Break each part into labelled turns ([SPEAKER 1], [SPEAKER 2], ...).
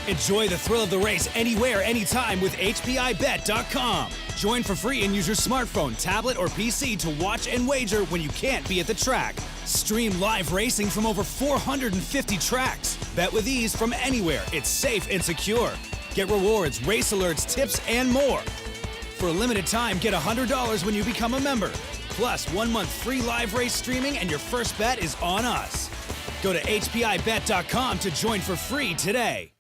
[SPEAKER 1] Enjoy the thrill of the race anywhere, anytime with HPIBet.com. Join for free and use your smartphone, tablet, or PC to watch and wager when you can't be at the track. Stream live racing from over 450 tracks. Bet with ease from anywhere. It's safe and secure. Get rewards, race alerts, tips, and more. For a limited time, get $100 when you become a member. Plus, 1 month free live race streaming, and your first bet is on us. Go to HPIBet.com to join for free today.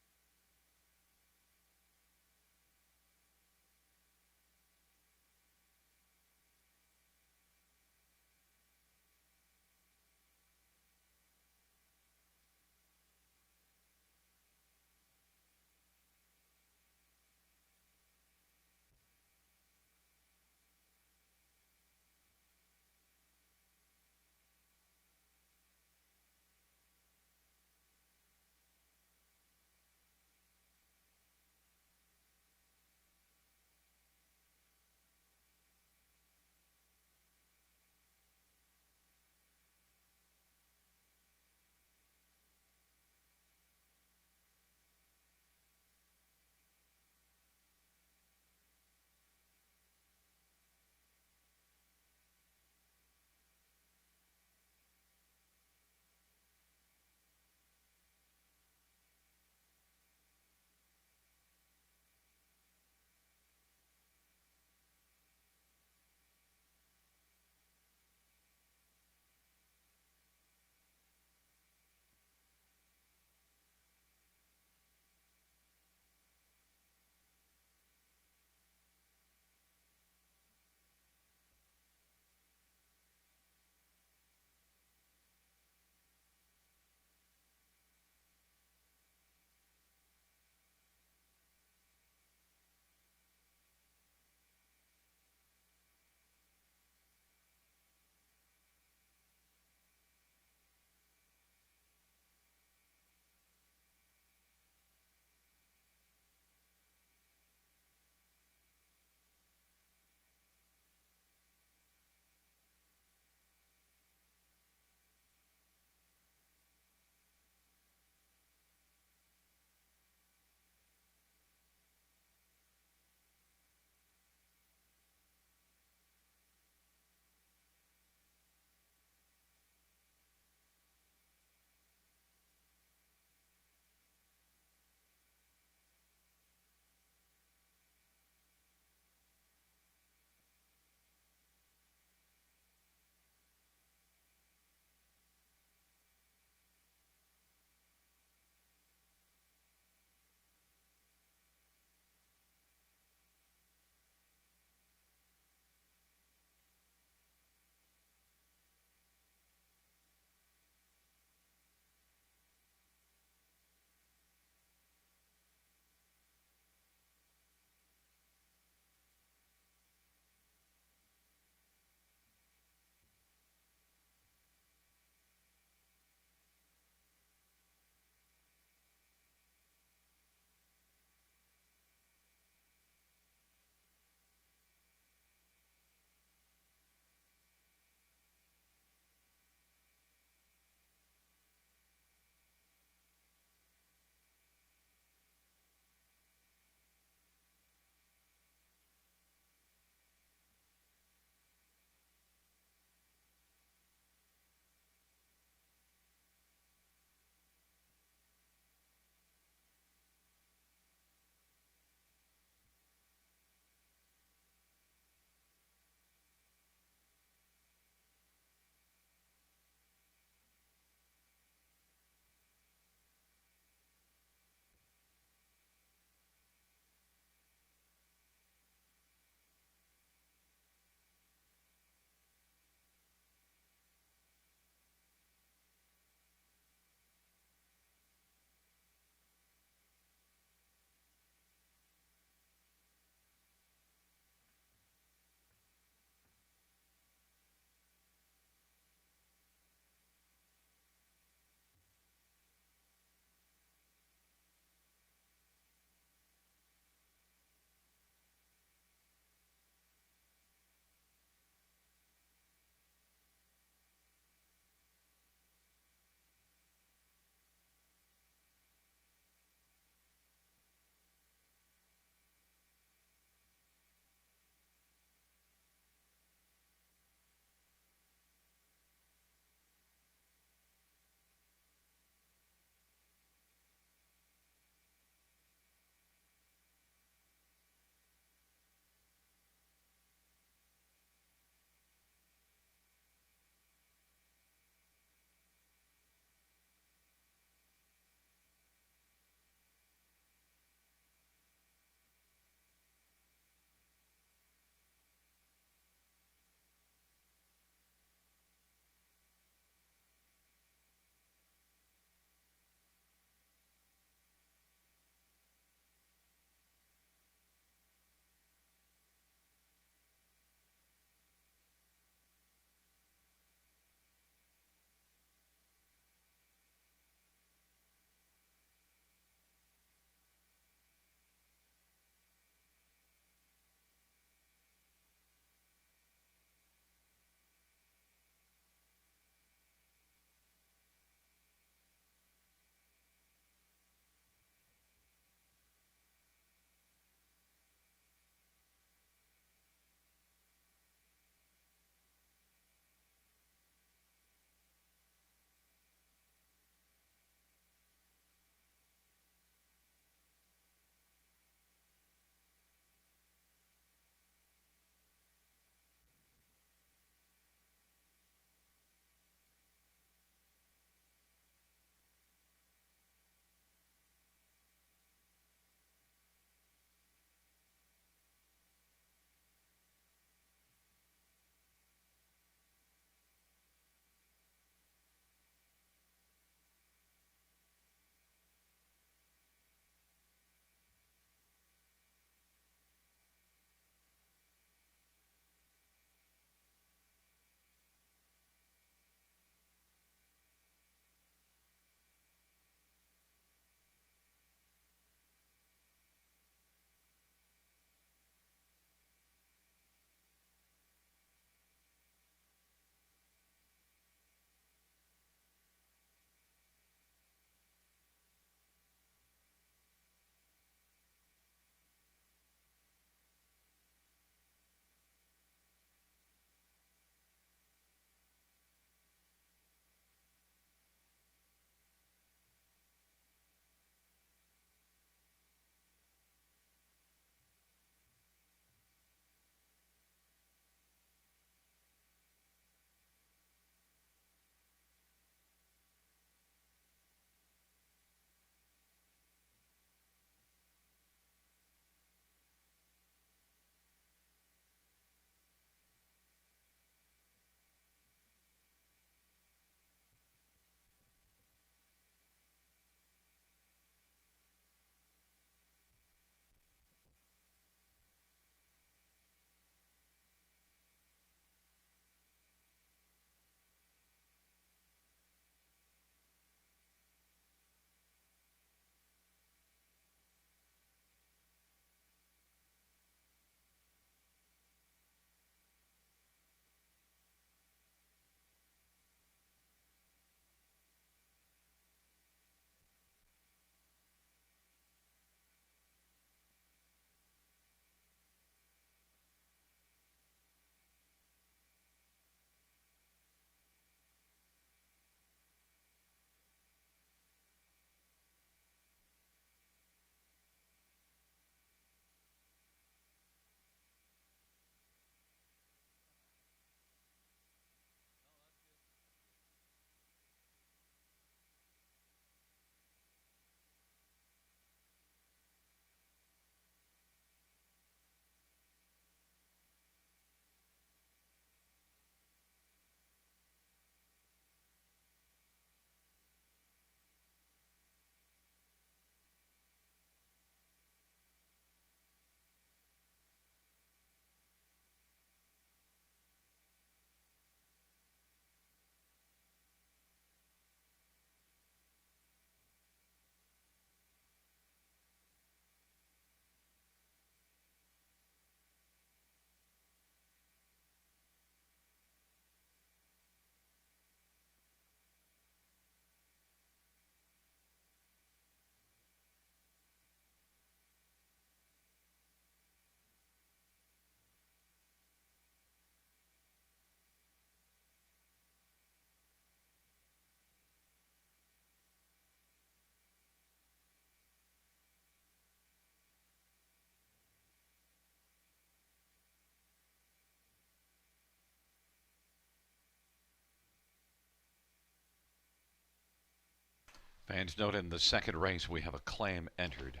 [SPEAKER 2] Fans note in the second race we have a claim entered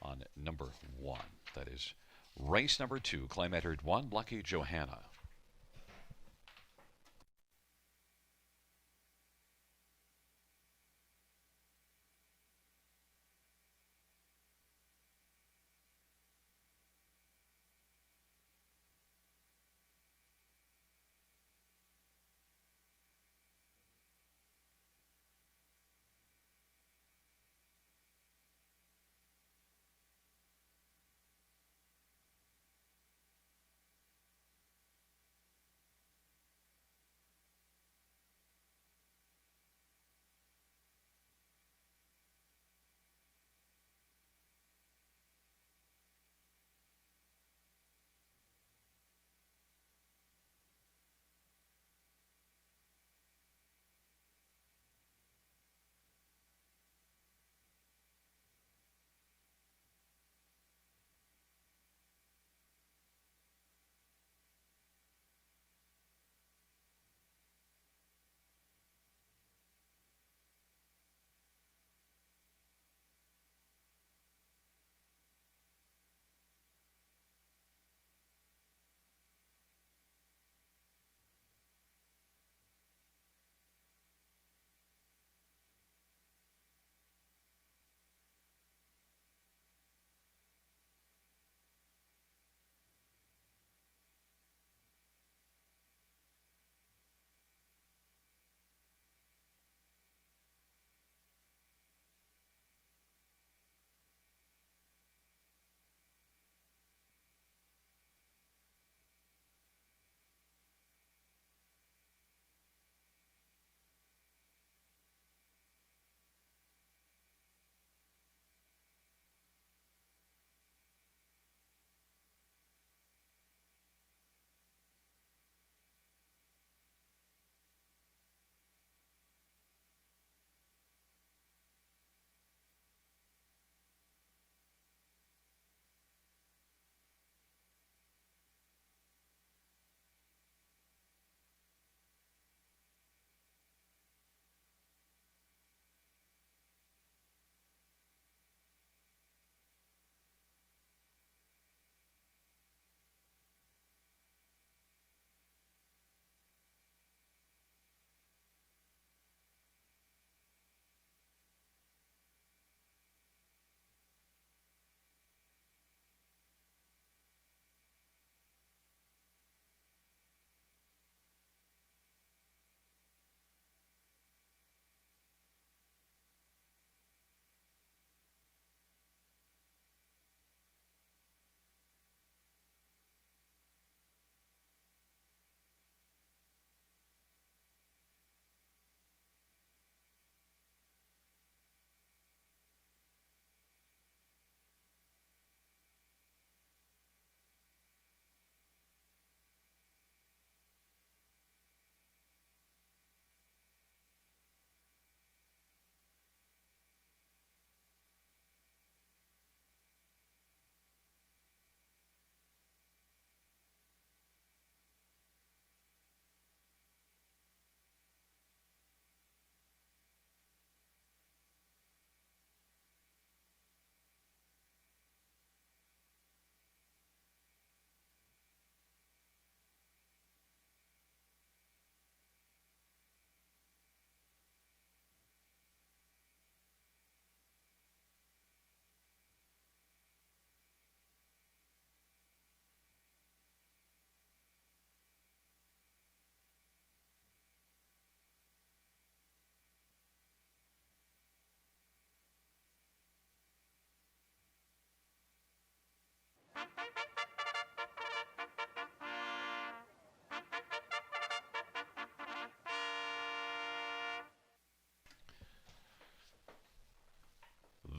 [SPEAKER 2] on number 1. That is race number 2. Claim entered 1, Lucky Johanna.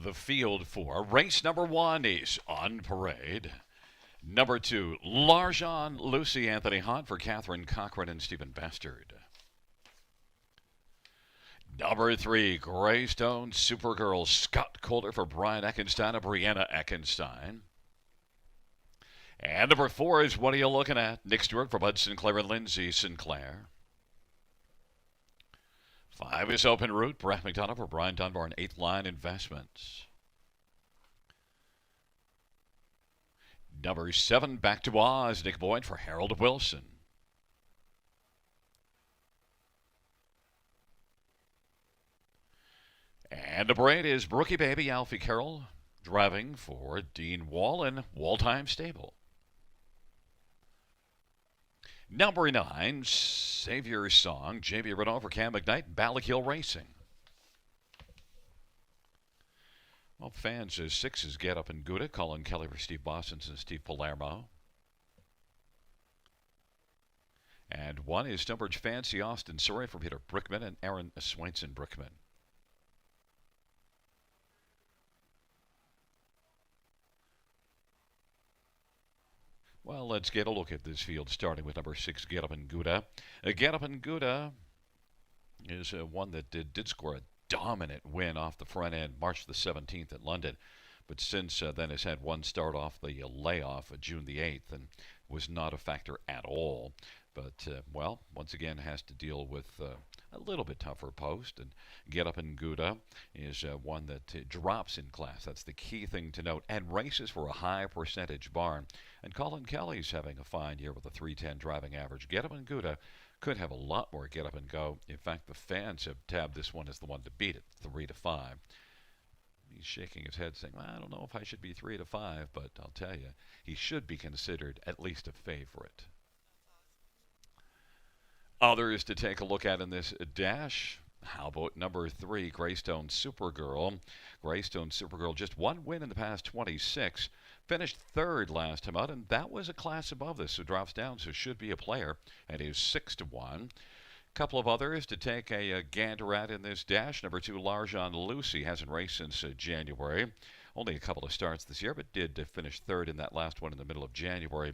[SPEAKER 2] The field for race number 1 is on parade. Number 2, Larjon, Lucy Anthony Hunt for Catherine Cochran and Stephen Bastard. Number 3, Greystone Supergirl, Scott Calder for Brian Eckenstein and Brianna Eckenstein. And number 4 is What Are You Looking At? Nick Stewart for Bud Sinclair and Lindsay Sinclair. 5 is open route. Brett McDonough for Brian Dunbar and 8th Line Investments. Number 7, Back to Oz. Nick Boyd for Harold Wilson. And number 8 is Brookie Baby Alfie Carroll, driving for Dean Wall and Wall-Time Stable. Number 9, Savior's Song, J.B. Renault for Cam McKnight, Ballaghill Racing. Well, fans, 6 is Get Up and Gouda, Colin Kelly for Steve Boston and Steve Palermo. And 1 is Stonebridge Fancy Austin Surrey for Peter Brickman and Aaron Swainson Brickman. Well, let's get a look at this field, starting with number 6, Get Up and Gouda. Get Up and Gouda is one that did score a dominant win off the front end March the 17th at London, but since then has had one start off the layoff June the 8th and was not a factor at all. But, well, once again has to deal with a little bit tougher post. And Get Up and Gouda is one that drops in class. That's the key thing to note. And races for a high percentage barn. And Colin Kelly's having a fine year with a 310 driving average. Get Up and Gouda could have a lot more get up and go. In fact, the fans have tabbed this one as the one to beat it, 3-5. He's shaking his head saying, well, I don't know if I should be 3-5, but I'll tell you, he should be considered at least a favorite. Others to take a look at in this dash. How about number 3, Greystone Supergirl? Greystone Supergirl, just one win in the past 26. Finished 3rd last time out, and that was a class above this, so drops down, so should be a player, and is 6-1. Couple of others to take a gander at in this dash. Number 2, Larjan Lucy, hasn't raced since January. Only a couple of starts this year, but did finish 3rd in that last one in the middle of January.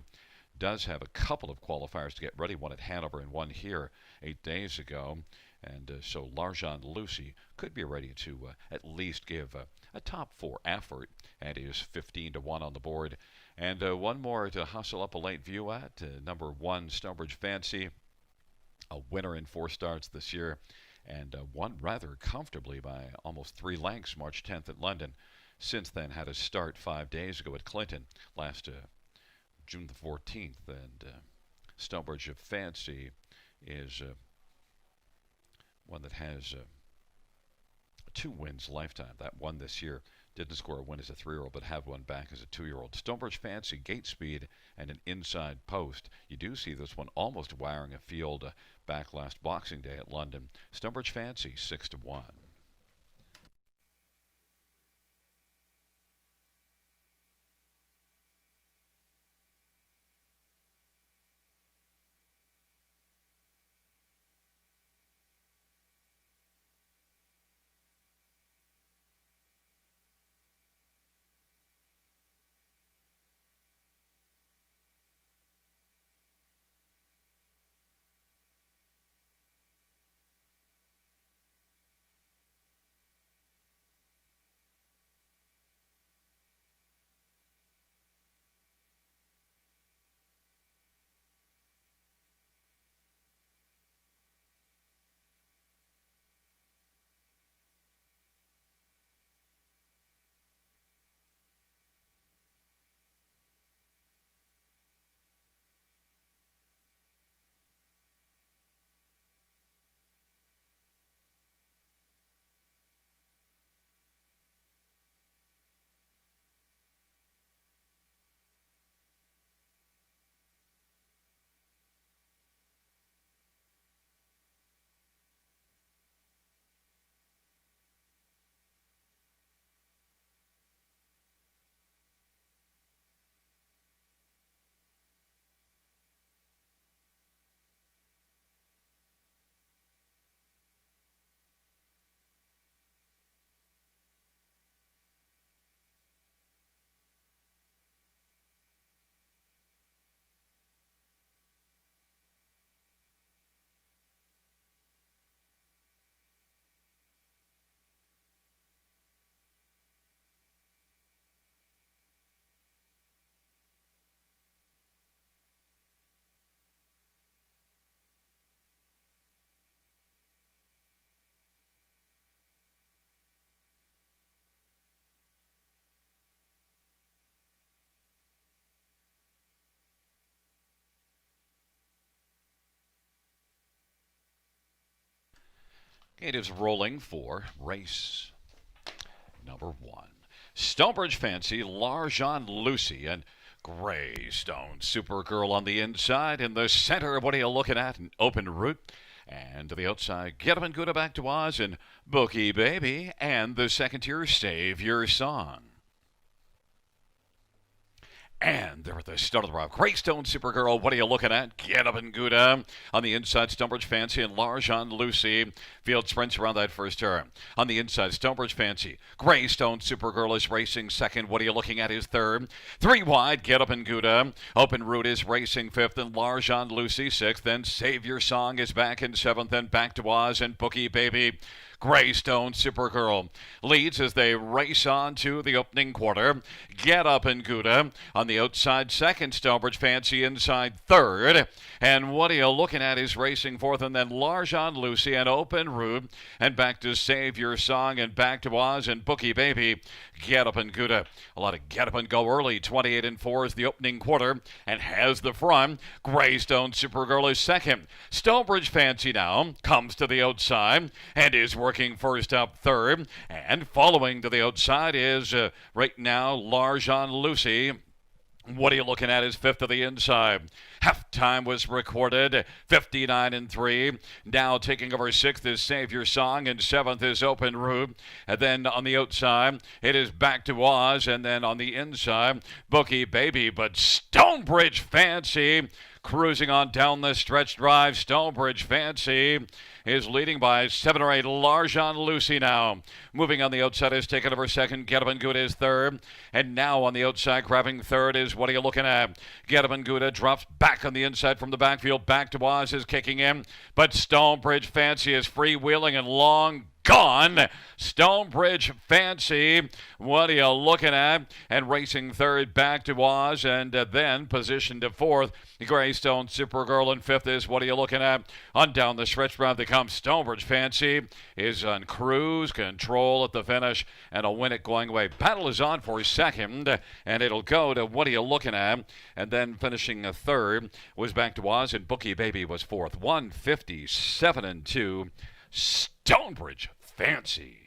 [SPEAKER 2] Does have a couple of qualifiers to get ready, one at Hanover and one here 8 days ago. And so Larjan Lucy could be ready to at least give a top 4 effort, and is 15-1 on the board. And one more to hustle up a late view at, number 1, Stonebridge Fancy, a winner in 4 starts this year, and won rather comfortably by almost 3 lengths March 10th at London. Since then had a start 5 days ago at Clinton last June the 14th, and Stonebridge Fancy is one that has 2 wins lifetime. That one this year didn't score a win as a 3-year-old, but had one back as a 2-year-old. Stonebridge Fancy, gate speed, and an inside post. You do see this one almost wiring a field back last Boxing Day at London. Stonebridge Fancy, 6-1. It is rolling for race number 1. Stonebridge Fancy, Larjan Lucy, and Greystone Supergirl on the inside. In the center, what are you looking at? An open route. And to the outside, Get Up and Good Back to Oz and Bookie Baby. And the second tier, Save Your Song. And they're at the start of the route. Greystone Supergirl, what are you looking at? Get Up and Gouda. On the inside, Stonebridge Fancy and Larjan Lucy. Field sprints around that first turn. On the inside, Stonebridge Fancy. Greystone Supergirl is racing second. What are you looking at is third. 3 wide, Get Up and Gouda. Open Route is racing fifth and Larjan Lucy sixth. Then Save Your Song is back in seventh. Then Back to Oz and Bookie Baby. Greystone Supergirl leads as they race on to the opening quarter. Get Up and Gouda on the outside second. Stonebridge Fancy inside third. And what are you looking at is racing fourth. And then Larjan Lucy and Open Route. And back to Save Your Song and Back to Oz and Bookie Baby. Get Up and Gouda. A lot of Get Up and Go early. 28 and 4 is the opening quarter and has the front. Greystone Supergirl is second. Stonebridge Fancy now comes to the outside and is working first up third. And following to the outside is right now Larjan Lucy. What are you looking at is fifth to the inside. Halftime was recorded, 59 and 3. Now taking over sixth is Save Your Song, and seventh is Open Route. And then on the outside, it is Back to Oz, and then on the inside, Bookie Baby. But Stonebridge Fancy cruising on down the stretch drive. Stonebridge Fancy is leading by 7 or 8. Larjan Lucy now. Moving on the outside is taken over second. Get Up and Gouda is third. And now on the outside, grabbing third is what are you looking at? Get Up and Gouda drops back on the inside from the backfield. Back to Oz is kicking in. But Stonebridge Fancy is freewheeling and long gone. Stonebridge Fancy, what are you looking at? And racing third, Back to Oz, and then positioned to fourth. Greystone Supergirl in fifth is what are you looking at? On down the stretch round they come. Stonebridge Fancy is on cruise control at the finish and a win it going away. Battle is on for second, and it'll go to what are you looking at? And then finishing a third was Back to Oz, and Bookie Baby was fourth. 157 and 2. Stonebridge Fancy.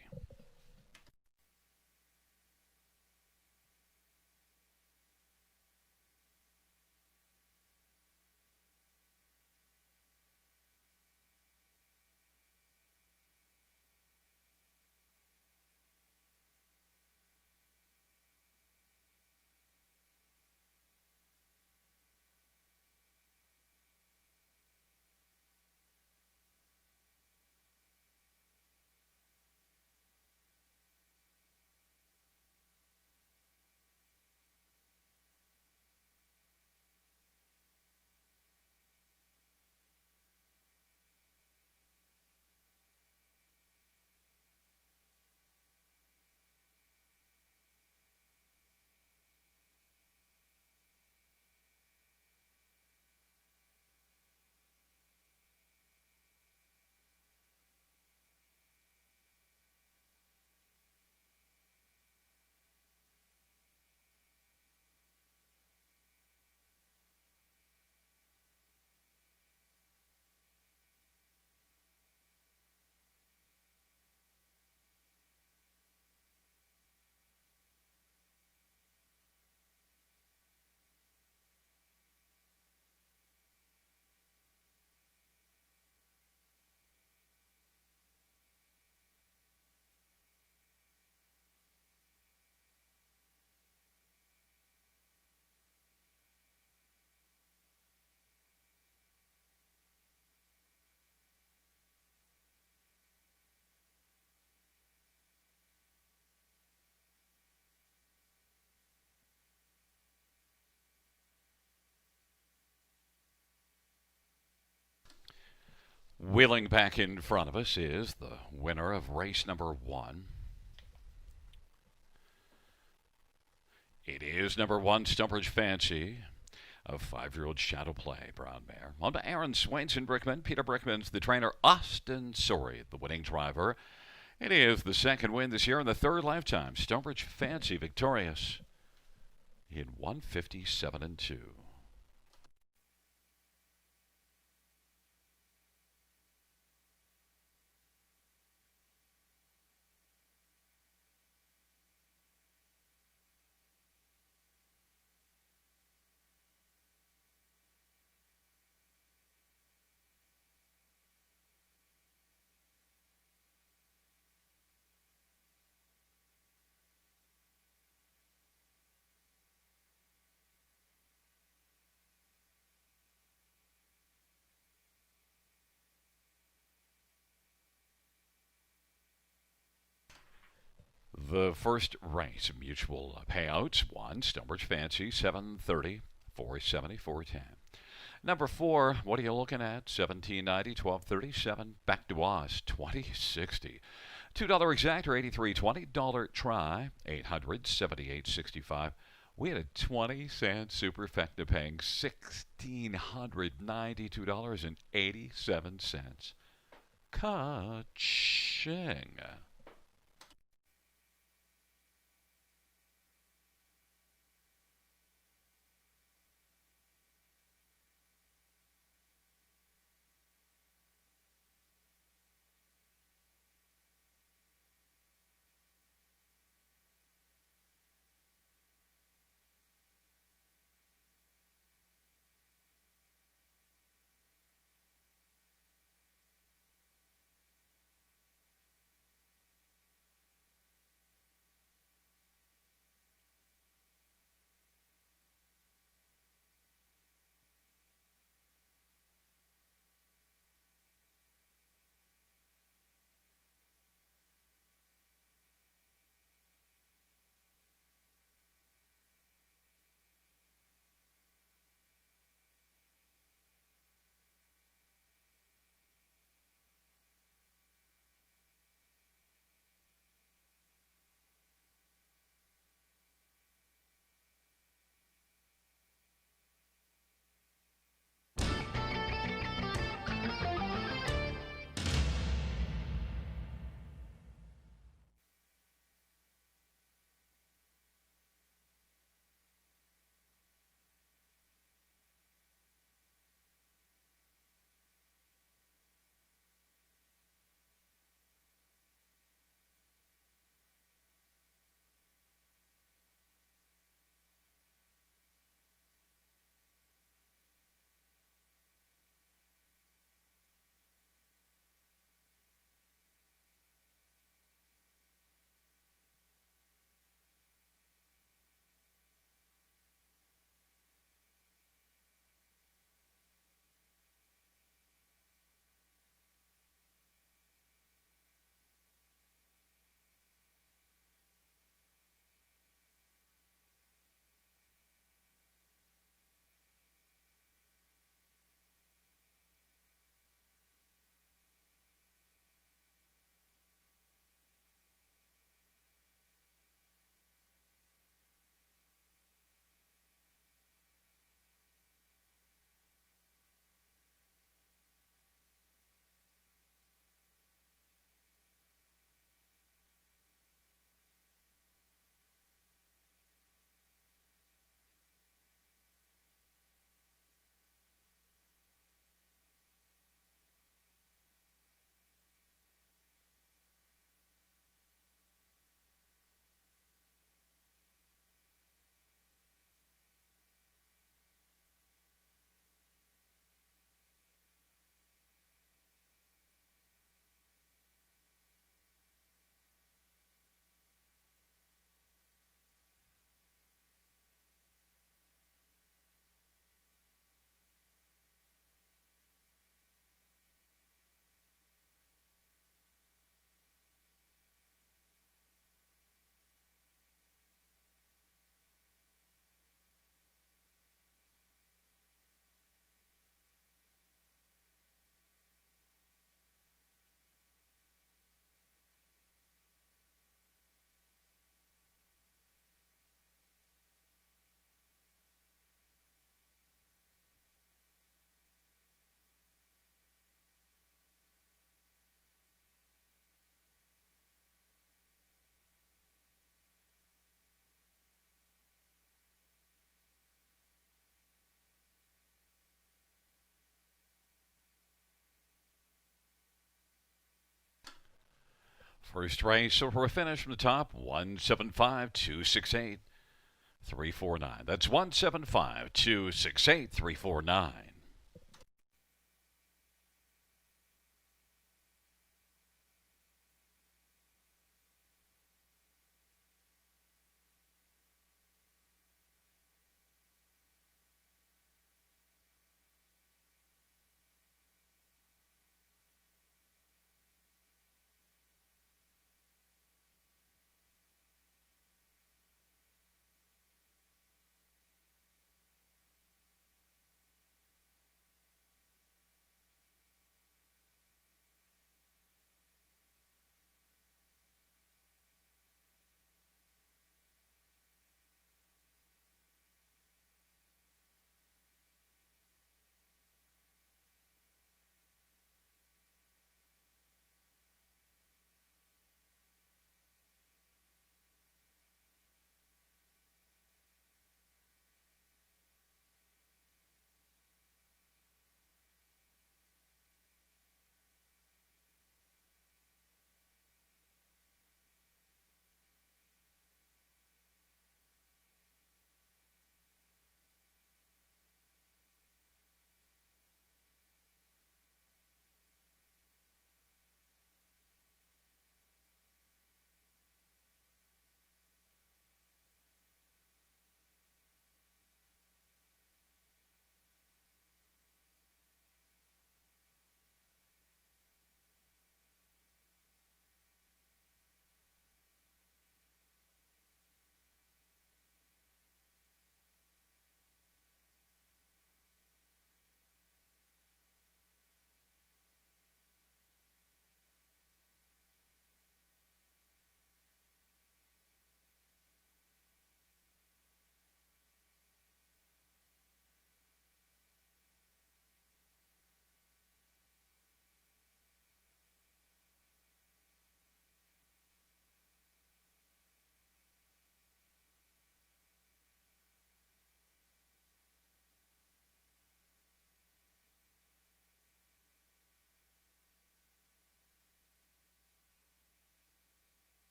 [SPEAKER 2] Wheeling back in front of us is the winner of race number 1. It is number 1, Stonebridge Fancy, a 5-year-old Shadow Play brown mare. On by Aaron Swainson Brickman. Peter Brickman's the trainer. Austin Sorey, the winning driver. It is the second win this year in the third lifetime. Stonebridge Fancy victorious in 157 and 2. The first race, mutual payouts. 1, Stonebridge Fancy, 730, 470, 410. Number 4, what are you looking at? 1790, 1237. Back to us, 2060. $2 exactor, 83.20. Dollar try, 800, 78.65. We had a 20-cent superfecta paying $1,692.87. Ka-ching. First race, so for a finish from the top, 175, 268, 349. That's 175, 268, 349.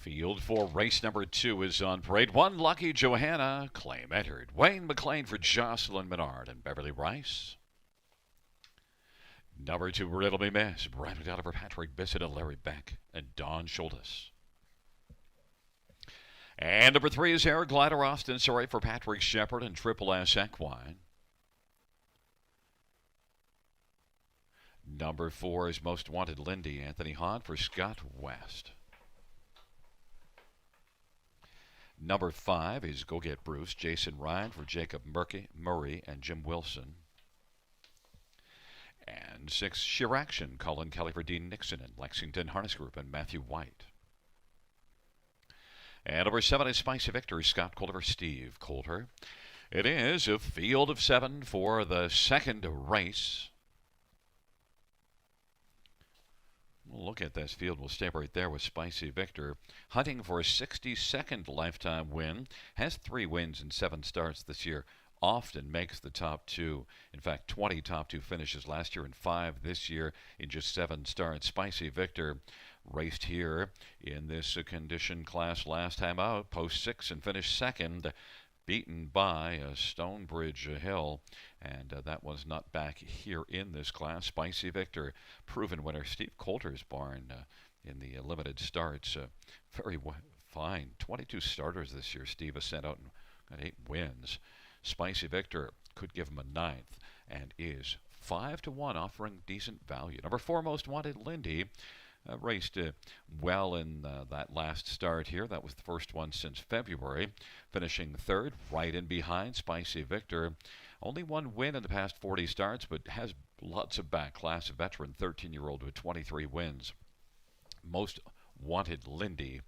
[SPEAKER 2] Field for race number 2 is on parade. 1, Lucky Johanna, claim entered. Wayne McLean for Jocelyn Menard and Beverly Rice. Number 2, Riddle Me Miss, Brad McDonald for Patrick Bissett and Larry Beck and Don Schultes. And number 3 is Air Glider Austin Surrey for Patrick Shepard and Triple S Equine. Number 4 is Most Wanted Lindy, Anthony Hahn for Scott West. Number 5 is Go Get Bruce, Jason Ryan for Jacob Murray and Jim Wilson. And 6, Sheer Action, Colin Kelly for Dean Nixon and Lexington Harness Group and Matthew White. And number 7 is Spicy Victory, Scott Coulter for Steve Coulter. It is a field of 7 for the second race. Look at this field. We'll stay right there with Spicy Victor, hunting for a 62nd lifetime win. Has 3 wins in 7 starts this year. Often makes the top 2. In fact, 20 top 2 finishes last year and 5 this year in just 7 starts. Spicy Victor raced here in this condition class last time out, post 6 and finished 2nd, beaten by Stonebridge Hill, and that was not back here in this class. Spicy Victor, proven winner. Steve Coulter's barn in the limited starts. Very fine. 22 starters this year. Steve has sent out and got 8 wins. Spicy Victor could give him a 9th and is 5-1, offering decent value. Number 4, Most Wanted Lindy. Raced well in that last start here. That was the first one since February. Finishing 3rd, right in behind Spicy Victor. Only 1 win in the past 40 starts, but has lots of back. Class veteran, 13-year-old with 23 wins. Most Wanted Lindy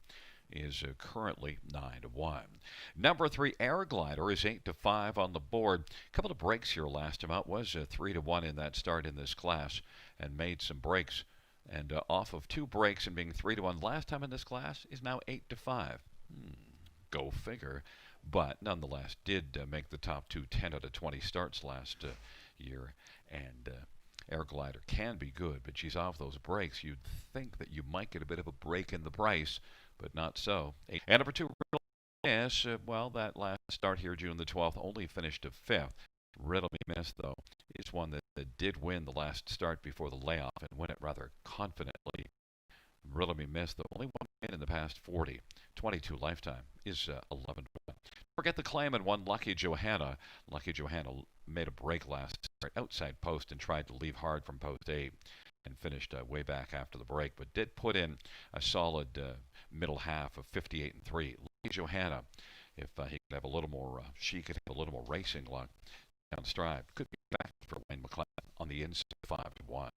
[SPEAKER 2] is currently 9-1. Number 3, Air Glider, is 8-5 on the board. A couple of breaks here last time out. Was 3-1 in that start in this class and made some breaks. And off of 2 breaks and being 3-1 last time in this class is now 8-5. Go figure. But nonetheless, did make the top 2 10 out of 20 starts last year. And Air Glider can be good, but she's off those breaks. You'd think that you might get a bit of a break in the price, but not so. And number 2, yes, well, that last start here, June the 12th, only finished 5th. Riddle Me Miss, though, is one that did win the last start before the layoff and win it rather confidently. Riddle Me Miss, though, only 1 win in the past 40. 22 lifetime is 11-1. Forget the claim and 1, Lucky Johanna. Lucky Johanna made a break last start outside post and tried to leave hard from post 8 and finished way back after the break, but did put in a solid middle half of 58-3. Lucky Johanna, if he could have a little more, she could have a little more racing luck down stride, could be back for Wayne McLean on the inside 5-1.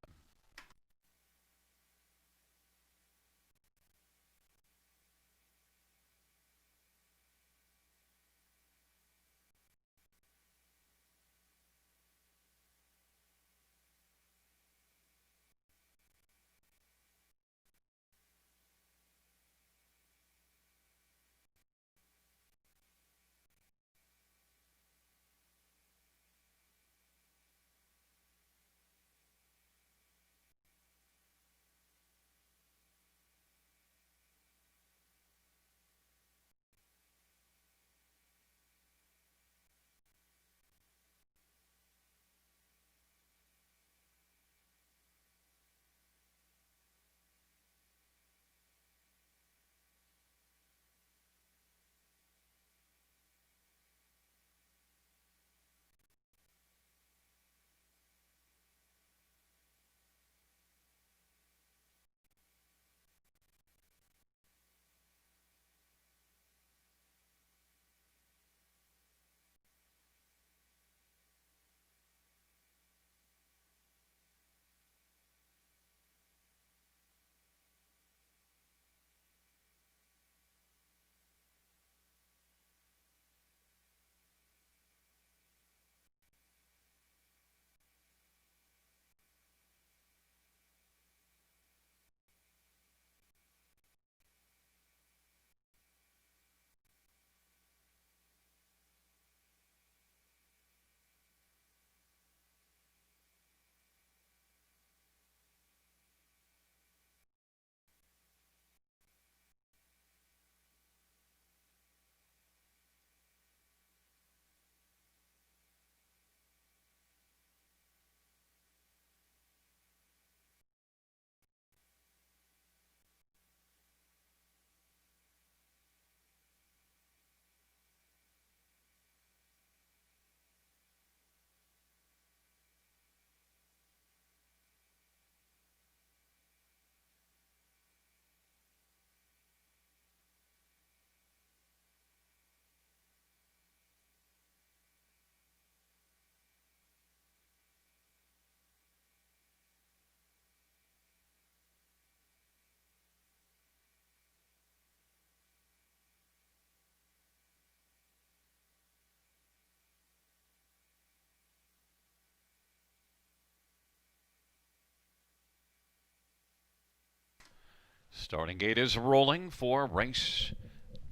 [SPEAKER 2] Starting gate is rolling for race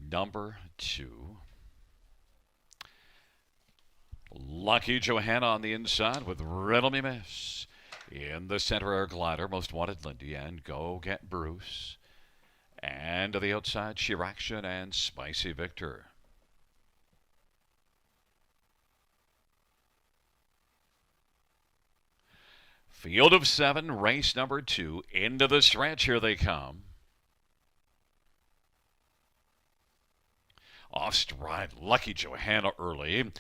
[SPEAKER 2] number 2. Lucky Johanna on the inside with Riddle Me Miss. In the center, Air Glider, Most Wanted Lindy, and Go Get Bruce. And to the outside, Shiraction and Spicy Victor. Field of 7, race number 2. Into the stretch, here they come. Off stride, Lucky Johanna early.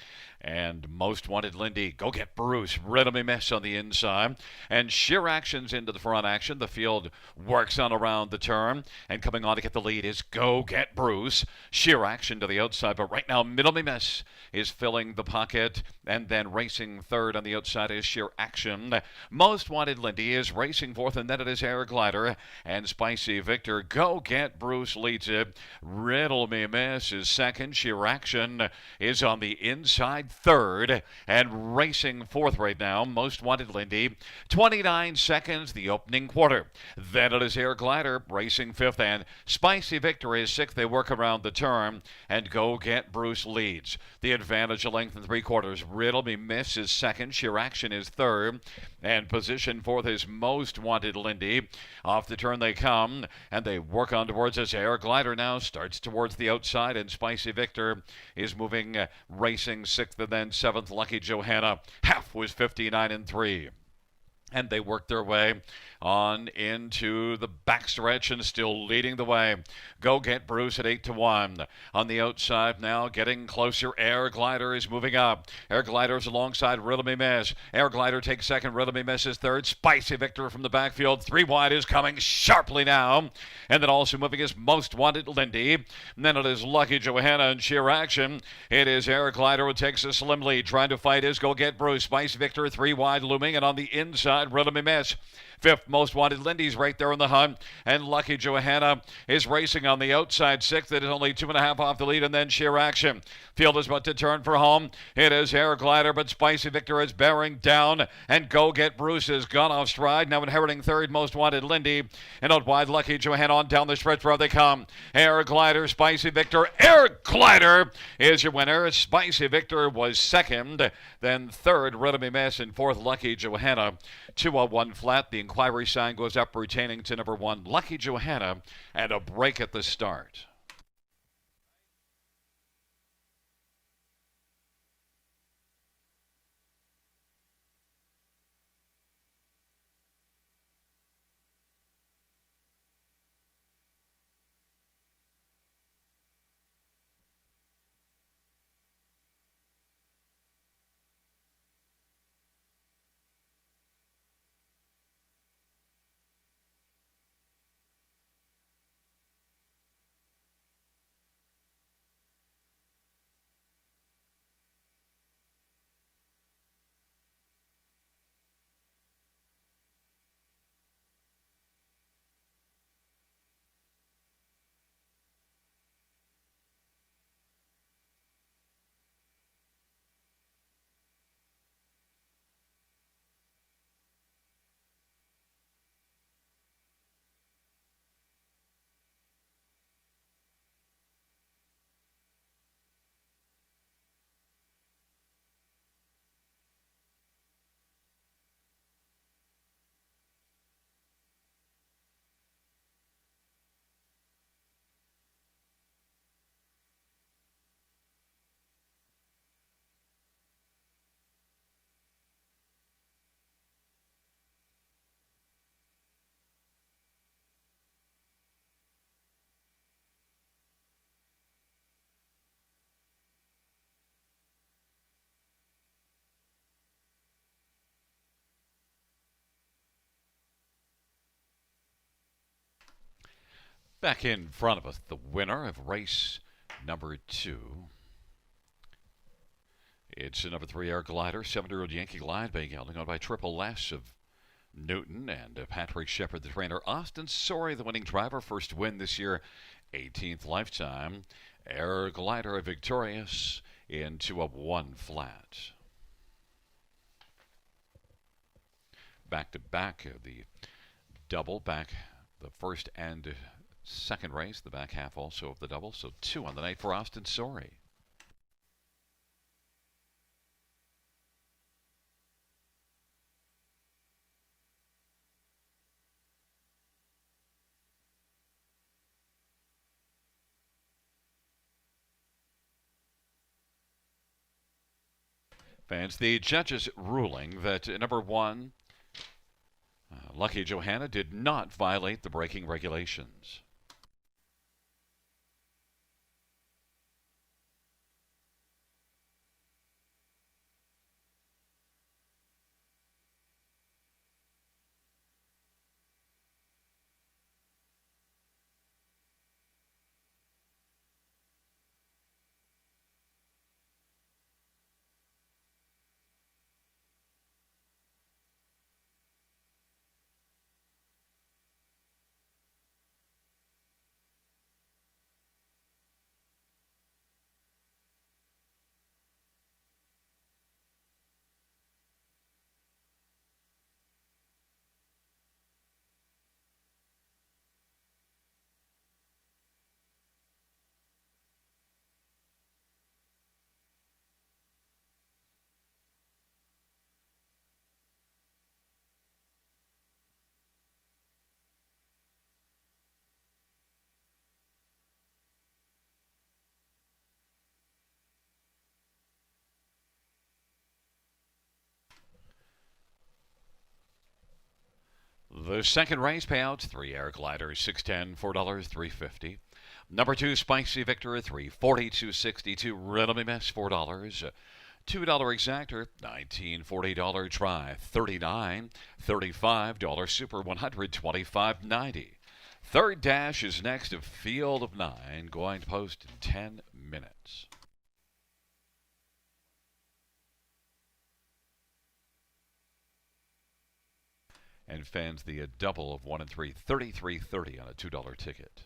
[SPEAKER 2] And Most Wanted Lindy, Go Get Bruce, Riddle Me Miss on the inside. And Sheer Action's into the front action. The field works on around the turn. And coming on to get the lead is Go Get Bruce. Sheer Action to the outside, but right now Riddle Me Miss is filling the pocket. And then racing third on the outside is Sheer Action. Most Wanted Lindy is racing fourth, and then it is Air Glider. And Spicy Victor, Go Get Bruce leads it. Riddle Me Miss is second. Sheer Action is on the inside third, and racing fourth right now, Most Wanted Lindy. 29 seconds, the opening quarter. Then it is Air Glider racing fifth, and Spicy Victor is sixth. They work around the turn, and Go Get Bruce leads. The advantage of length and 3/4. Riddle Me Miss is second. Sheer Action is third, and position fourth is Most Wanted Lindy. Off the turn they come, and they work on towards us. Air Glider now starts towards the outside, and Spicy Victor is moving, racing sixth, and then seventh, Lucky Johanna. Half was 59-3. And they work their way on into the backstretch and still leading the way. Go Get Bruce at 8-1. On the outside now, getting closer. Air Glider is moving up. Air Glider is alongside Riddle Me Miss. Air Glider takes second. Riddle Me Miss is third. Spicy Victor from the backfield. 3 wide is coming sharply now. And then also moving is Most Wanted Lindy. And then it is Lucky Johanna and Sheer Action. It is Air Glider who takes a slim lead. Trying to fight is Go Get Bruce. Spicy Victor 3 wide looming. And on the inside, Riddle Me Miss. Fifth, Most Wanted Lindy's right there in the hunt. And Lucky Johanna is racing on the outside sixth. It is only 2.5 off the lead, and then Sheer Action. Field is about to turn for home. It is Air Glider, but Spicy Victor is bearing down. And Go Get Bruce has gone off stride. Now inheriting third, Most Wanted Lindy. And out wide, Lucky Johanna on down the stretch where they come. Air Glider, Spicy Victor. Air Glider is your winner. Spicy Victor was second. Then third, Riddle Me Miss, and fourth, Lucky Johanna. 201 flat. The inquiry sign goes up, retaining to number 1, Lucky Johanna, and a break at the start. Back in front of us, the winner of race number 2. It's a number 3 Air Glider, 7-year-old Yankee Glide being held on by Triple S of Newton and Patrick Shepard, the trainer. Austin Sorey, the winning driver, first win this year, 18th lifetime. Air Glider victorious into a 1 flat. Back to back, the double back, the first and second race, the back half also of the double. So 2 on the night for Austin Sorey. Fans, the judges ruling that number 1, Lucky Johanna, did not violate the braking regulations. The second race payouts: 3 air gliders, $610, $4, $350. Number 2, Spicy Victor, $340, $262. Riddle Miss, $4. $2 exactor, $19.40 try, $39, $35 super, $125.90. Third dash is next, a field of 9, going to post in 10 minutes. And fans, the double of 1 and 3, $33.30 on a $2 ticket.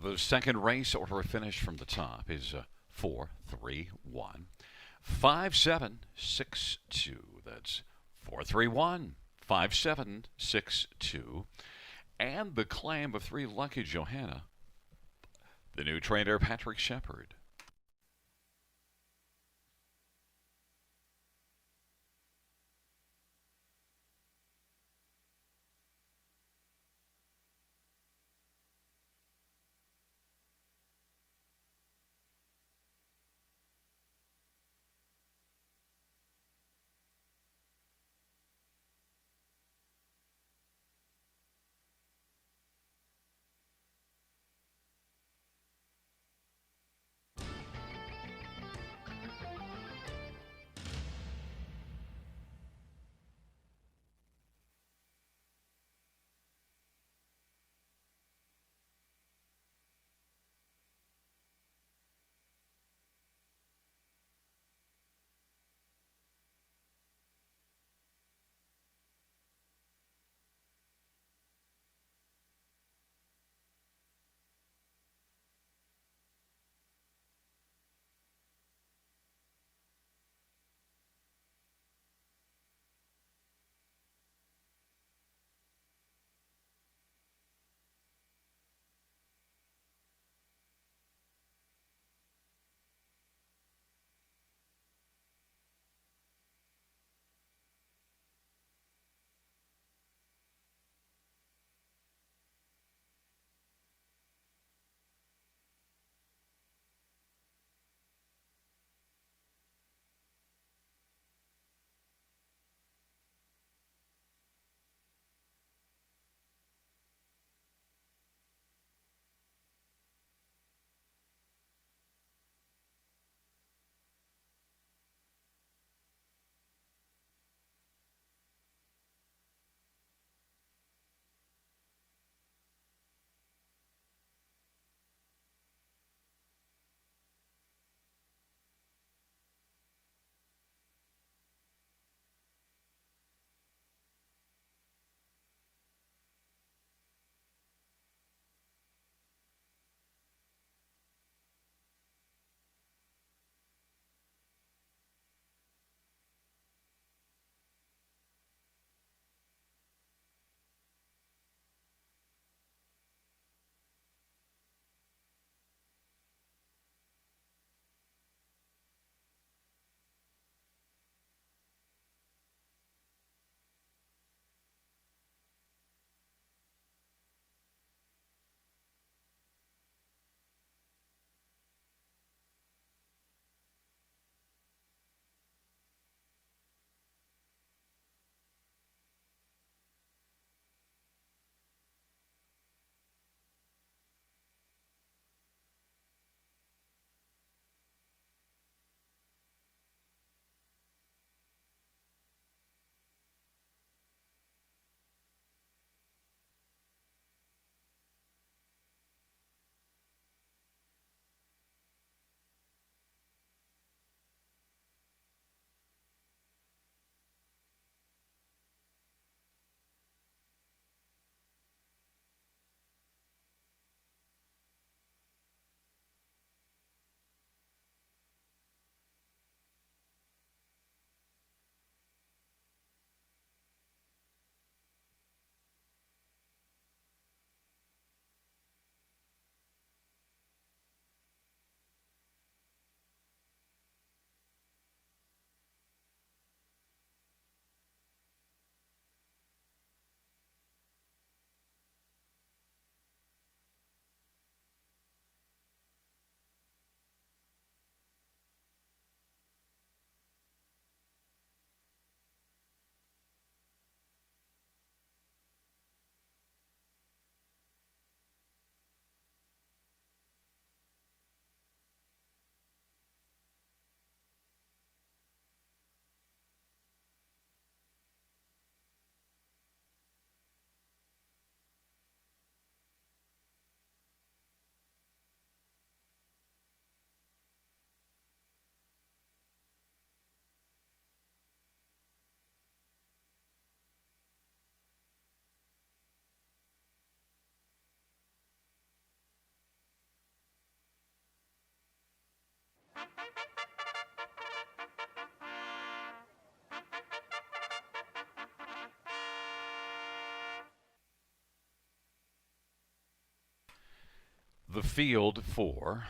[SPEAKER 2] The second race order finish from the top is 4-3-1. 5-7-6-2. That's 4-3-1. 5-7-6-2. And the claim of 3 Lucky Johanna, the new trainer Patrick Shepard. The field for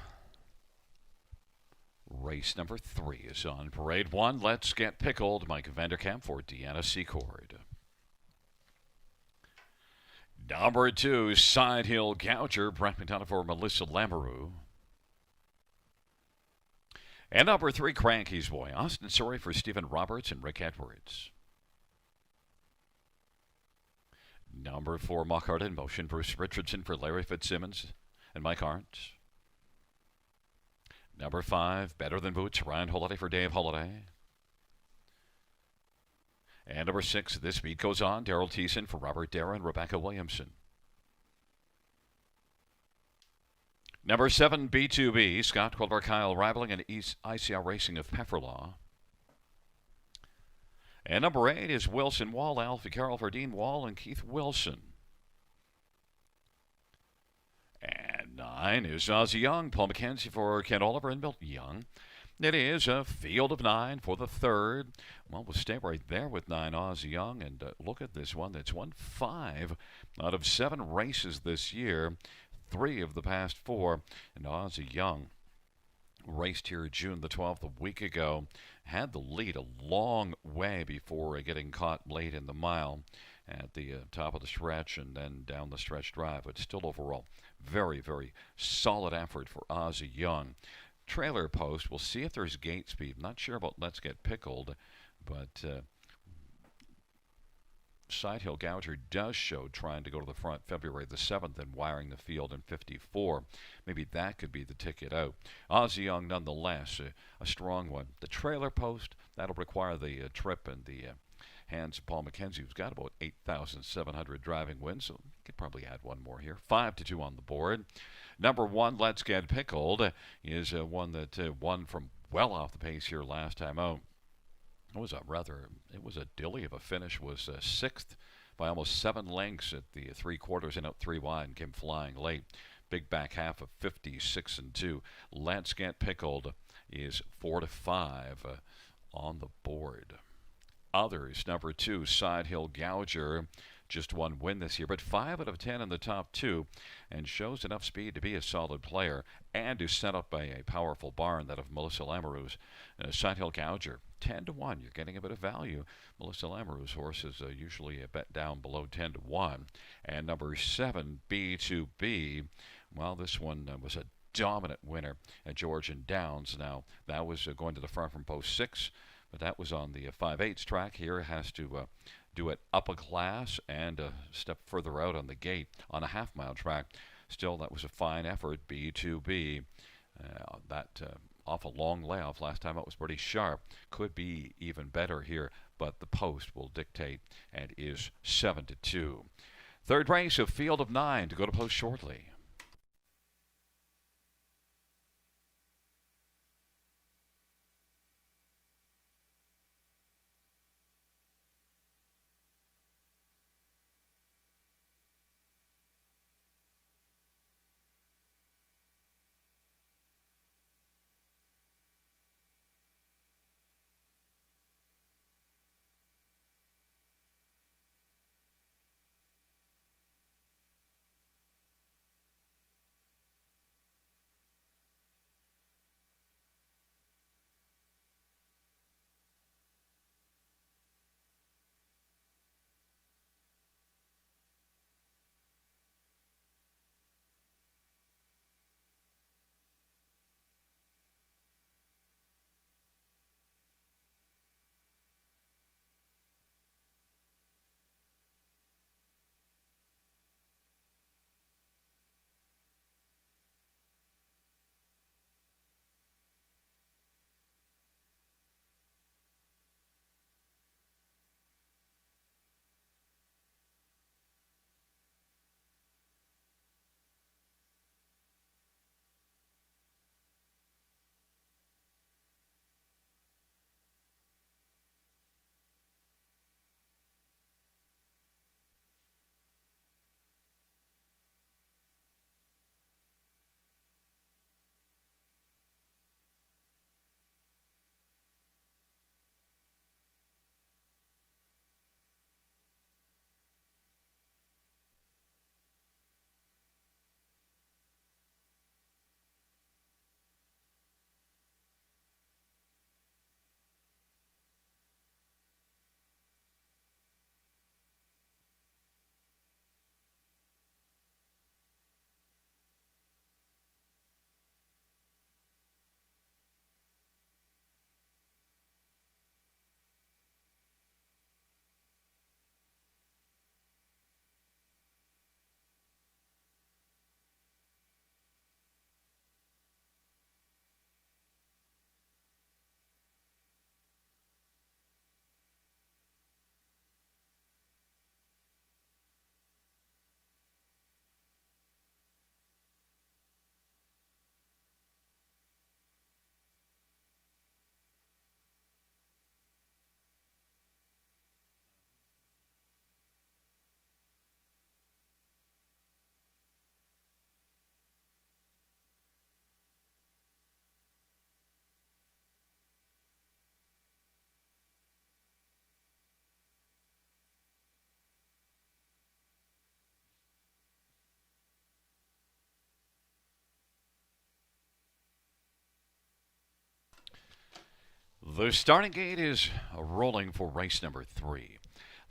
[SPEAKER 2] race number 3 is on parade 1. Let's get pickled. Mike Vanderkamp for Deanna Secord. Number 2, Side Hill Gouger, Brent McDonough for Melissa Lamoureux. And number 3, Cranky's Boy, Austin Sorry for Stephen Roberts and Rick Edwards. Number 4, Mockheart in Motion, Bruce Richardson for Larry Fitzsimmons and Mike Arndt. Number 5, Better Than Boots, Ryan Holiday for Dave Holiday. And number 6, This Beat Goes On, Daryl Thiessen for Robert Darrow and Rebecca Williamson. Number 7, B2B, Scott Quilver, Kyle Rivaling and ICR Racing of Pefferlaw. And number 8 is Wilson Wall, Alfie Carroll for Dean Wall and Keith Wilson. And 9 is Ozzie Young, Paul McKenzie for Ken Oliver and Milton Young. It is a field of 9 for the 3rd. Well, we'll stay right there with 9, Ozzie Young, and look at this one. That's won 5 out of 7 races this year, 3 of the past 4. And Ozzie Young raced here June the 12th a week ago, had the lead a long way before getting caught late in the mile at the top of the stretch and then down the stretch drive. But still overall, very, very solid effort for Ozzie Young. Trailer post, we'll see if there's gate speed. I'm not sure about Let's Get Pickled, but Side Hill Gouger does show trying to go to the front February the 7th and wiring the field in 54. Maybe that could be the ticket out. Ozzie Young, nonetheless, a strong one. The trailer post, that'll require the trip and the hands of Paul McKenzie, who's got about 8,700 driving wins, so he could probably add one more here. 5-2 on the board. Number 1, Let's Get Pickled, is one that won from well off the pace here last time out. It was a dilly of a finish. Was 6th by almost 7 lengths at the 3/4 and out 3 wide and came flying late. Big back half of 56-2. Let's Get Pickled is 4-5 on the board. Others, number 2, Side Hill Gouger, just 1 win this year, but 5 out of 10 in the top 2, and shows enough speed to be a solid player and to set up by a powerful barn, that of Melissa Lamoureux's. Side Hill Gouger, 10-1. You're getting a bit of value. Melissa Lamoureux's horse is usually a bet down below 10-1. And number 7, B2B. Well, this one was a dominant winner at Georgian Downs. Now, that was going to the front from post 6, but that was on the 5/8 track. Here it has to do it up a class and a step further out on the gate on a half-mile track. Still, that was a fine effort. B2B, that off a long layoff last time, it was pretty sharp. Could be even better here, but the post will dictate and is 7-2. Third race, a field of 9 to go to post shortly. The starting gate is rolling for race number 3.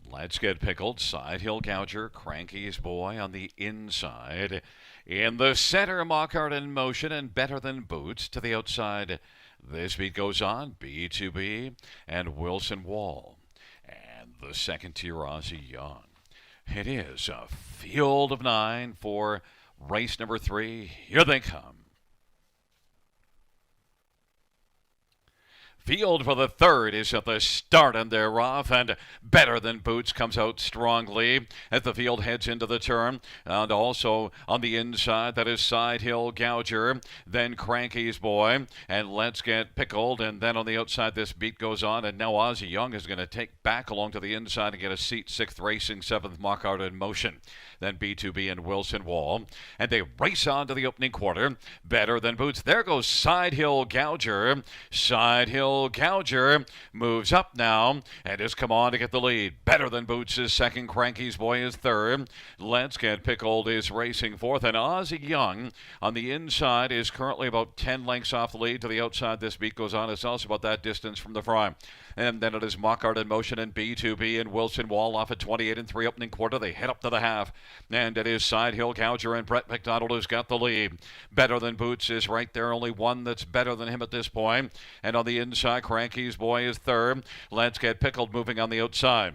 [SPEAKER 2] Let's Get Pickled, Side Hill Gouger, Cranky's Boy on the inside. In the center, Mockart in motion and Better Than Boots to the outside. This beat goes on, B2B and Wilson Wall. And the second tier, Ozzie Young. It is a field of 9 for race number 3. Here they come. Field for the third is at the start, and they're off, and Better Than Boots comes out strongly as the field heads into the turn. And also on the inside, that is Side Hill Gouger, then Cranky's Boy, and Let's Get Pickled. And then on the outside, this beat goes on, and now Ozzie Young is going to take back along to the inside and get a seat. 6th Racing, 7th Mockart in motion. Then B2B and Wilson Wall. And they race on to the opening quarter. Better Than Boots. There goes Side Hill Gouger. Side Hill Gouger moves up now and has come on to get the lead. Better Than Boots is second. Cranky's Boy is third. Let's Get Pickled is racing fourth. And Ozzie Young on the inside is currently about 10 lengths off the lead. To the outside, this beat goes on. It's also about that distance from the front. And then it is Mockart in motion and B2B and Wilson Wall off at 28 and 3 opening quarter. They head up to the half. And it is Side Hill Gouger and Brett McDonald who's got the lead. Better Than Boots is right there. Only one that's better than him at this point. And on the inside, Cranky's Boy is third. Let's Get Pickled moving on the outside.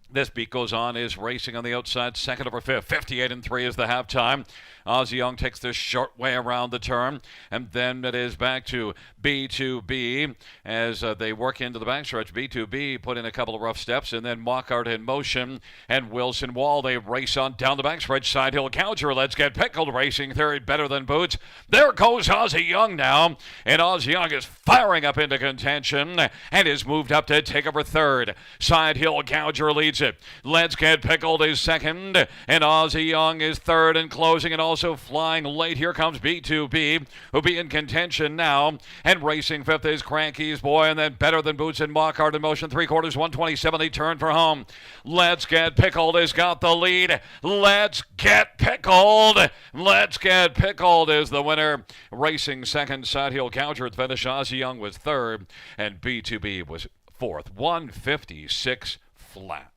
[SPEAKER 2] This beat goes on, is racing on the outside, second over fifth. 58 and 3 is the halftime. Ozzie Young takes this short way around the turn, and then it is back to B2B as they work into the backstretch. B2B put in a couple of rough steps, and then Mockart in motion, and Wilson Wall. They race on down the backstretch. Side Hill Gouger, Let's Get Pickled racing third. Better Than Boots. There goes Ozzie Young now, and Ozzie Young is firing up into contention and is moved up to take over third. Side Hill Gouger leads it. Let's Get Pickled is second, and Ozzie Young is third and closing, and also flying late. Here comes B2B, who'll be in contention now, and racing fifth is Cranky's Boy, and then Better Than Boots and Mockart in motion. 3/4, 127. They turn for home. Let's Get Pickled has got the lead. Let's Get Pickled. Let's Get Pickled is the winner. Racing second, Side Hill Gouger at the finish. Ozzie Young was third, and B2B was fourth. 156 flat.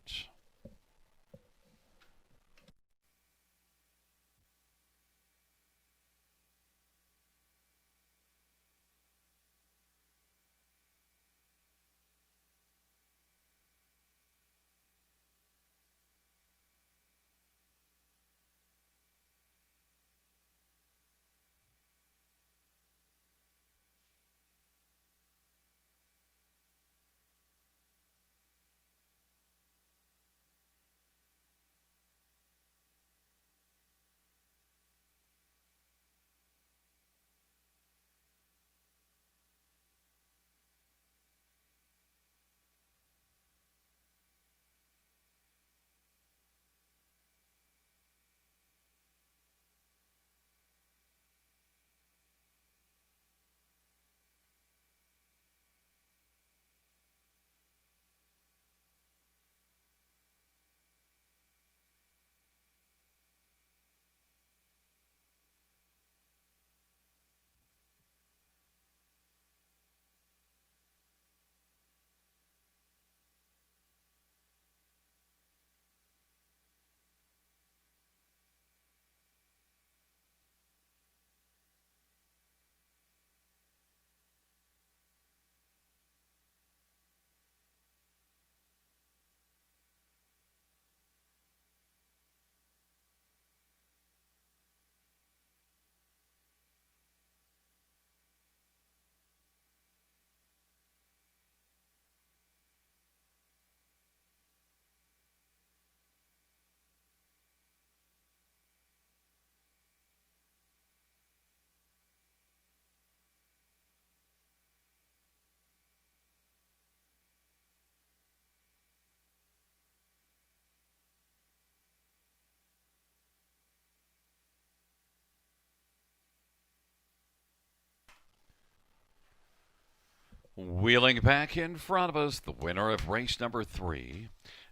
[SPEAKER 2] Wheeling back in front of us, the winner of race number 3.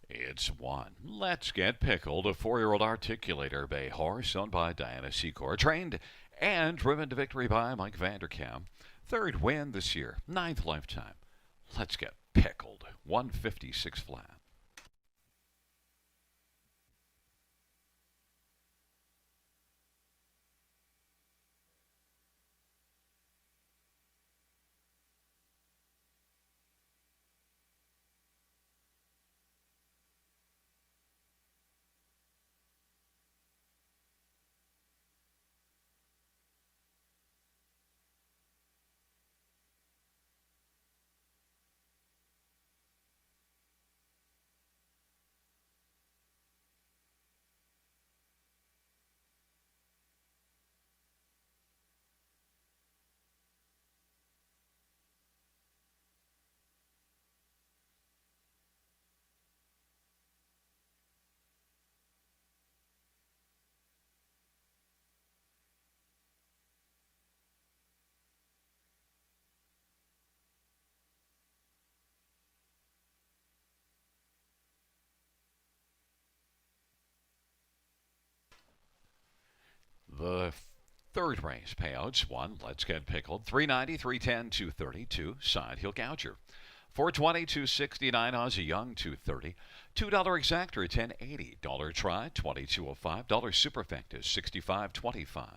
[SPEAKER 2] It's one. Let's Get Pickled, a 4-year-old articulator bay horse owned by Diana Secor, trained and driven to victory by Mike Vanderkam. 3rd win this year, 9th lifetime. Let's get pickled. 156 flat. The third race payouts: one, let's get pickled, 390, 310, 230, two, side heel gouger. 420, 269, Aussie Young, 230. $2 exactor, 1080. Dollar try, 2205. Dollar superfecta, 65.25.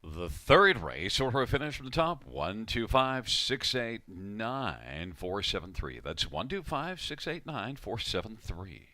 [SPEAKER 2] The third race, order of finish from the top: 1, 2, 5, 6, 8, 9, 4, 7, 3. That's 1, 2, 5, 6, 8, 9, 4, 7, 3.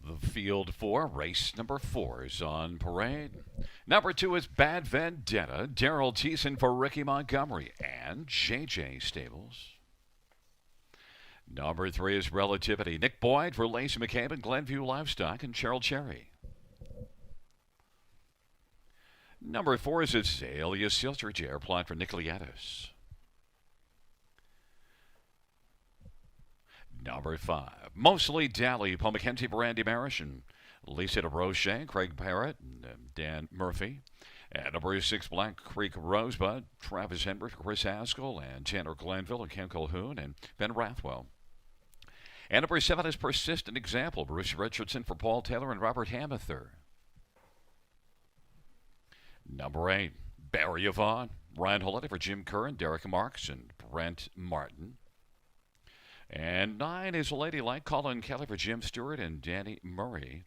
[SPEAKER 2] The field for race number 4 is on parade. Number 2 is Bad Vendetta, Daryl Thiessen for Ricky Montgomery and JJ Stables. Number 3 is Relativity, Nick Boyd for Lacey McCabe and Glenview Livestock and Cheryl Cherry. Number 4 is Azalea Silster, J.R. Plot for Nick Liatis. Number 5, Mostly Dally, Paul McKenzie for Randy Marish and Lisa DeRoche, Craig Parrott, and Dan Murphy. And number 6, Black Creek Rosebud, Travis Henry for Chris Haskell and Tanner Glanville and Ken Colhoun and Ben Rathwell. And number 7 is Persistent Example, Bruce Richardson for Paul Taylor and Robert Hamather. Number 8, Barry Yvonne, Ryan Holiday for Jim Kerr and Derek Marks and Brent Martin. And 9 is Ladylike, Colin Kelly for Jim Stewart and Danny Murray.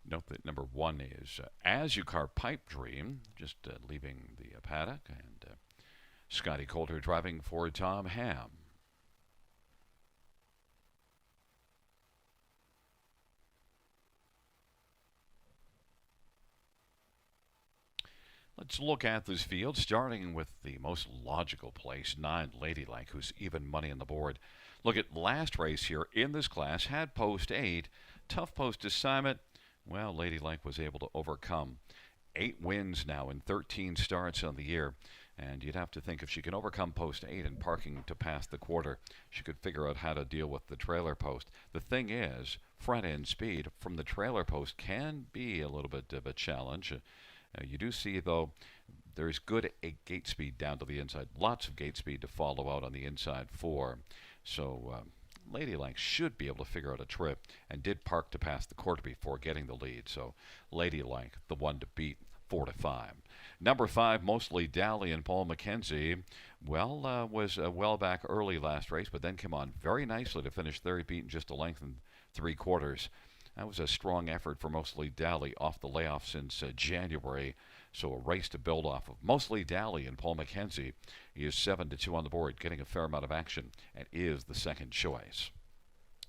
[SPEAKER 2] Note that number 1 is As You Car Pipe Dream, just leaving the paddock, and Scotty Coulter driving for Tom Ham. Let's look at this field, starting with the most logical place, 9 Ladylike, who's even money on the board. Look at last race here in this class, had post 8, tough post assignment. Well, Ladylike was able to overcome 8 wins now in 13 starts on the year. And you'd have to think if she can overcome post 8 and parking to pass the quarter, she could figure out how to deal with the trailer post. The thing is, front end speed from the trailer post can be a little bit of a challenge. You do see, though, there's good gate speed down to the inside. Lots of gate speed to follow out on the inside 4. So Ladylike should be able to figure out a trip and did park to pass the quarter before getting the lead. So Ladylike, the one to beat, 4-5. Number 5, Mostly Dally and Paul McKenzie. Well, was well back early last race, but then came on very nicely to finish third, beaten just a length and 3/4. That was a strong effort for Mostly Dally off the layoff since January. So a race to build off of. Mostly Dally and Paul McKenzie. He is 7-2 on the board, getting a fair amount of action, and is the second choice.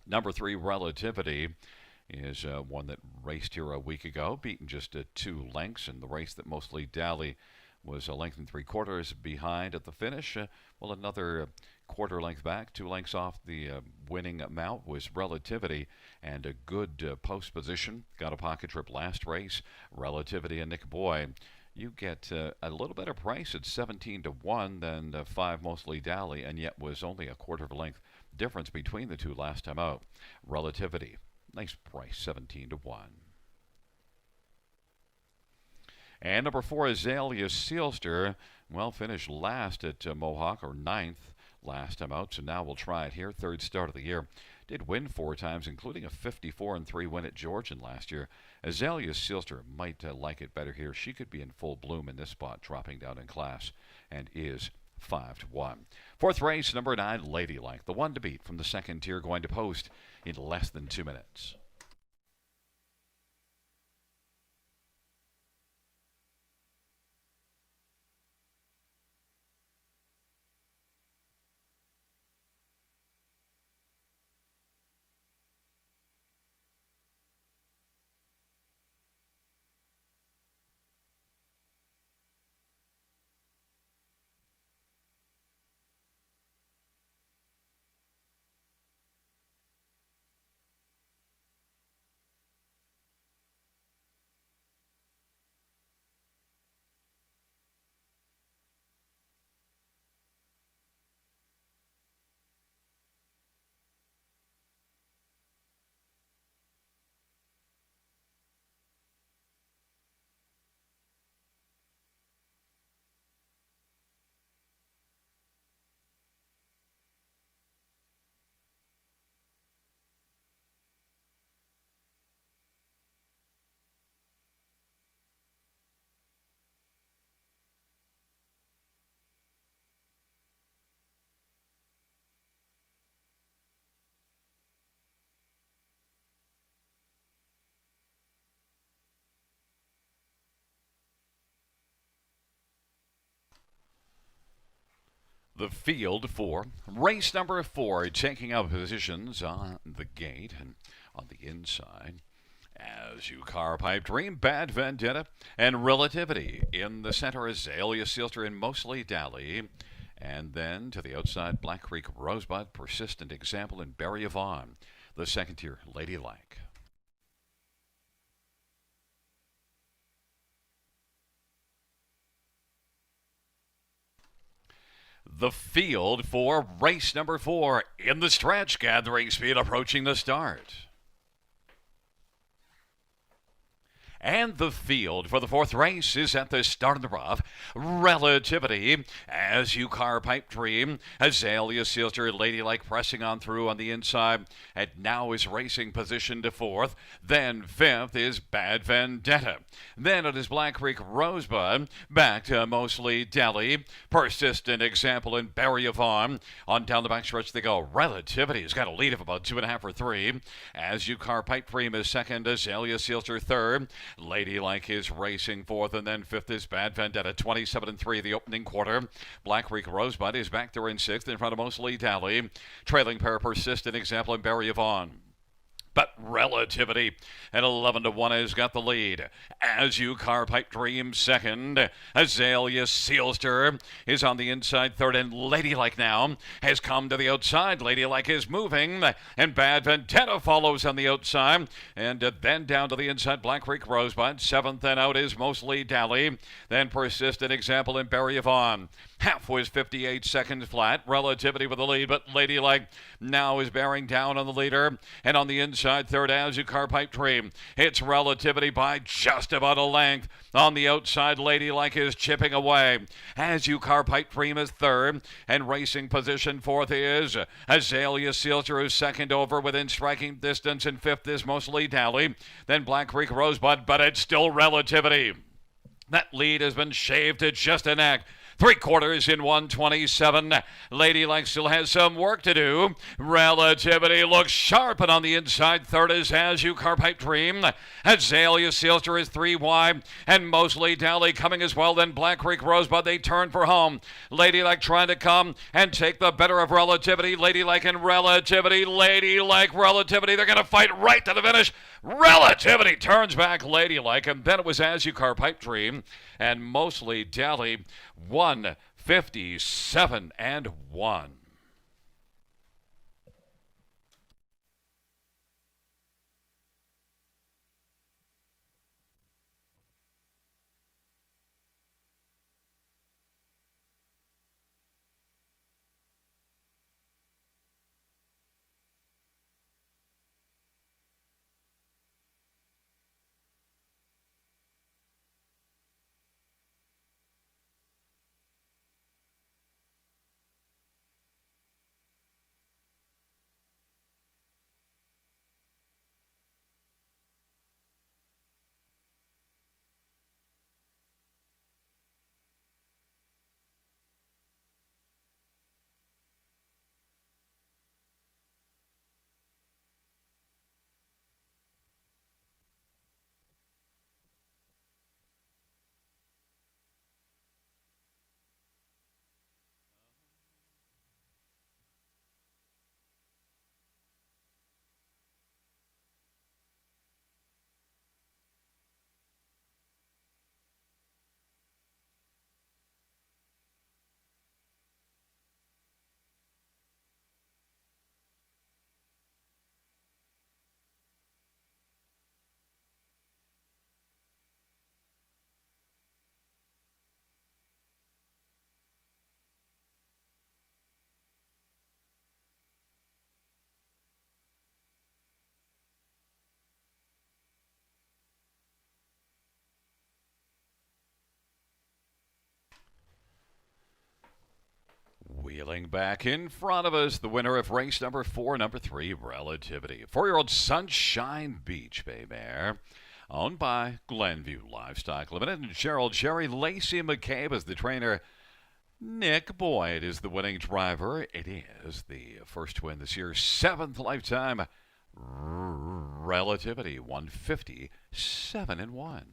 [SPEAKER 2] Number 3, Relativity, is one that raced here a week ago, beaten just 2 lengths in the race that Mostly Dally was a length and 3/4 behind at the finish. Well, another quarter length back, 2 lengths off the winning amount was Relativity, and a good post position. Got a pocket trip last race. Relativity and Nick Boyd. You get a little better price at 17-1 than 5 Mostly Dally, and yet was only a quarter of a length difference between the two last time out. Relativity, nice price, 17-1. And number 4, Azalea Silster. Well, finished last at Mohawk, or 9th last time out, so now we'll try it here. 3rd start of the year. Did win 4 times, including a 54-3 win at Georgian last year. Azalea Silster might like it better here. She could be in full bloom in this spot, dropping down in class, and is 5-1. 4th race, number 9, Ladylike. The one to beat from the second tier, going to post in less than 2 minutes. The field for race number 4, taking up positions on the gate and on the inside. As You Car Pipe Dream, Bad Vendetta, and Relativity. In the center, Azalea Sealster and Mostly Dally. And then to the outside, Black Creek Rosebud, Persistent Example, and Barry Yvonne. The second tier, Ladylike. The field for race number 4 in the stretch, gathering speed approaching the start. And the field for the 4th race is at the start of the rough. Relativity, As You Car Pipe Dream, Azalea Sealster, Ladylike pressing on through on the inside, and now is racing position to 4th. Then 5th is Bad Vendetta. Then it is Black Creek Rosebud, back to Mostly Dally, Persistent Example, and Barry Yvonne. On down the backstretch they go. Relativity has got a lead of about 2.5 or 3. As You Car Pipe Dream is second, Azalea Sealster third. Ladylike is racing 4th, and then 5th is Bad Vendetta, 27-3 the opening quarter. Black Creek Rosebud is back there in 6th in front of Mostly Dally. Trailing pair, Persistent Example, and Barry Yvonne. But Relativity at 11-1 has got the lead. As You Car Pipe Dream second. Azalea Sealster is on the inside third, and Ladylike now has come to the outside. Ladylike is moving, and Bad Vendetta follows on the outside. And then down to the inside, Black Creek Rosebud. Seventh and out is Mostly Dally. Then Persistent Example and Barry Yvonne. Half was 58 seconds flat. Relativity with the lead, but Ladylike now is bearing down on the leader. And on the inside third, As You Car Pipe Dream. It's Relativity by just about a length. On the outside, Ladylike is chipping away. As You Car Pipe Dream is third. And racing position 4th is Azalea Sealster, who's second over within striking distance. And 5th is Mostly Dally. Then Black Creek Rosebud, but it's still Relativity. That lead has been shaved to just a neck. 3/4 in 127. Ladylike still has some work to do. Relativity looks sharp, and on the inside third is As You Car Pipe Dream. Azalea Sealster is 3 wide, and Mostly Dally coming as well. Then Black Creek Rosebud, they turn for home. Ladylike trying to come and take the better of Relativity. Ladylike and Relativity. Ladylike, Relativity. They're going to fight right to the finish. Relativity turns back Ladylike, and then it was As You Car Pipe Dream and Mostly Dally. 157-1. Wheeling back in front of us, the winner of race number 4, number 3, Relativity. 4-year-old Sunshine Beach Bay Mare, owned by Glenview Livestock Limited, and Gerald Jerry Lacey McCabe is the trainer. Nick Boyd is the winning driver. It is the first to win this year's 7th lifetime Relativity, 157-1.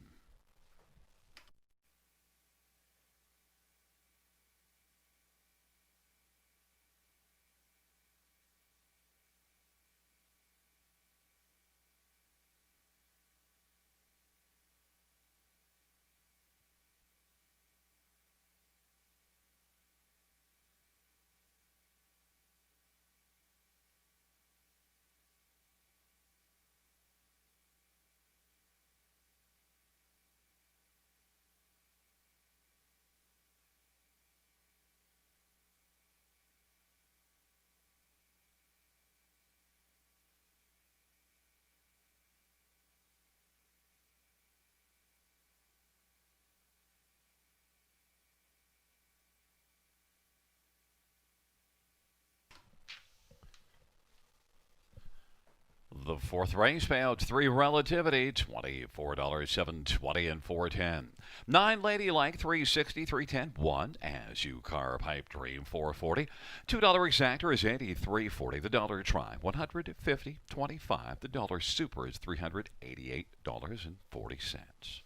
[SPEAKER 2] The fourth race payout, 3 Relativity, $24, 720 and 410. 9 Ladylike, 360, 310, 1 As You Car Pipe Dream, 440. $2 Exactor is 83.40. The dollar Try, 150.25. The dollar Super is $388.40.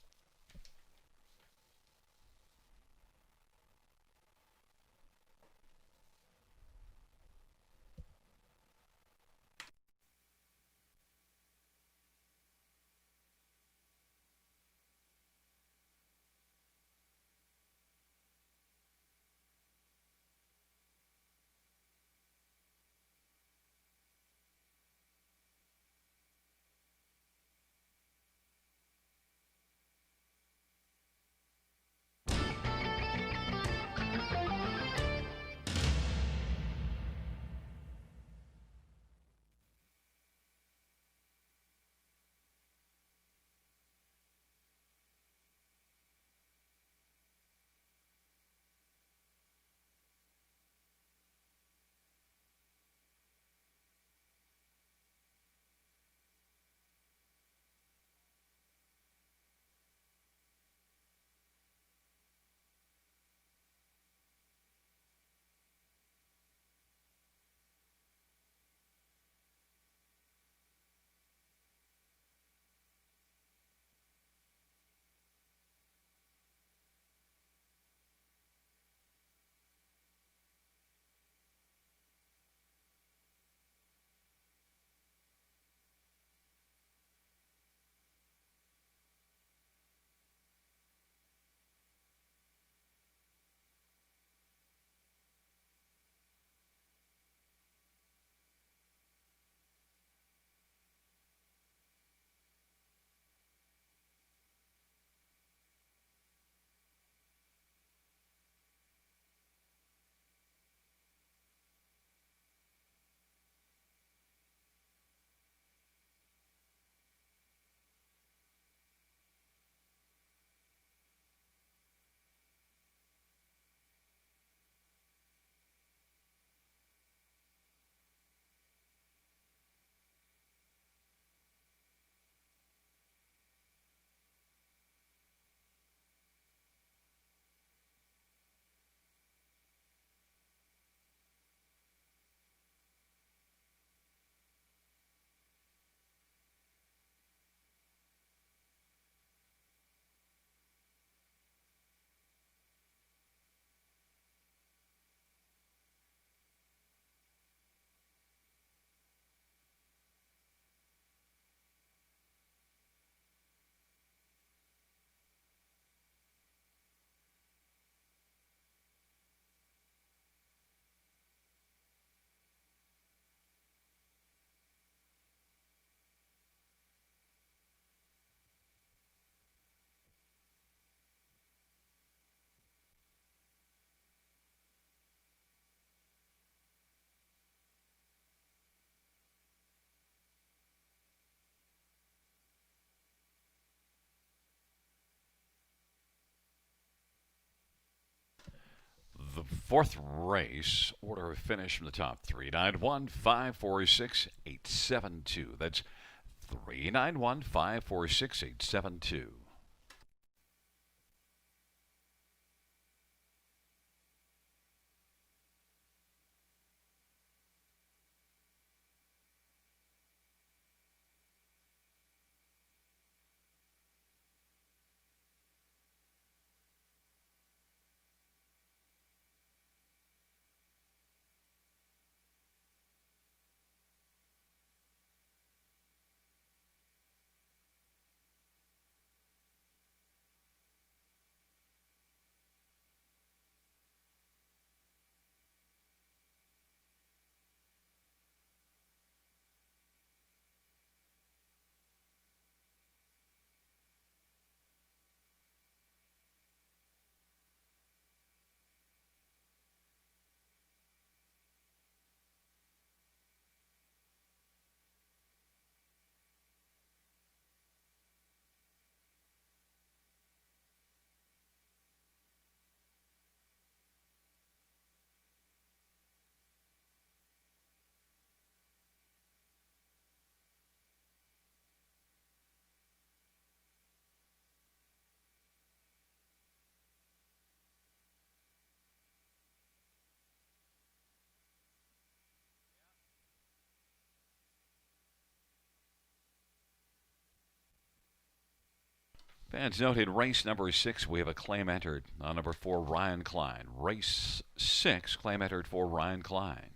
[SPEAKER 2] The fourth race, order of finish from the top: 391, 546, 872. That's 391, 546, 872. Fans noted race number 6, we have a claim entered on number 4, Ryan Klein. Race 6, claim entered for Ryan Klein.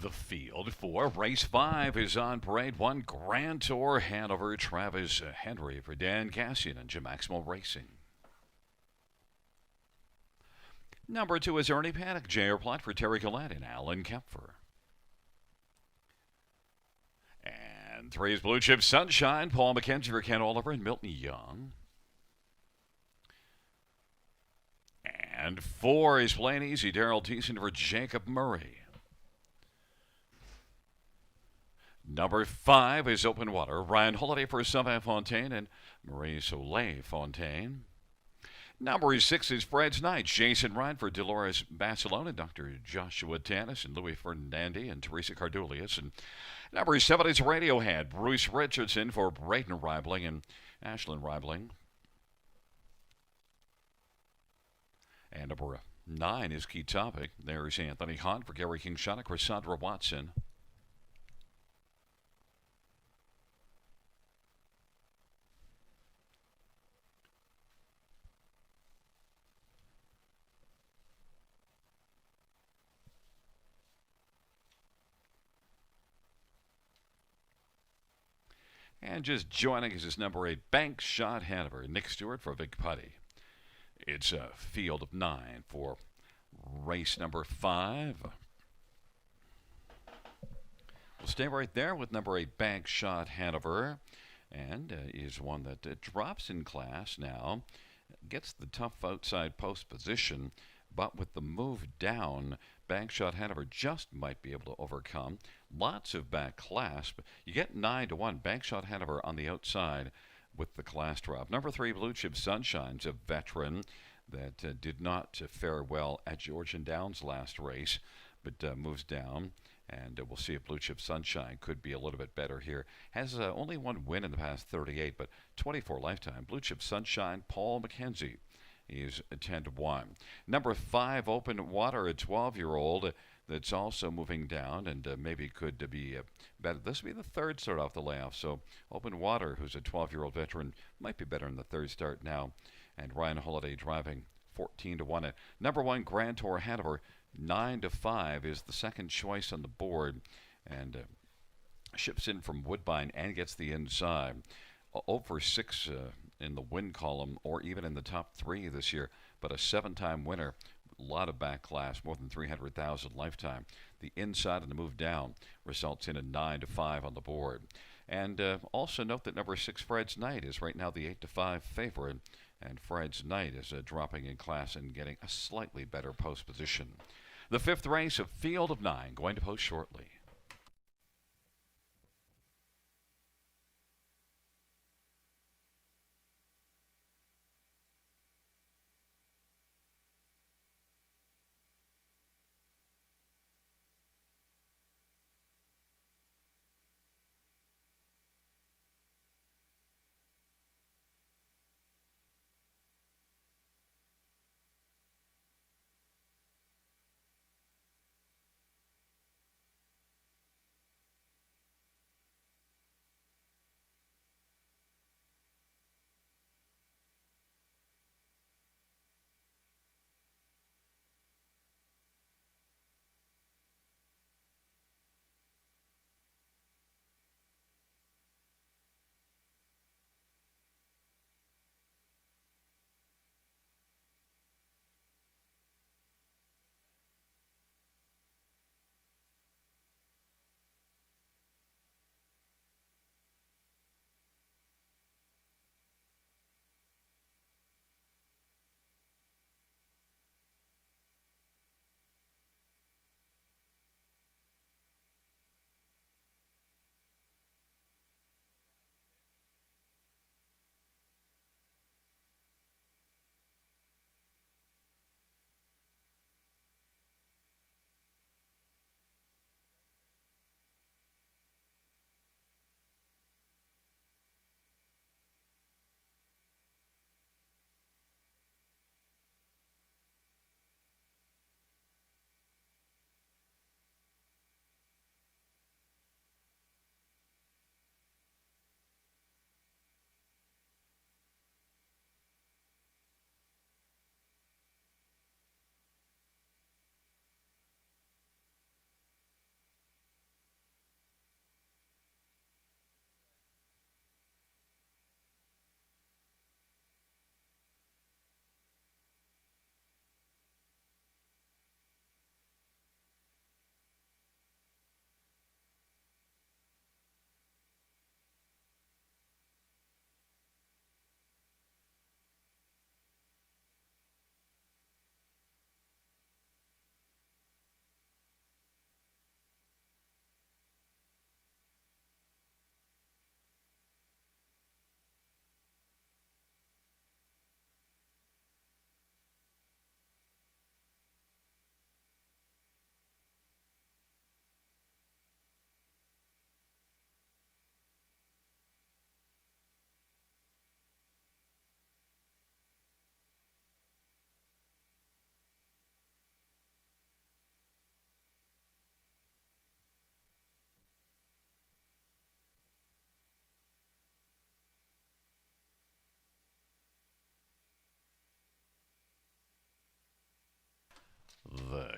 [SPEAKER 2] The field for race 5 is on parade. 1 Grand Tour Hanover. Travis Henry for Dan Cassian and Jim Maxwell Racing. Number 2 is Ernie Panic. J.R. Plot for Terry Collette and Alan Kempfer. And 3 is Blue Chip Sunshine. Paul McKenzie for Ken Oliver and Milton Young. And 4 is Plain Easy. Daryl Thiessen for Jacob Murray. Number 5 is Open Water. Ryan Holiday for Sylvain Fontaine and Marie Soleil Fontaine. Number 6 is Fred's Night. Jason Ryan for Dolores Barcelona, Dr. Joshua Tanis and Louis Fernandi and Teresa Cardulius. And number 7 is Radiohead. Bruce Richardson for Braden Reibling and Ashlyn Reibling. And number 9 is Key Topic. There's Anthony Hahn for Gary King-Shana, Cassandra Watson. And just joining us is number 8, Bank Shot Hanover. Nick Stewart for Big Putty. It's a field of 9 for race number 5. We'll stay right there with number 8, Bank Shot Hanover. And is one that drops in class now. Gets the tough outside post position. But with the move down, Bankshot Hanover just might be able to overcome. Lots of back clasp. You get 9-1. Bankshot Hanover on the outside with the class drop. Number 3, Blue Chip Sunshine's a veteran that did not fare well at Georgian Downs last race, but moves down. And we'll see if Blue Chip Sunshine could be a little bit better here. Has only 1 win in the past 38, but 24 lifetime. Blue Chip Sunshine, Paul McKenzie. He's 10-1. Number 5, Open Water, a 12-year-old that's also moving down and maybe could be better. This will be the 3rd start off the layoff. So Open Water, who's a 12-year-old veteran, might be better in the 3rd start now. And Ryan Holiday driving 14-1. Number 1, Grand Tour Hanover, 9-5 is the second choice on the board. And ships in from Woodbine and gets the inside. Over 6 in the win column or even in the top 3 this year, but a 7-time winner. A lot of back class, more than 300,000 lifetime. The inside and the move down results in a 9-5 on the board. And also note that number 6, Fred's Night, is right now the 8-5 favorite, and Fred's Night is dropping in class and getting a slightly better post position. The 5th race of Field of 9 going to post shortly.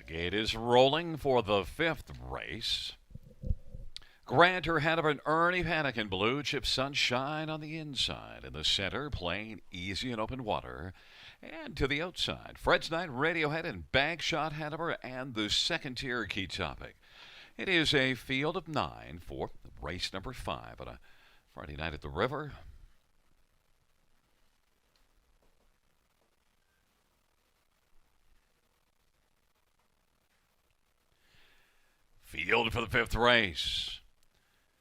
[SPEAKER 2] gate is rolling for the fifth race. Grantor Hanover and Ernie Panic in blue, Chip Sunshine on the inside. In the center, Plain Easy and Open Water. And to the outside, Fred's Night, Radiohead, and Bagshot Hanover, and the second tier key topic. It is a field of 9 for race number 5 on a Friday night at the river. Field for the fifth race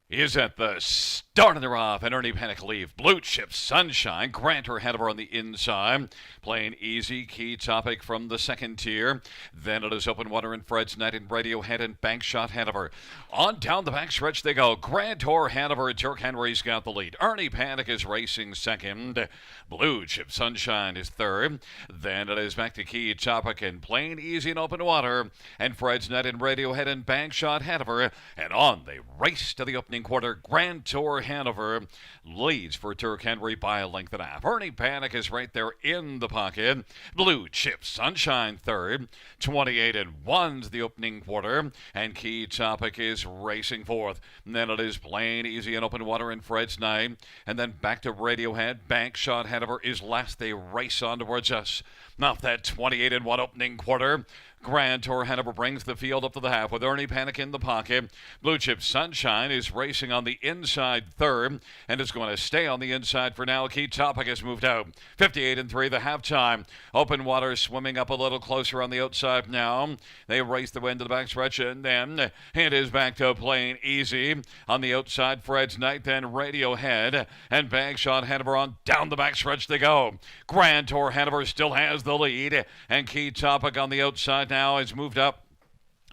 [SPEAKER 2] is at the start of the off, and Ernie Panic leave. Blue Chip Sunshine, Grantor Hanover on the inside. Plain Easy, key topic from the second tier. Then it is Open Water and Fred's Night and Radiohead and Bankshot Hanover. On down the backstretch they go. Grantor Hanover, Turk Henry's got the lead. Ernie Panic is racing second. Blue Chip Sunshine is third. Then it is back to key topic and Plain Easy and Open Water and Fred's Night and Radiohead and Bankshot Hanover. And on they race to the opening quarter. Grantor Hanover leads for Turk Henry by a length and a half. Ernie Panic is right there in the pocket. Blue Chip Sunshine third. 28-1's the opening quarter. And key topic is racing fourth. And then it is Plain Easy and Open Water and Fred's Night. And then back to Radiohead. Bankshot Hanover is last. They race on towards us. Off that 28-1 opening quarter. Grantor Hanover brings the field up to the half with Ernie Panic in the pocket. Blue Chip Sunshine is racing on the inside third and is going to stay on the inside for now. Key topic has moved out. 58-3 the halftime. Open Water swimming up a little closer on the outside now. They race the way into the backstretch, and then it is back to Plain Easy on the outside. Fred's Night, then Radiohead and Bagshot Hanover on down the backstretch they go. Grantor Hanover still has the lead, and key topic on the outside now has moved up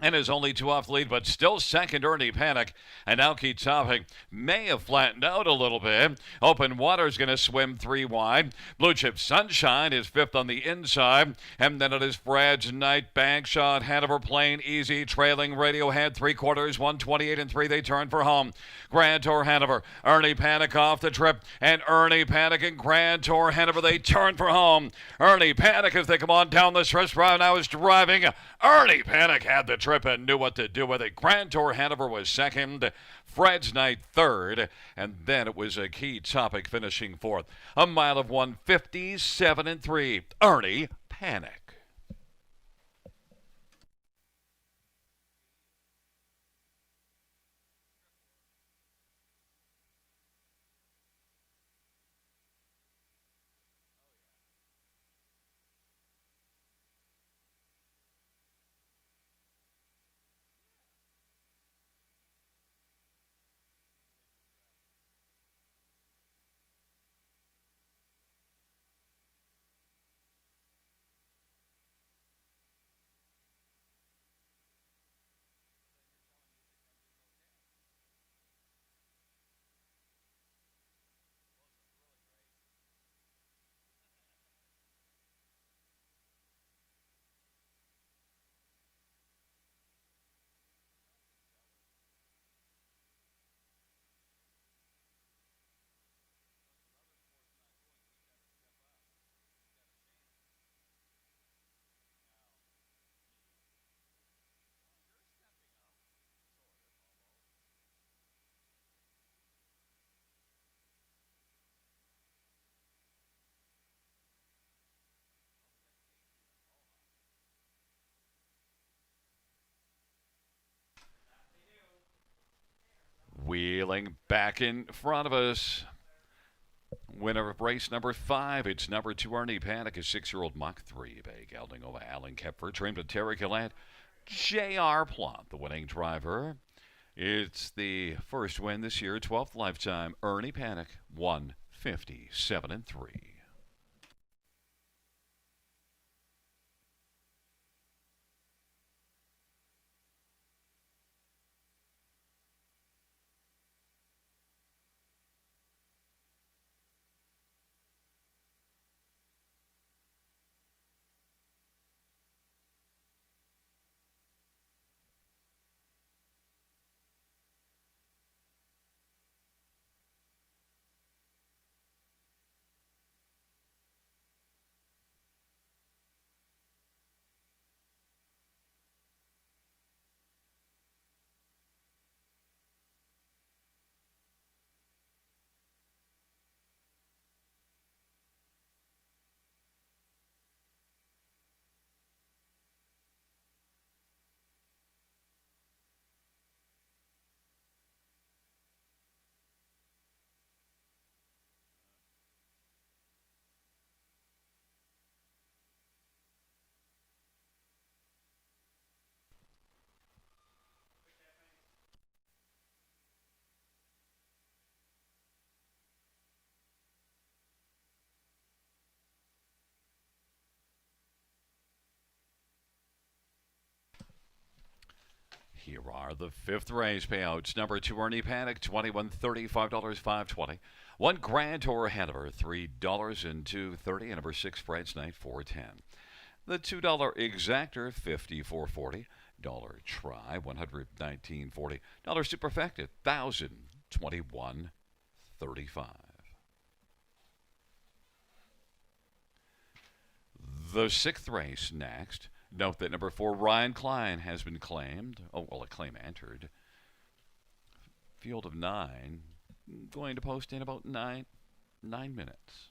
[SPEAKER 2] and is only 2 off the lead, but still second, Ernie Panic. And now key topic may have flattened out a little bit. Open Water's going to swim 3 wide. Blue Chip Sunshine is fifth on the inside. And then it is Fred's Night, Bagshot Hanover, Plain Easy, trailing Radiohead 3/4, 128-3. They turn for home. Grantor Hanover, Ernie Panic off the trip, and Ernie Panic and Grantor Hanover, they turn for home. Ernie Panic as they come on down the stretch. Now is driving. Ernie Panic had the trip and knew what to do with it. Grantor Hanover was second. Fred's Night third. And then it was a key topic finishing fourth. A mile of 157-3. Ernie Panic. Wheeling back in front of us. Winner of race number 5. It's number 2, Ernie Panic, a 6-year-old Mach 3 bay gelding over Alan Kepfer, trained with Terry Gallant. J.R. Plot, the winning driver. It's the first win this year, 12th lifetime. Ernie Panic, 157-3. Here are the fifth race payouts. Number 2, Ernie Panic, $21.30, $5.20. 1 Grand Tour Hanover, $3.02.30. And number 6, Fred's Night, $4.10. The $2 Exactor, $54.40. Try, $119.40. Superfecta, $1,021.35. The sixth race next. Note that number 4, Ryan Klein, has been claimed. Oh, well, a claim entered. Field of 9. Going to post in about 9 minutes.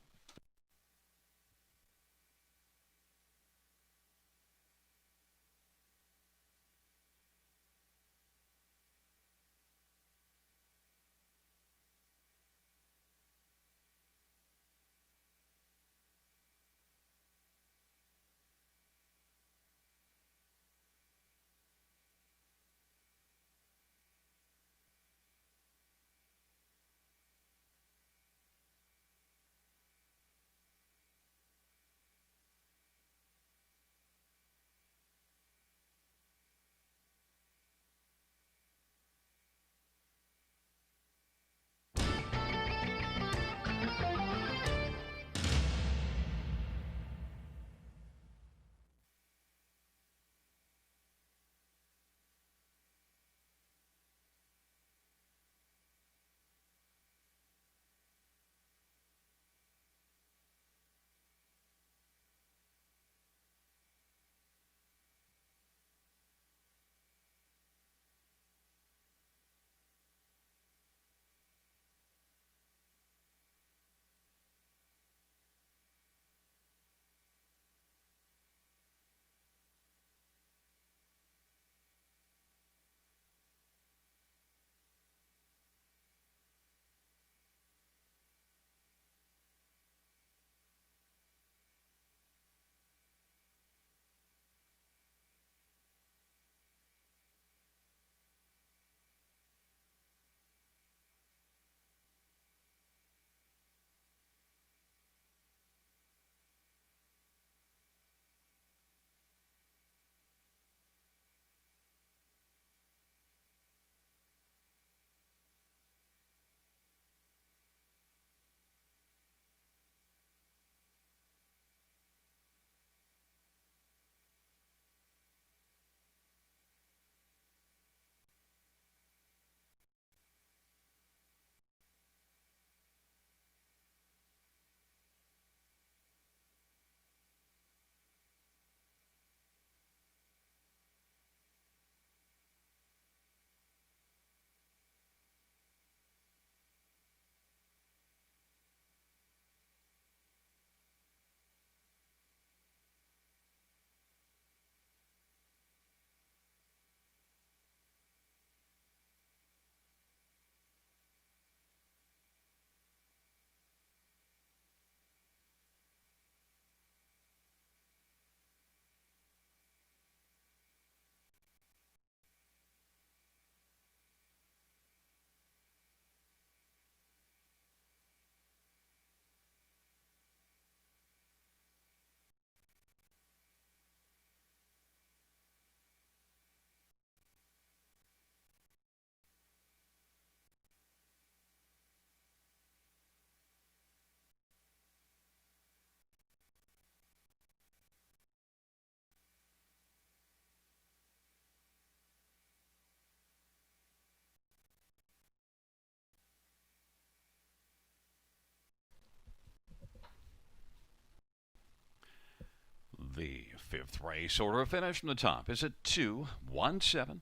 [SPEAKER 2] The fifth race order of finish from the top is at 217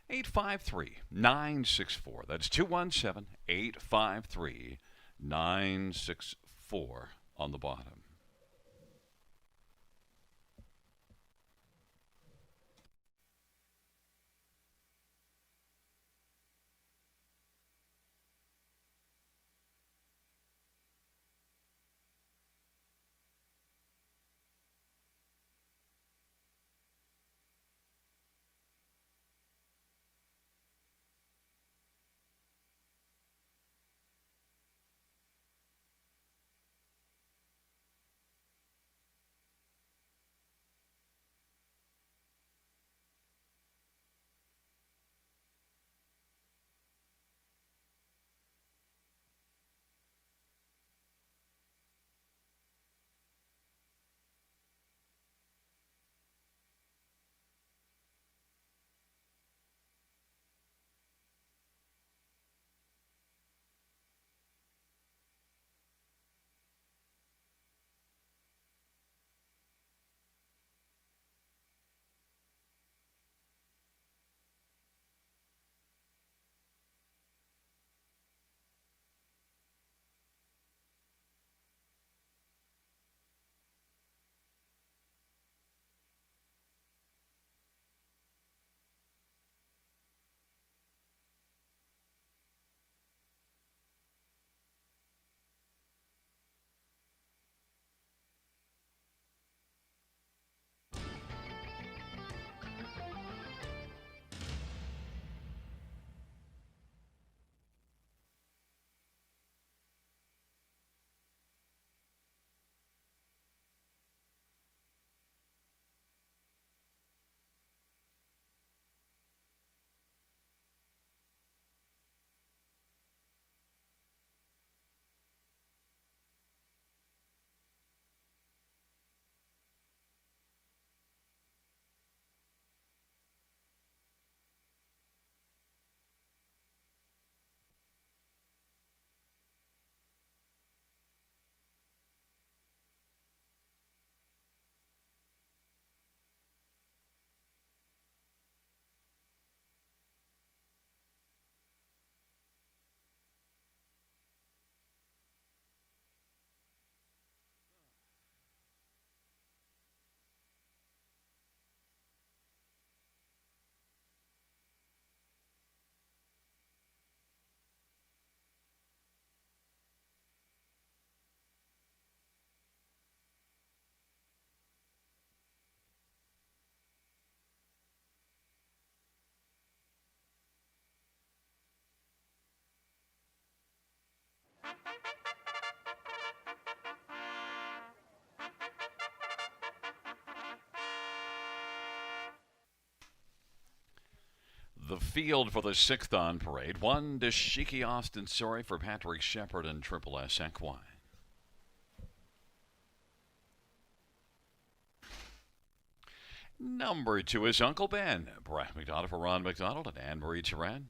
[SPEAKER 2] 853 964. That's 217 853 964 on the bottom. The field for the 6th on parade. 1, Dashiki Austin Sorry for Patrick Shepard and Triple S Equine. Number 2 is Uncle Ben. Brad McDonald for Ron McDonald and Anne-Marie Turan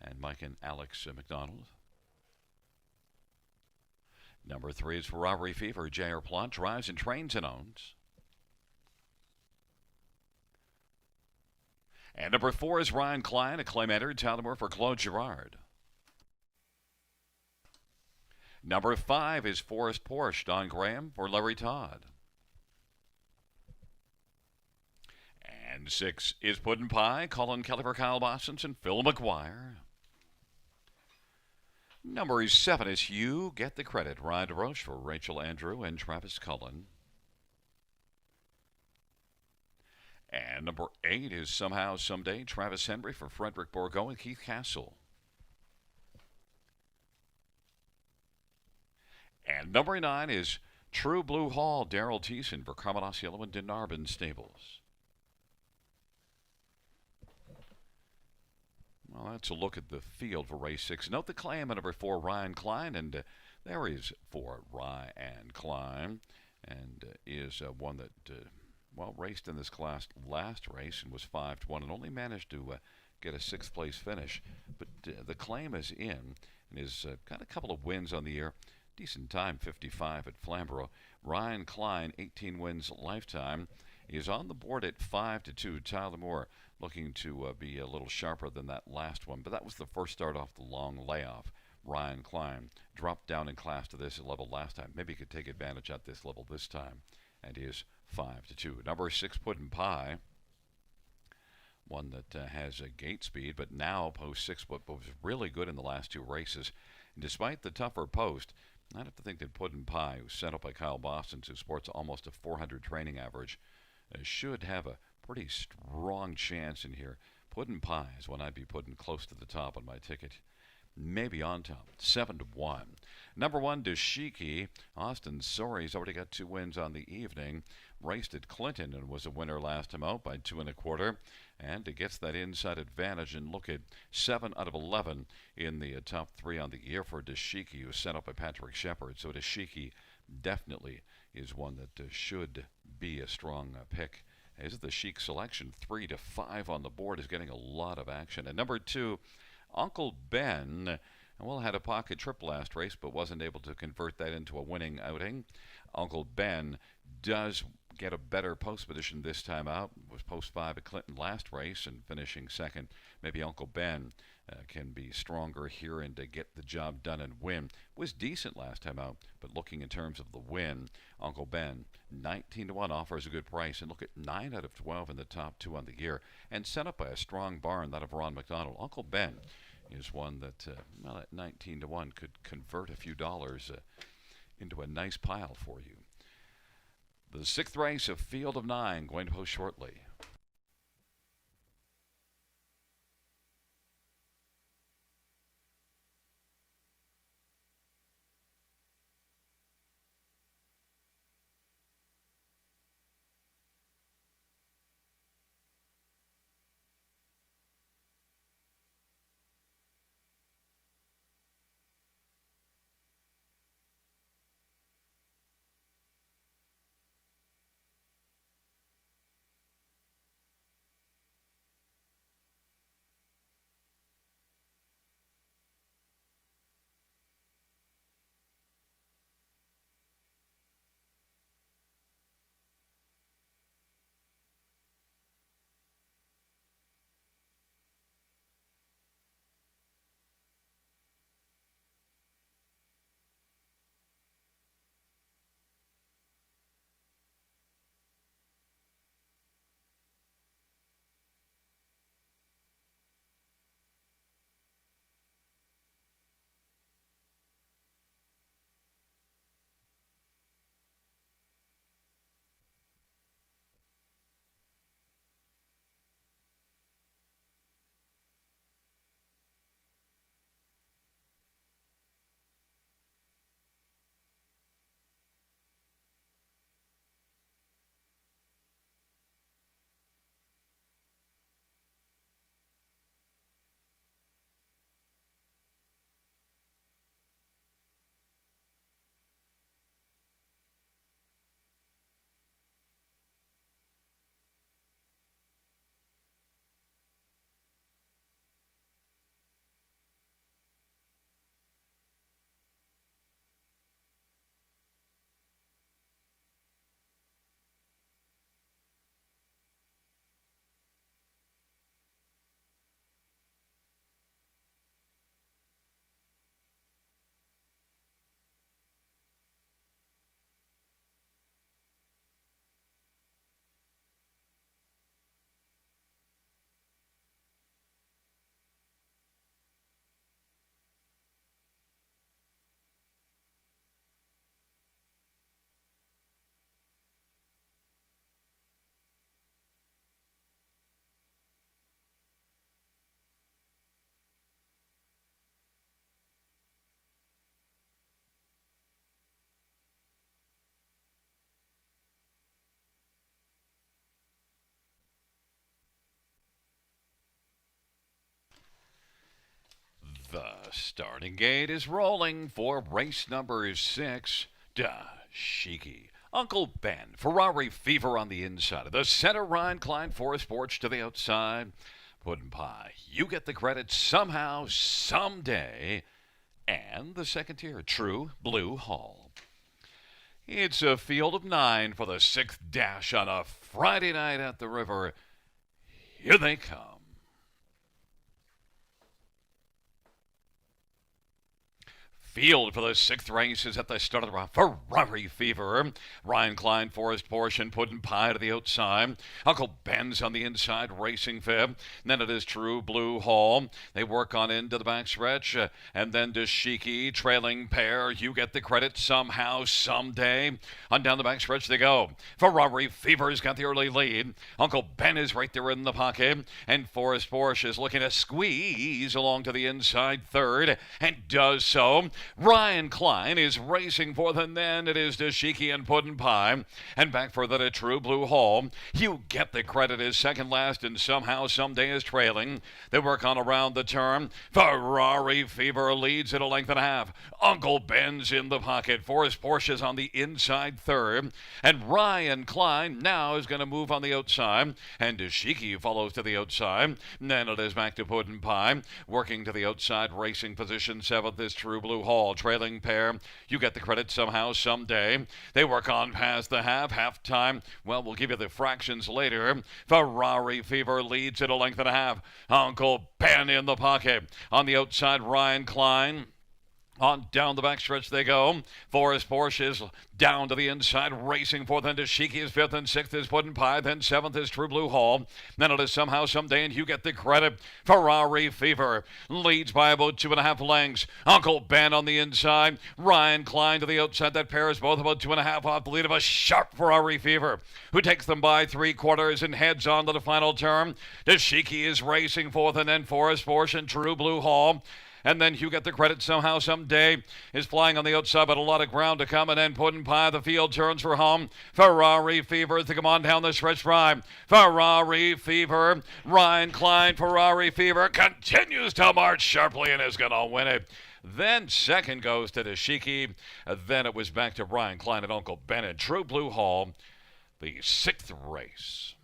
[SPEAKER 2] and Mike and Alex McDonald. Number 3 is Ferrari Fever. J.R. Plot drives and trains and owns. And number 4 is Ryan Klein, a claim entered, Talmor for Claude Girard. Number 5 is Forest Porsche, Don Graham for Larry Todd. And 6 is Puddin' Pie, Colin Kelly for Kyle Bossens and Phil McGuire. Number 7 is Hugh, Get the Credit, Ryan DeRoche for Rachel Andrew and Travis Cullen. And number 8 is Somehow, Someday, Travis Henry for Frederick Bourgo and Keith Castle. And number 9 is True Blue Hall, Daryl Thiessen for Carmen Osceola and Denarbin Stables. Well, that's a look at the field for race 6. Note the claim at number 4, Ryan Klein, and there is for Ryan Klein, and is one that, raced in this class last race and was 5-1 and only managed to get a 6th place finish. But the claim is in and has got a couple of wins on the year. Decent time, 55 at Flamborough. Ryan Klein, 18 wins lifetime. He is on the board at 5-2. Tyler Moore looking to be a little sharper than that last one, but that was the first start off the long layoff. Ryan Klein dropped down in class to this level last time. Maybe he could take advantage at this level this time, and he is 5-2. Number 6, Puddin' Pie, one that has a gate speed, but now post 6 was really good in the last 2 races. And despite the tougher post, I'd have to think that Puddin' Pie, who's set up by Kyle Boston, who sports almost a 400 training average, should have a pretty strong chance in here. Puddin' Pie is one I'd be putting close to the top on my ticket. Maybe on top. 7-1. Number 1, Dashiki. Austin Sorry's already got 2 wins on the evening. Raced at Clinton and was a winner last time out by 2 1/4. And it gets that inside advantage, and look at 7 out of 11 in the top 3 on the year for Dashiki, who was set up by Patrick Shepard. So Dashiki definitely is one that should be a strong pick. Is the Chic selection 3-5 on the board, is getting a lot of action. And number 2, Uncle Ben, had a pocket trip last race, but wasn't able to convert that into a winning outing. Uncle Ben does get a better post position this time out. Was post 5 at Clinton last race and finishing 2nd. Maybe Uncle Ben can be stronger here and to get the job done and win. Was decent last time out, but looking in terms of the win, Uncle Ben, 19-1 offers a good price, and look at 9 out of 12 in the top 2 on the year, and set up by a strong barn, that of Ron McDonald. Uncle Ben is one that, at 19-1 could convert a few dollars into a nice pile for you. The 6th race, a field of 9, going to post shortly. starting gate is rolling for race number 6. Dashiki. Uncle Ben, Ferrari Fever on the inside of the center. Ryan Klein, Forest Porch to the outside. Puddin' Pie, you get the credit somehow, someday. And the second tier, True Blue Hall. It's a field of 9 for the 6th dash on a Friday night at the river. Here they come. Field for the 6th race is at the start of the round. Ferrari Fever. Ryan Klein, Forest Portion, Puddin' Pie to the outside. Uncle Ben's on the inside, Racing Fib. And then it is True Blue Hall. They work on into the backstretch. And then Dashiki, trailing pair. You get the credit somehow, someday. On down the backstretch they go. Ferrari Fever's got the early lead. Uncle Ben is right there in the pocket. And Forest Porsche is looking to squeeze along to the inside third. And does so. Ryan Klein is racing for them. Then it is Dashiki and Puddin' Pie. And back further to True Blue Hall. You get the credit is second last and somehow someday is trailing. They work on around the turn. Ferrari Fever leads at a length and a half. Uncle Ben's in the pocket. Forest Porsche's on the inside third. And Ryan Klein now is going to move on the outside. And Dashiki follows to the outside. And then it is back to Puddin' Pie. Working to the outside, racing position 7th is True Blue Hall. Trailing pair, you get the credit somehow, someday. They work on past the half-time. Well, we'll give you the fractions later. Ferrari Fever leads at a length and a half. Uncle Ben in the pocket. On the outside, Ryan Klein. On down the backstretch they go. Forest Porsche is down to the inside, racing fourth, and Dashiki is 5th, and 6th is Puddin' Pie, then 7th is True Blue Hall. Then it is somehow, someday, and you get the credit. Ferrari Fever leads by about 2.5 lengths. Uncle Ben on the inside, Ryan Klein to the outside. That pair is both about 2.5 off the lead of a sharp Ferrari Fever, who takes them by 3/4 and heads on to the final turn. Dashiki is racing fourth, and then Forest Porsche and True Blue Hall. And then you get the credit somehow, someday is flying on the outside, but a lot of ground to come. And then Puddin' Pie, the field turns for home. Ferrari Fever to come on down the stretch drive. Ferrari Fever, Ryan Klein, Ferrari Fever continues to march sharply and is going to win it. Then second goes to Dashiki. Then it was back to Ryan Klein and Uncle Ben and True Blue Hall, the 6th race.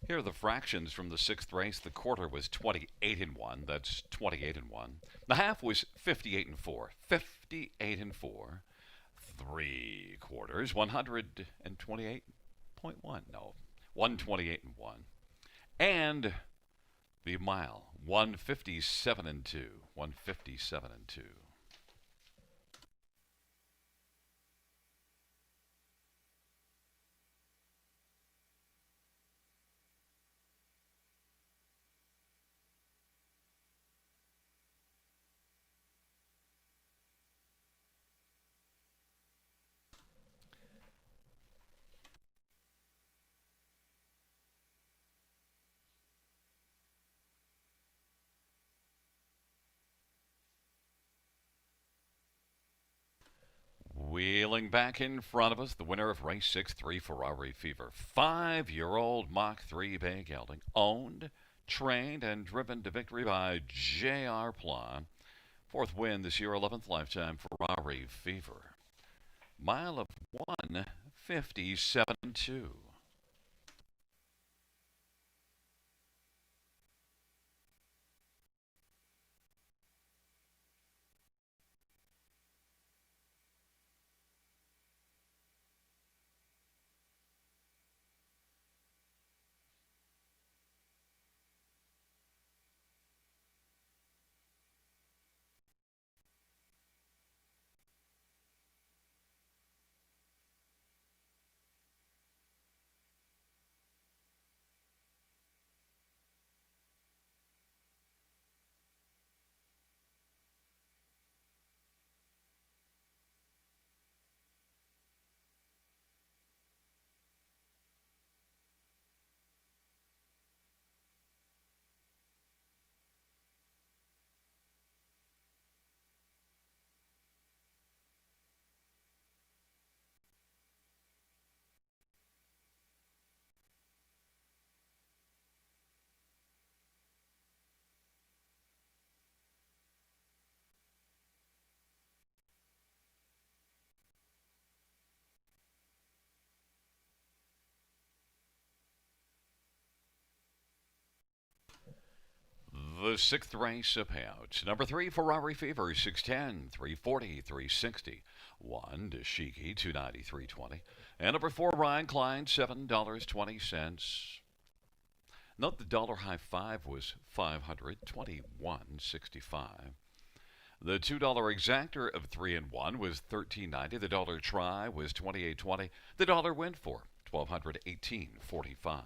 [SPEAKER 2] Here are the fractions from the 6th race. The quarter was 28-1. That's 28-1. The half was 58-4. 58-4. 3/4, 128.1. No, 128-1. And the mile, 157-2. 157-2. Wheeling back in front of us, the winner of race 6-3, Ferrari Fever. 5-year-old Mach 3 bay gelding, owned, trained, and driven to victory by J.R. Plan. 4th win this year, 11th lifetime, Ferrari Fever. Mile of 157.2. The sixth race of payouts. Number 3, Ferrari Fever, 610, 340, 360. 1, Dashiki, 290, 320. And number 4, Ryan Klein, $7.20. Note the dollar high five was 521.65. The $2 exactor of 3 and 1 was $13.90. The dollar try was $28.20. The dollar win for $1,218.45.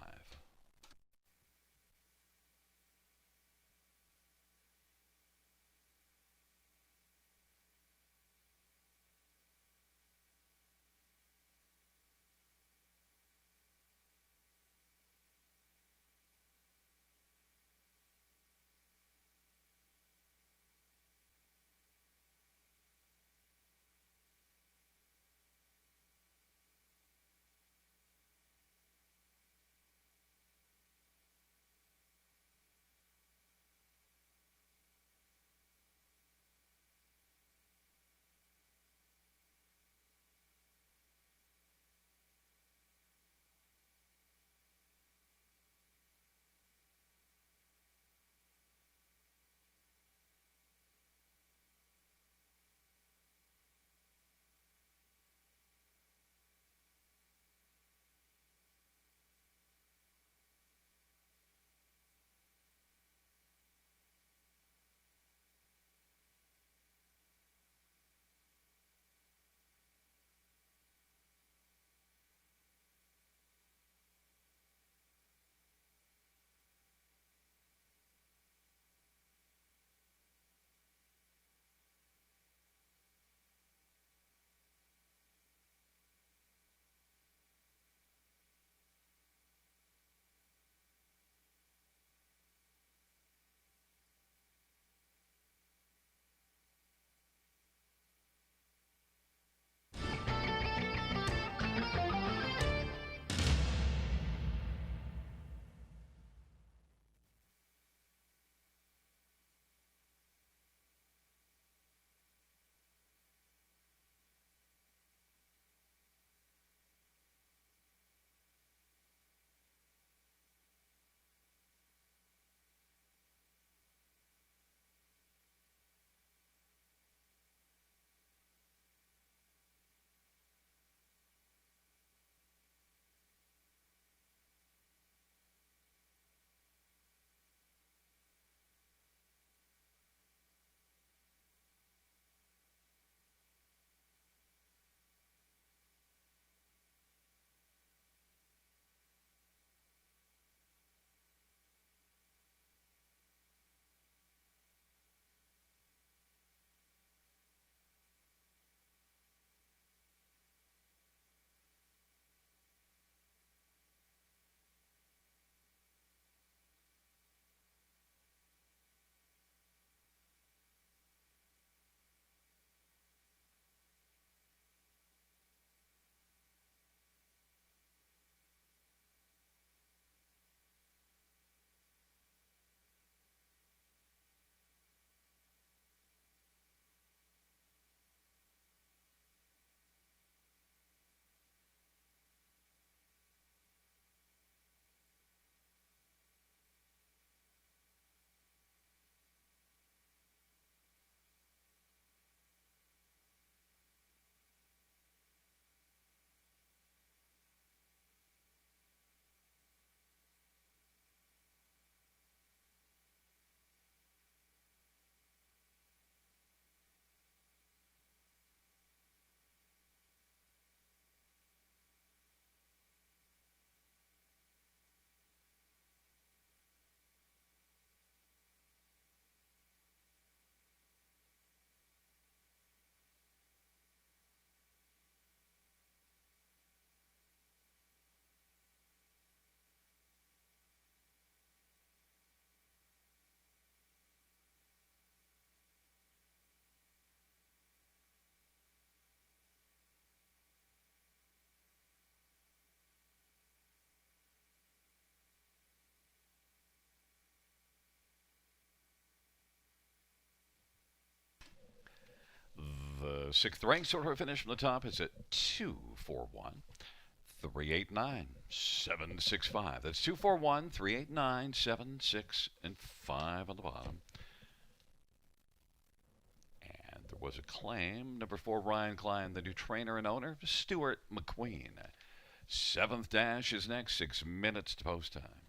[SPEAKER 2] The sixth ranked order of finish from the top is at 2-4-1. 389 765. That's 241 389 7665 on the bottom. And there was a claim. Number 4, Ryan Klein, the new trainer and owner, Stuart McQueen. 7th dash is next, 6 minutes to post time.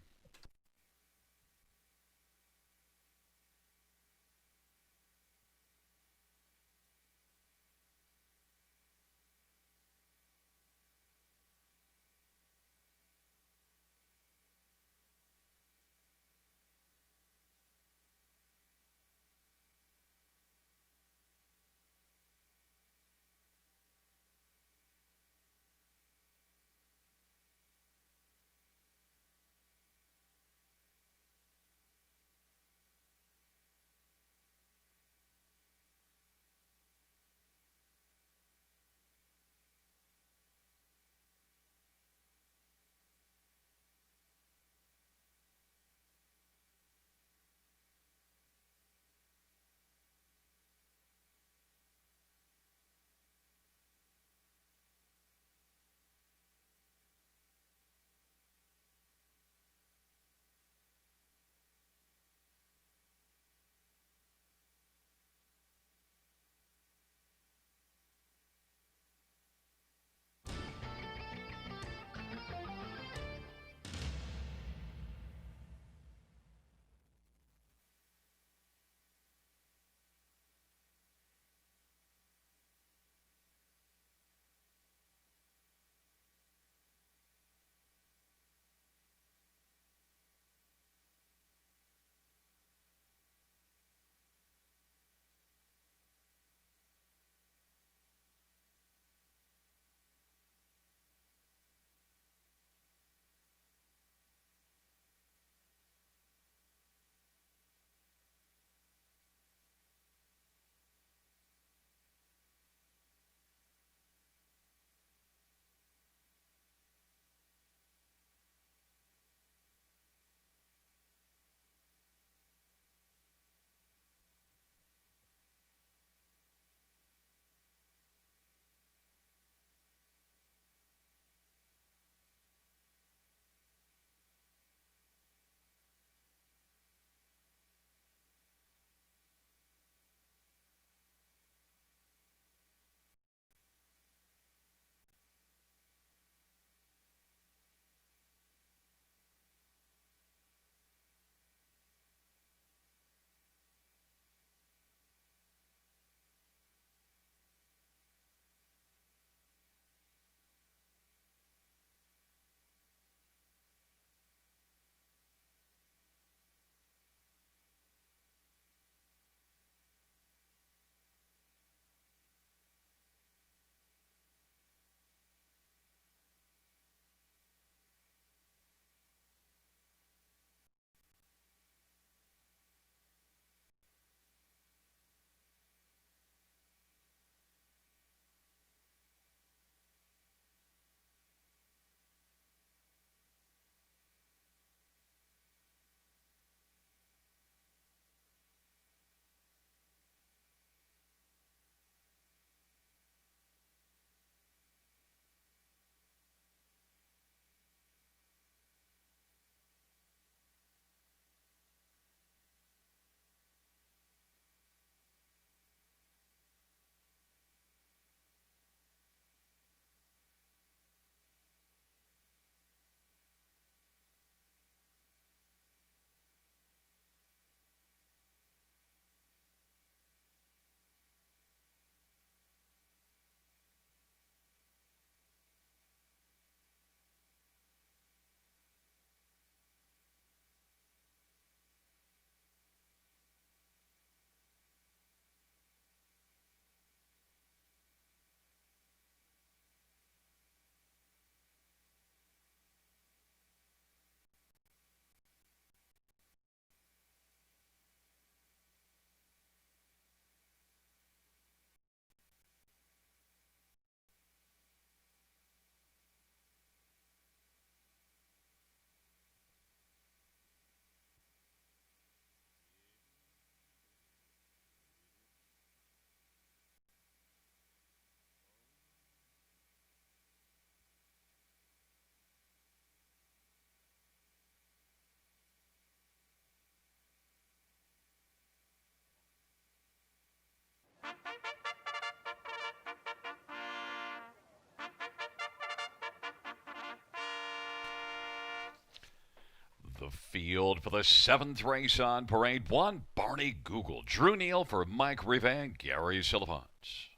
[SPEAKER 2] The field for the 7th race on parade. 1, Barney Google. Drew Neal for Mike Rivan, Gary Silvans.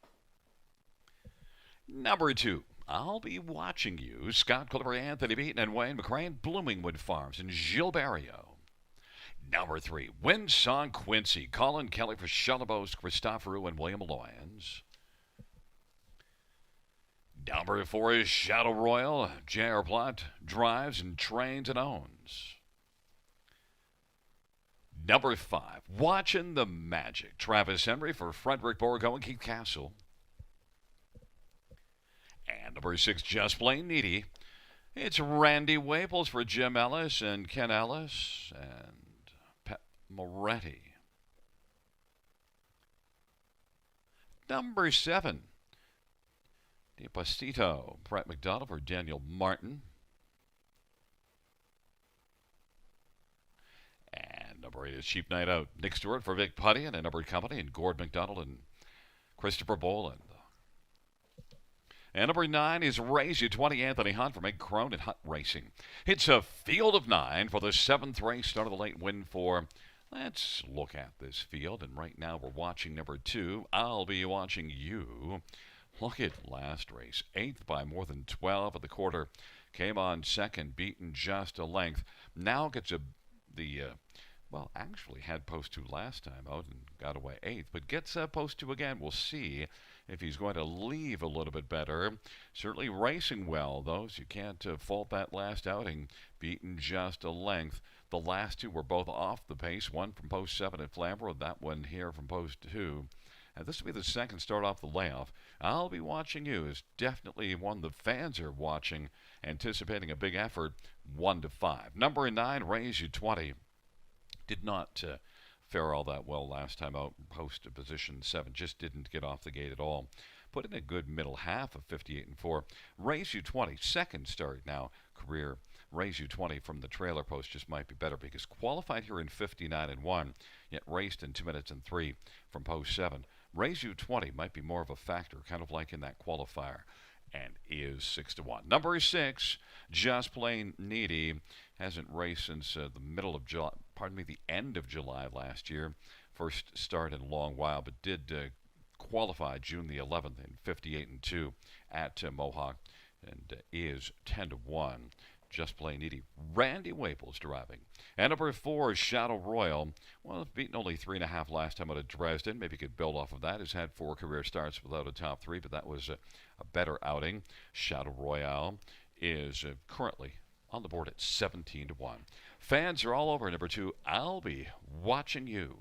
[SPEAKER 2] Number 2, I'll Be Watching You. Scott Culver, Anthony Beaton, and Wayne McCrane, Bloomingwood Farms, and Gilles Barrio. Number 3, Wind Song Quincy. Colin Kelly for Shalabos, Christopheru, and William Loyans. Number 4 is Shadow Royal. J.R. Plott drives and trains and owns. Number 5, Watching the Magic. Travis Henry for Frederick Borgo and Keith Castle. And number 6, Just Plain Needy. It's Randy Waples for Jim Ellis and Ken Ellis and Pat Moretti. Number 7, Depostito. Brett McDonald for Daniel Martin. And number 8 is Cheap Night Out. Nick Stewart for Vic Putty and a numbered company, and Gord McDonald and Christopher Boland. And number 9 is Race You 20, Anthony Hunt for Meg Crone and Hunt Racing. It's a field of 9 for the 7th race. Start of the late win for. Let's look at this field. And right now we're watching number 2. I'll Be Watching You. Look at last race. 8th by more than 12 at the quarter. Came on second, beaten just a length. Now gets actually had post 2 last time out and got away 8th, but gets post 2 again. We'll see if he's going to leave a little bit better. Certainly racing well, though, so you can't fault that last outing. Beaten just a length. The last 2 were both off the pace. One from post 7 at Flamborough, that one here from post 2. And this will be the second start off the layoff. I'll Be Watching You is definitely one the fans are watching, anticipating a big effort. 1-5. Number 9, Raise You 20. Did not fare all that well last time out. Post position 7 just didn't get off the gate at all. Put in a good middle half of 58-4. Raise You 20, second start now, career. Raise You 20 from the trailer post just might be better because qualified here in 59-1, yet raced in 2 minutes and 3 from post 7. Raise You 20 might be more of a factor, kind of like in that qualifier, and is 6-1. Number 6, Just Plain Needy. Hasn't raced since the end of July last year. First start in a long while, but did qualify June the 11th in 58-2 at Mohawk, and is 10-1. Just Plain Needy. Randy Waples driving. And number 4 is Shadow Royal. Well, beaten only 3.5 last time out of Dresden. Maybe could build off of that. Has had 4 career starts without a top 3, but that was a better outing. Shadow Royale is currently on the board at 17-1. Fans are all over number 2. I'll Be Watching You.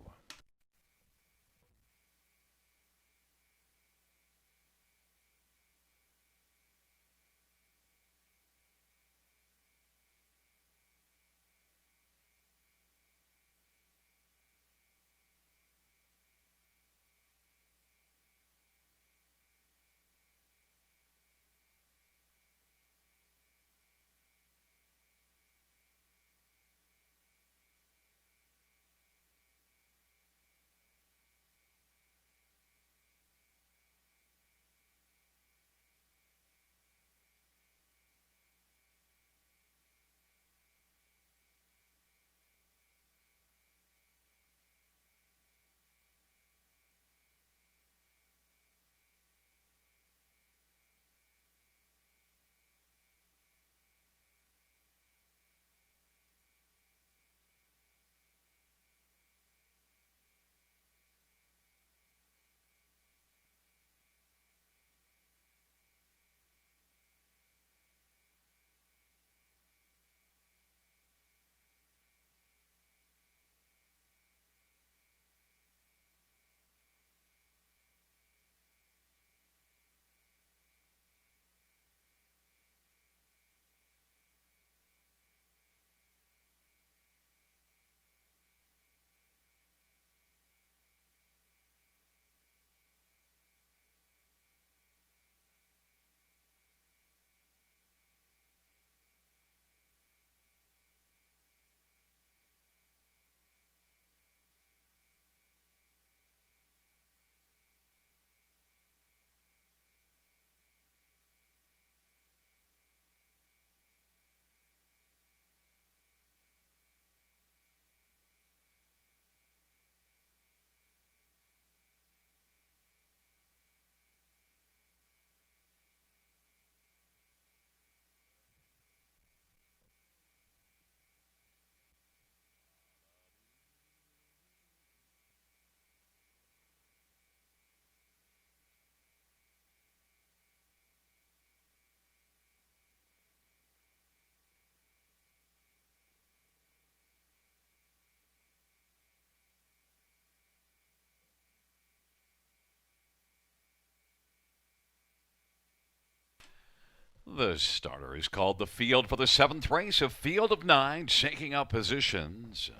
[SPEAKER 2] The starter is called the field for the 7th race, a field of 9, shaking up positions.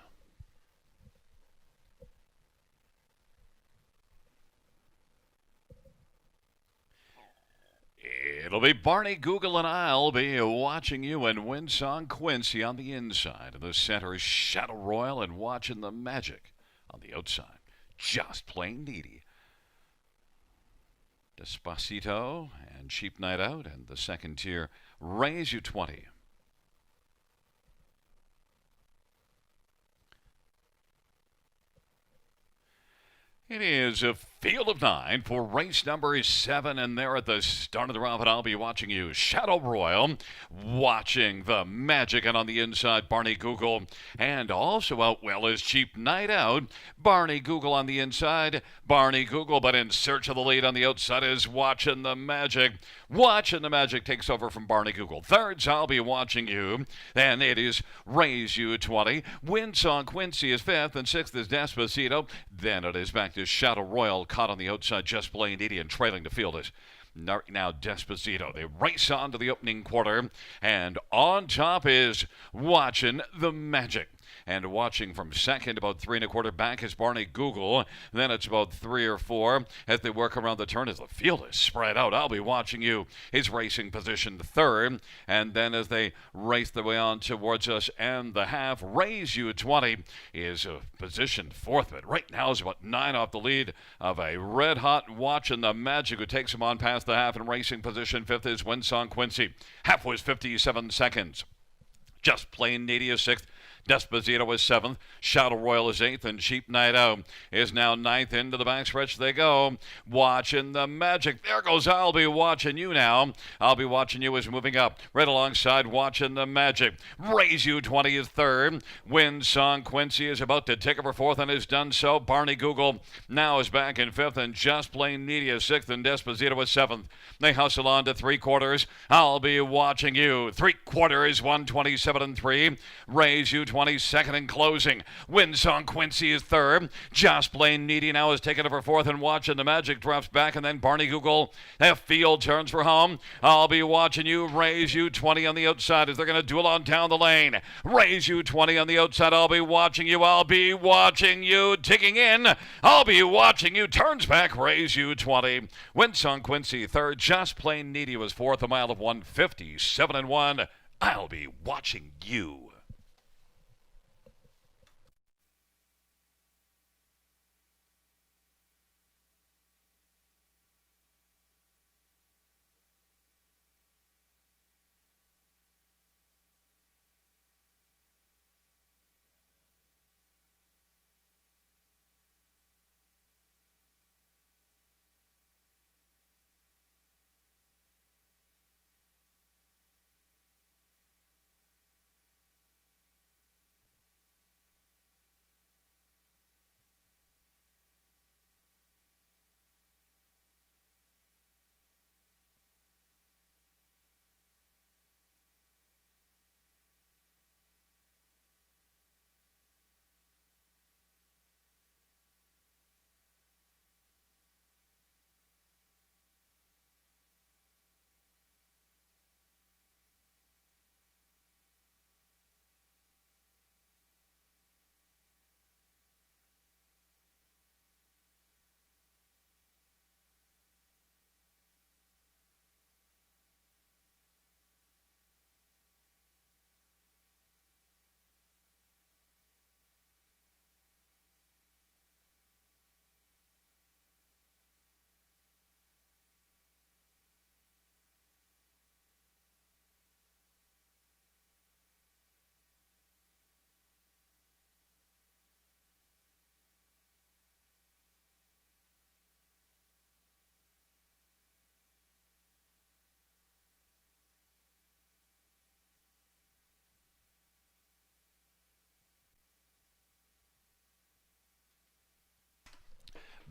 [SPEAKER 2] It'll be Barney Google, and I'll be watching you, and Winsong Quincy on the inside. In the center is Shadow Royal, and watching the Magic on the outside. Just plain needy. Despacito and Cheap Night Out, and the second tier, Raise You 20. It is a field of 9 for race number 7, and there at the start of the round, I'll be watching you. Shadow Royal, watching the Magic, and on the inside, Barney Google. And also out well is Cheap Night Out. Barney Google on the inside, Barney Google, but in search of the lead on the outside is Watching the Magic. Watching the Magic takes over from Barney Google. Thirds, I'll be watching you. Then it is Raise You 20. Winsong Quincy is 5th, and 6th is Despacito. Then it is back to Shadow Royal, caught on the outside, Just Plain Idiot, trailing to field is now Despacito. They race on to the opening quarter, and on top is Watching the Magic. And watching from second, about 3 1/4 back, is Barney Google. Then it's about 3 or 4 as they work around the turn as the field is spread out. I'll be watching you. His racing position 3rd. And then as they race their way on towards us and the half, Raise You 20 is positioned 4th. But right now is about 9 off the lead of a red-hot Watching the Magic, who takes him on past the half. In racing position 5th is Winsong Quincy. Half was 57 seconds. Just Plain Needy is 6th. Despacito is 7th. Shadow Royal is 8th. And Cheap Night Out is now 9th. Into the backstretch they go. Watching the Magic. There goes I'll Be Watching You now. I'll Be Watching You is moving up. Right alongside Watching the Magic. Raise You 20 is 3rd. Winsong Quincy is about to take over 4th and has done so. Barney Google now is back in 5th. And Just Plain Needy is 6th. And Despacito is 7th. They hustle on to 3/4. I'll Be Watching You. 3/4, 127 and 3. Raise You 22nd and closing. Winsong Quincy is 3rd. Just Plain Needy now has taken over 4th, and Watching the Magic drops back, and then Barney Google. The field turns for home. I'll Be Watching You. Raise You 20 on the outside as they're going to duel on down the lane. Raise You 20 on the outside. I'll Be Watching You. I'll Be Watching You. Digging in. I'll Be Watching You. Turns back. Raise You 20. Winsong Quincy 3rd. Just Plain Needy was 4th. A mile of 157 and 1. I'll Be Watching You.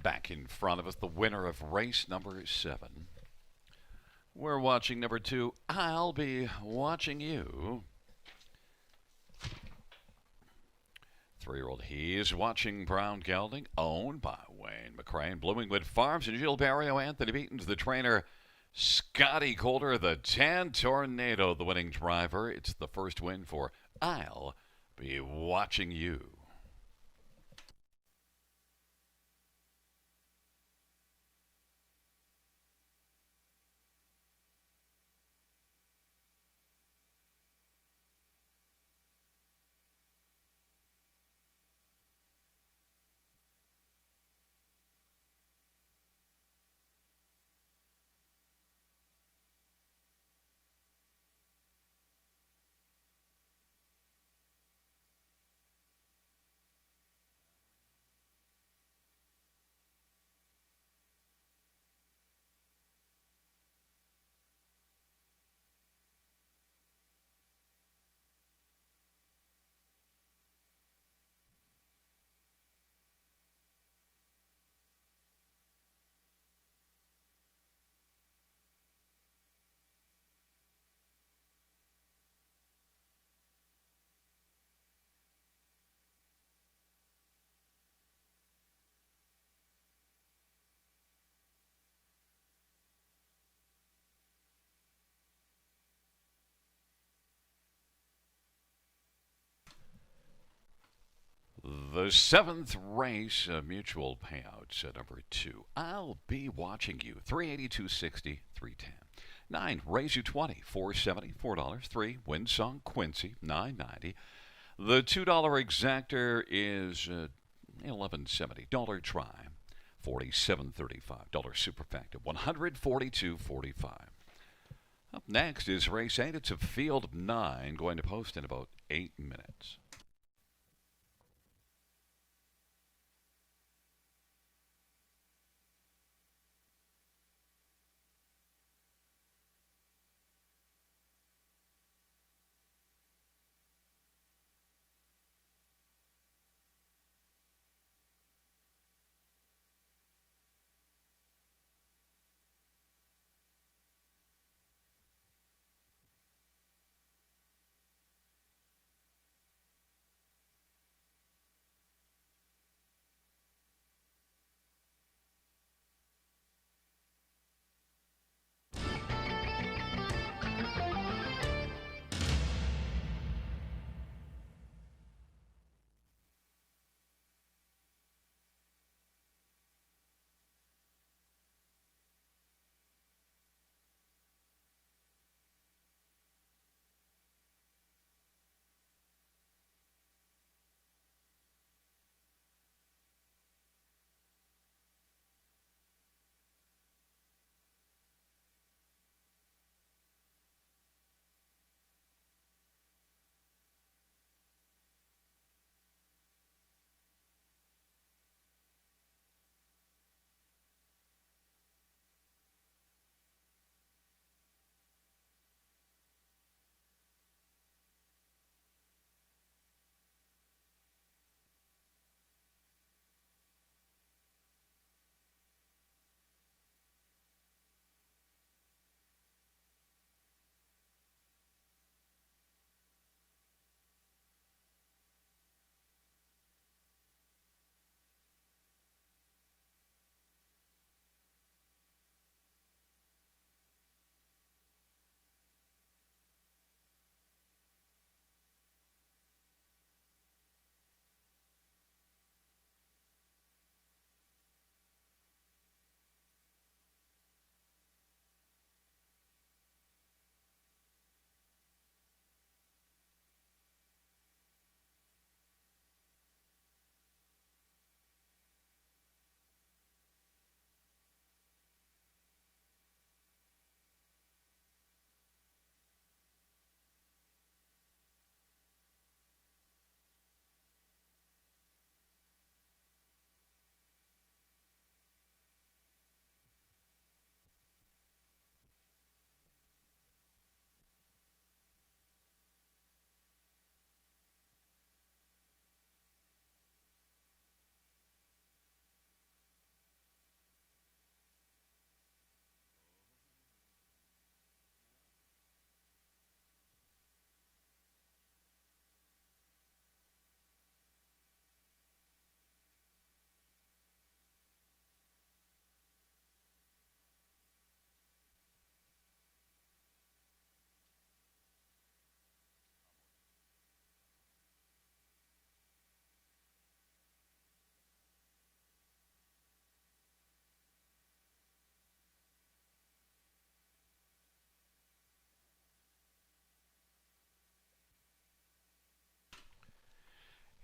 [SPEAKER 2] Back in front of us, the winner of race number 7. We're watching number 2, I'll Be Watching You. 3-year-old He's Watching Brown Gelding, owned by Wayne McCrane, Bloomingwood Farms, and Gilles Barrio. Anthony Beaton's the trainer. Scotty Calder, the Tan Tornado, the winning driver. It's the first win for I'll Be Watching You. The seventh race, mutual payouts at number 2. I'll Be Watching You. 382.60, 310. 9, Raise You 20, 470, $4. 3, Winsong Quincy, 990. The $2 exactor is 1170. Dollar try, 47.35. Dollar superfactor, 142.45. Up next is race 8. It's a field of 9 going to post in about 8 minutes.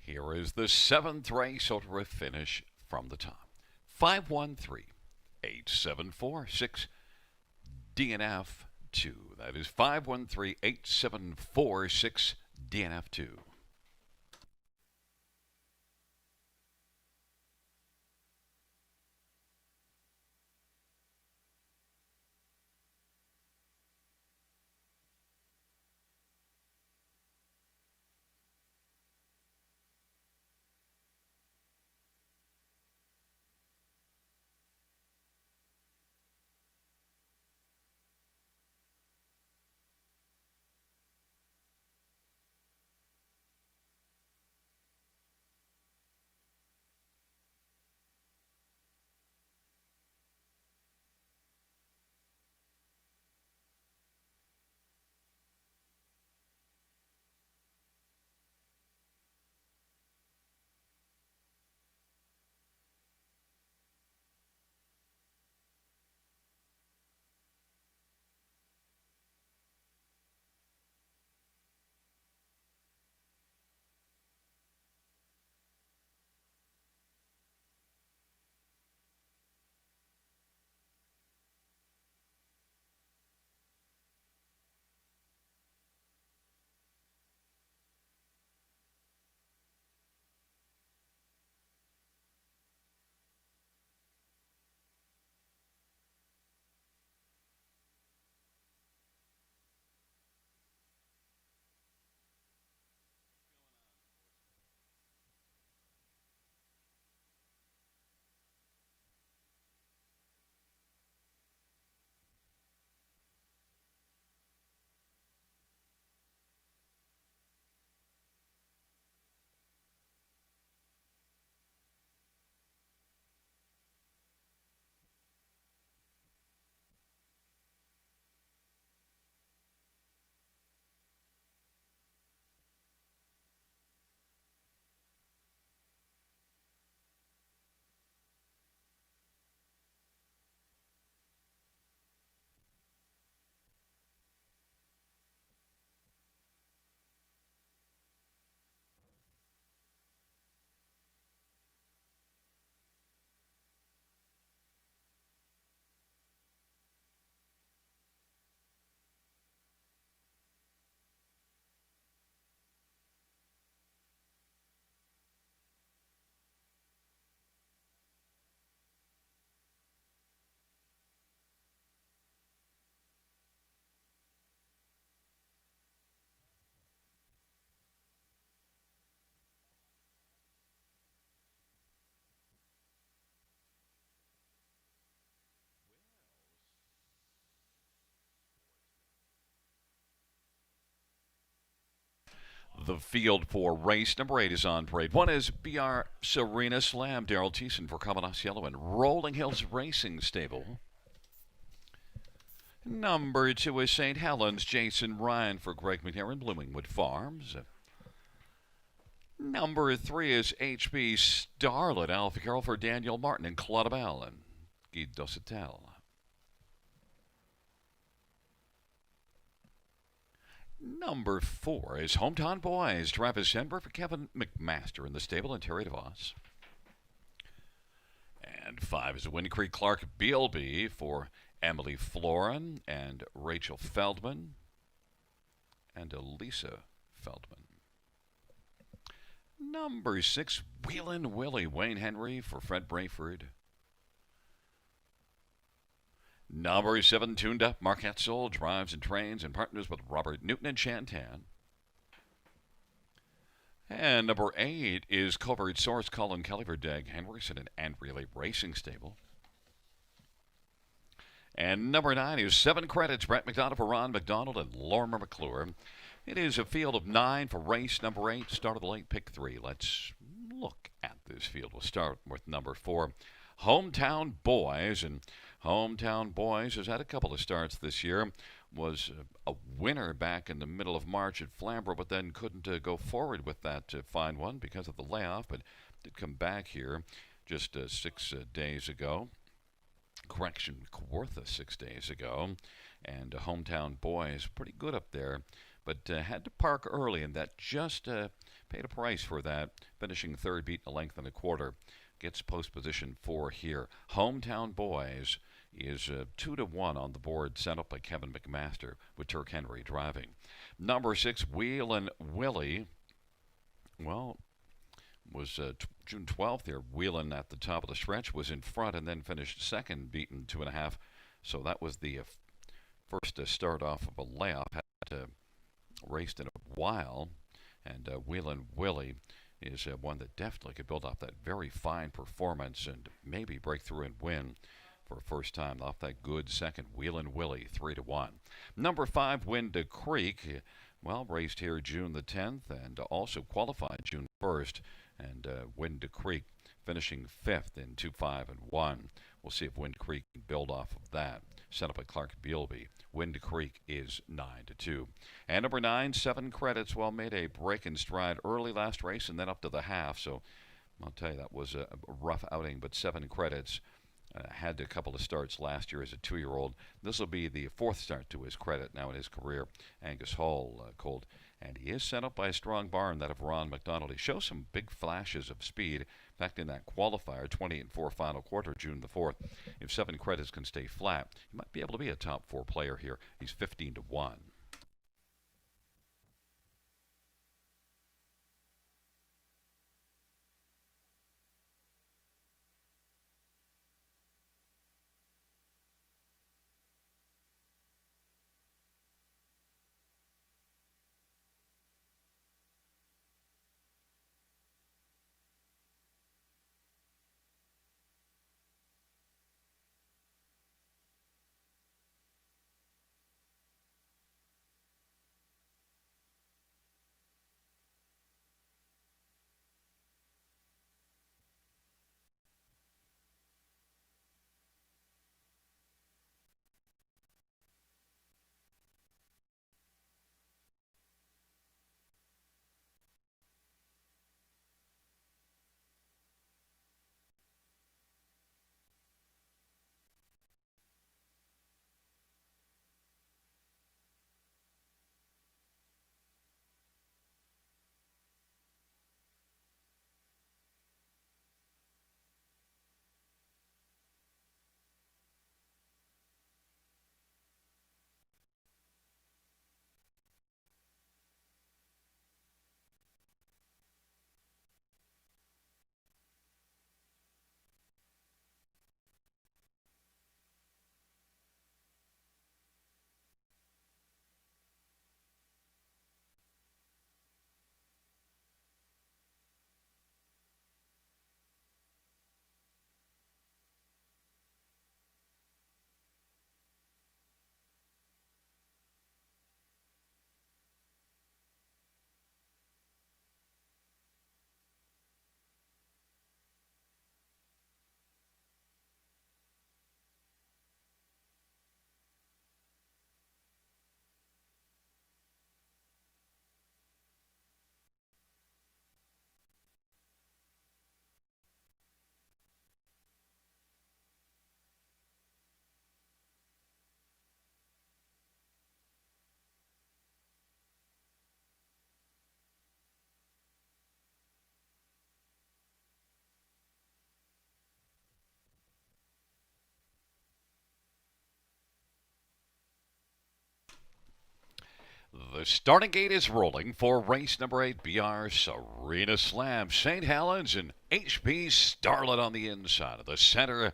[SPEAKER 2] Here is the seventh race over a finish from the top. 513-8746 DNF 2. That is 513-8746 DNF 2. The field for race number 8 is on parade. One is BR Serena Slam, Daryl Thiessen for Common Yellow and Rolling Hills Racing Stable. Number 2 is St. Helens, Jason Ryan for Greg McNair, Bloomingwood Farms. Number 3 is HB Starlet, Alfie Carroll for Daniel Martin and Claudabelle and Guy Dossetel. Number 4 is Hometown Boys, Travis Henber for Kevin McMaster in the stable and Terry DeVos. And 5 is Wind Creek Clark Bealby for Emily Florin and Rachel Feldman and Elisa Feldman. Number 6, Wheelin' Willie, Wayne Henry for Fred Brayford. Number 7, Tuned Up, Mark Hetzel, drives and trains and partners with Robert Newton and Shantan. And number 8 is Covert Source, Colin Kelly for Dag Henriksen and Andrea Lee Racing Stable. And number 9 is 7 Credits, Brett McDonough for Ron McDonald and Lorimer McClure. It is a field of 9 for race number 8, start of the late, pick 3. Let's look at this field. We'll start with number 4, Hometown Boys. And Hometown Boys has had a couple of starts this year. Was a winner back in the middle of March at Flamborough, but then couldn't go forward with that fine one because of the layoff, but did come back here just 6 days ago. Correction, Kawartha 6 days ago. And Hometown Boys, pretty good up there. but had to park early, and that just paid a price for that, finishing third, beating a length and a quarter. Gets post position 4 here. Hometown Boys is 2-1 on the board, sent up by Kevin McMaster with Turk Henry driving. Number 6, Wheelin' Willie. Well, was June 12th here. Wheelin' at the top of the stretch was in front and then finished second, beaten 2.5. So that was the first start off of a layoff. Had raced in a while, and Wheelin' Willie is one that definitely could build off that very fine performance and maybe break through and win for a first time off that good second. Wheelin' Willie 3-1. Number 5, Wind Creek. Well, raced here June the 10th and also qualified June 1st. And Wind Creek finishing 5th in 2-5-1. We'll see if Wind Creek can build off of that. Set up by Clark Bealby. Wind Creek is 9-2. And number 9, 7 Credits. Well, made a break in stride early last race and then up to the half. So I'll tell you, that was a rough outing, but 7 Credits. Had a couple of starts last year as a 2-year-old. This will be the 4th start to his credit now in his career. Angus Hall colt. And he is sent up by a strong barn, that of Ron McDonald. He shows some big flashes of speed. In fact, in that qualifier, 28-4 final quarter, June the 4th, if 7 Credits can stay flat, he might be able to be a top 4 player here. He's 15-1. The starting gate is rolling for race number 8, BR Serena Slam. St. Helens and HP Starlet on the inside of the center.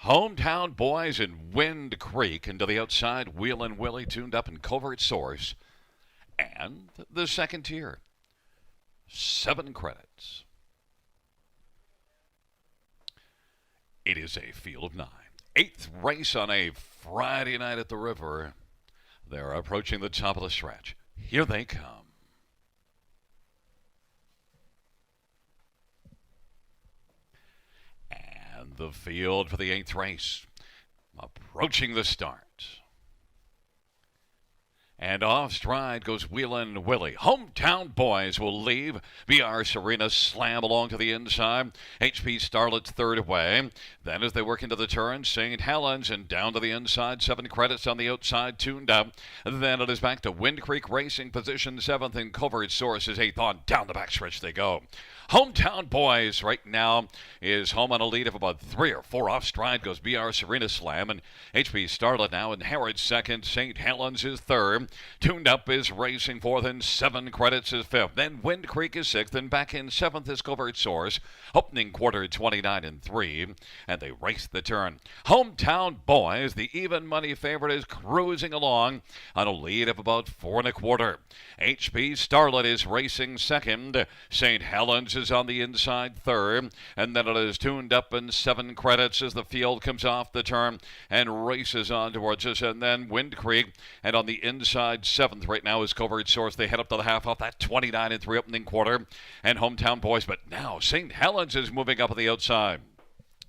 [SPEAKER 2] Hometown Boys and Wind Creek. And to the outside, Wheelin' Willie tuned up in Covert Source. And the second tier, 7 Credits. It is a field of 9. 8th race on a Friday night at the river. They're approaching the top of the stretch. Here they come. And the field for the 8th race. Approaching the start. And off stride goes Wheelin' Willie. Hometown Boys will leave. BR Serena slam along to the inside. HP Starlet's third away. Then as they work into the turn, St. Helens and down to the inside. 7 credits on the outside, tuned up. Then it is back to Wind Creek Racing, position 7th, and Covert Source is 8th on. Down the backstretch they go. Hometown Boys right now is home on a lead of about 3 or 4. Off stride goes BR Serena slam, and HP Starlet now in Harrod's second. St. Helens is third. Tuned Up is racing 4th, and 7 credits is 5th. Then Wind Creek is 6th, and back in 7th is Covert Source. Opening quarter 29 and 3, and they race the turn. Hometown Boys, the even money favorite, is cruising along on a lead of about 4 1/4. HP Starlet is racing second. St. Helens is on the inside third, and then it is Tuned Up in 7 credits as the field comes off the turn and races on towards us. And then Wind Creek, and on the inside 7th right now is Covert Source. They head up to the half off that 29 and 3 opening quarter, and Hometown Boys. But now St. Helens is moving up on the outside.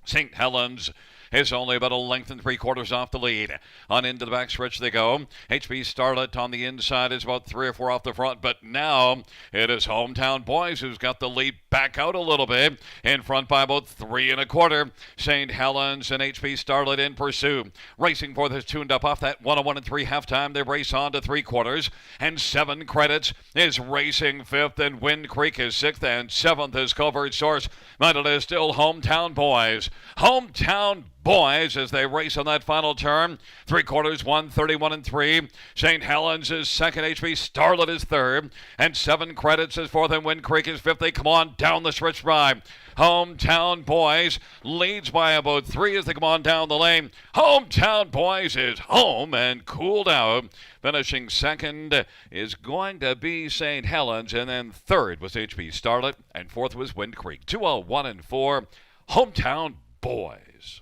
[SPEAKER 2] St. Helens is only about a length and 3/4 off the lead. On into the backstretch they go. HP Starlet on the inside is about 3 or 4 off the front, but now it is Hometown Boys who's got the lead back out a little bit, in front by about 3 1/4. St. Helens and HP Starlet in pursuit. Racing for this Tuned Up off that 101 and 3 halftime. They race on to 3/4, and 7 credits is racing 5th, and Wind Creek is 6th, and 7th is Covert Source. But it is still Hometown Boys. Hometown Boys as they race on that final turn. 3/4, 131 and 3. St. Helens is second. HP Starlet is third. And 7 credits is fourth, and Wind Creek is fifth. They come on down the stretch drive. Hometown Boys leads by about 3 as they come on down the lane. Hometown Boys is home and cooled out. Finishing second is going to be St. Helens, and then third was HP Starlet, and fourth was Wind Creek. 201 and 4. Hometown Boys.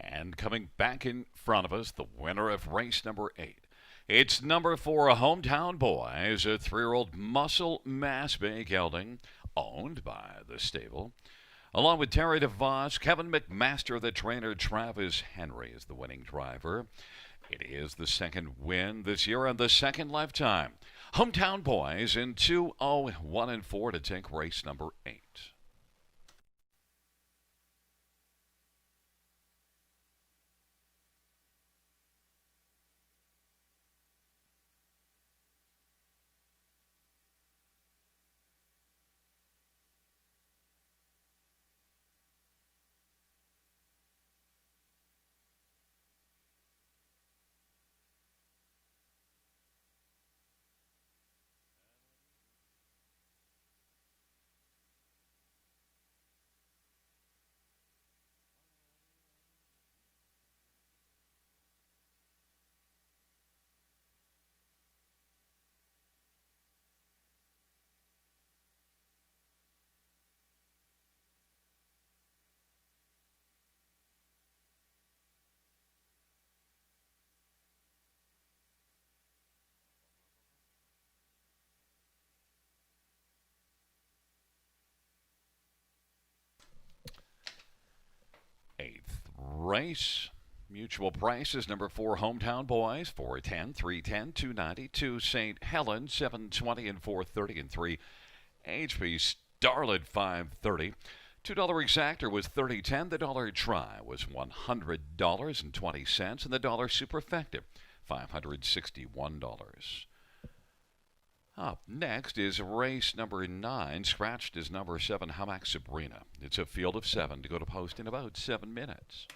[SPEAKER 2] And coming back in front of us, the winner of race number 8. It's number 4, Hometown Boys, a 3-year-old muscle mass bay gelding, owned by the stable. Along with Terry DeVos, Kevin McMaster, the trainer, Travis Henry is the winning driver. It is the second win this year and the second lifetime. Hometown Boys in 201 and 4 to take race number 8. race. Mutual prices, number 4, Hometown Boys, 410, 310, 290, 2 St. Helens, 720 and 430, and 3 HP Starlet, 530. $2 exactor was 30.10. The dollar try was $100.20, and the dollar superfecta $561. Up next is race number 9. Scratched is number 7, Hamak Sabrina. It's a field of 7 to go to post in about 7 minutes.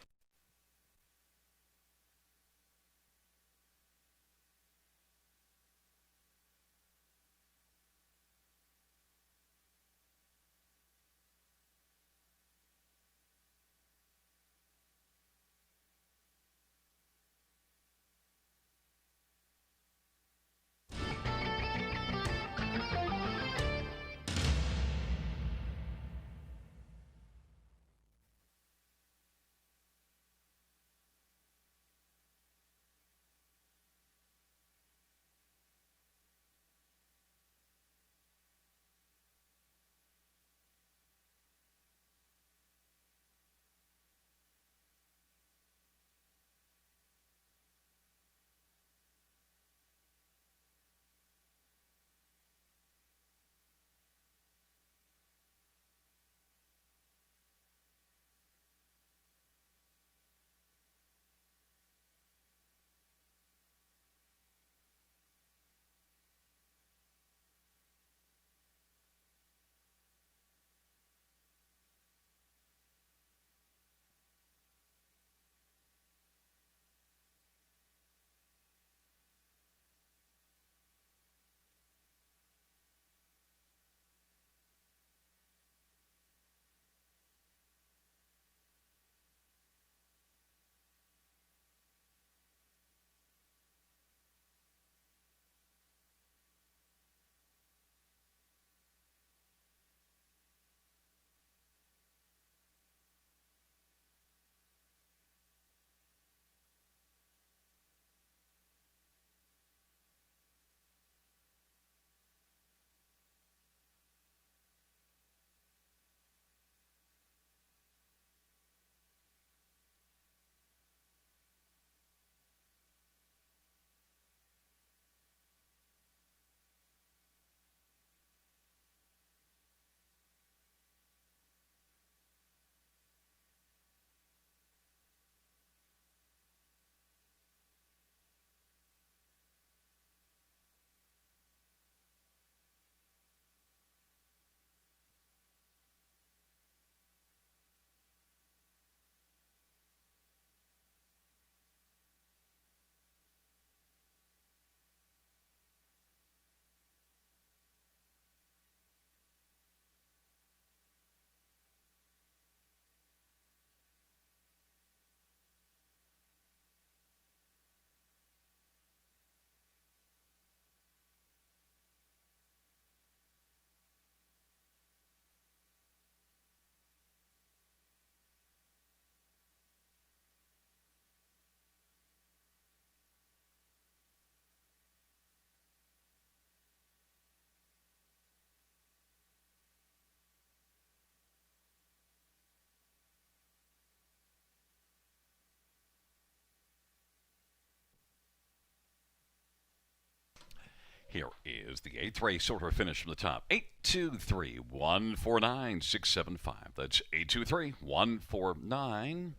[SPEAKER 2] Here is the 8th race order finish from the top. 823 149 675. That's 823 149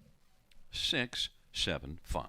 [SPEAKER 2] 675.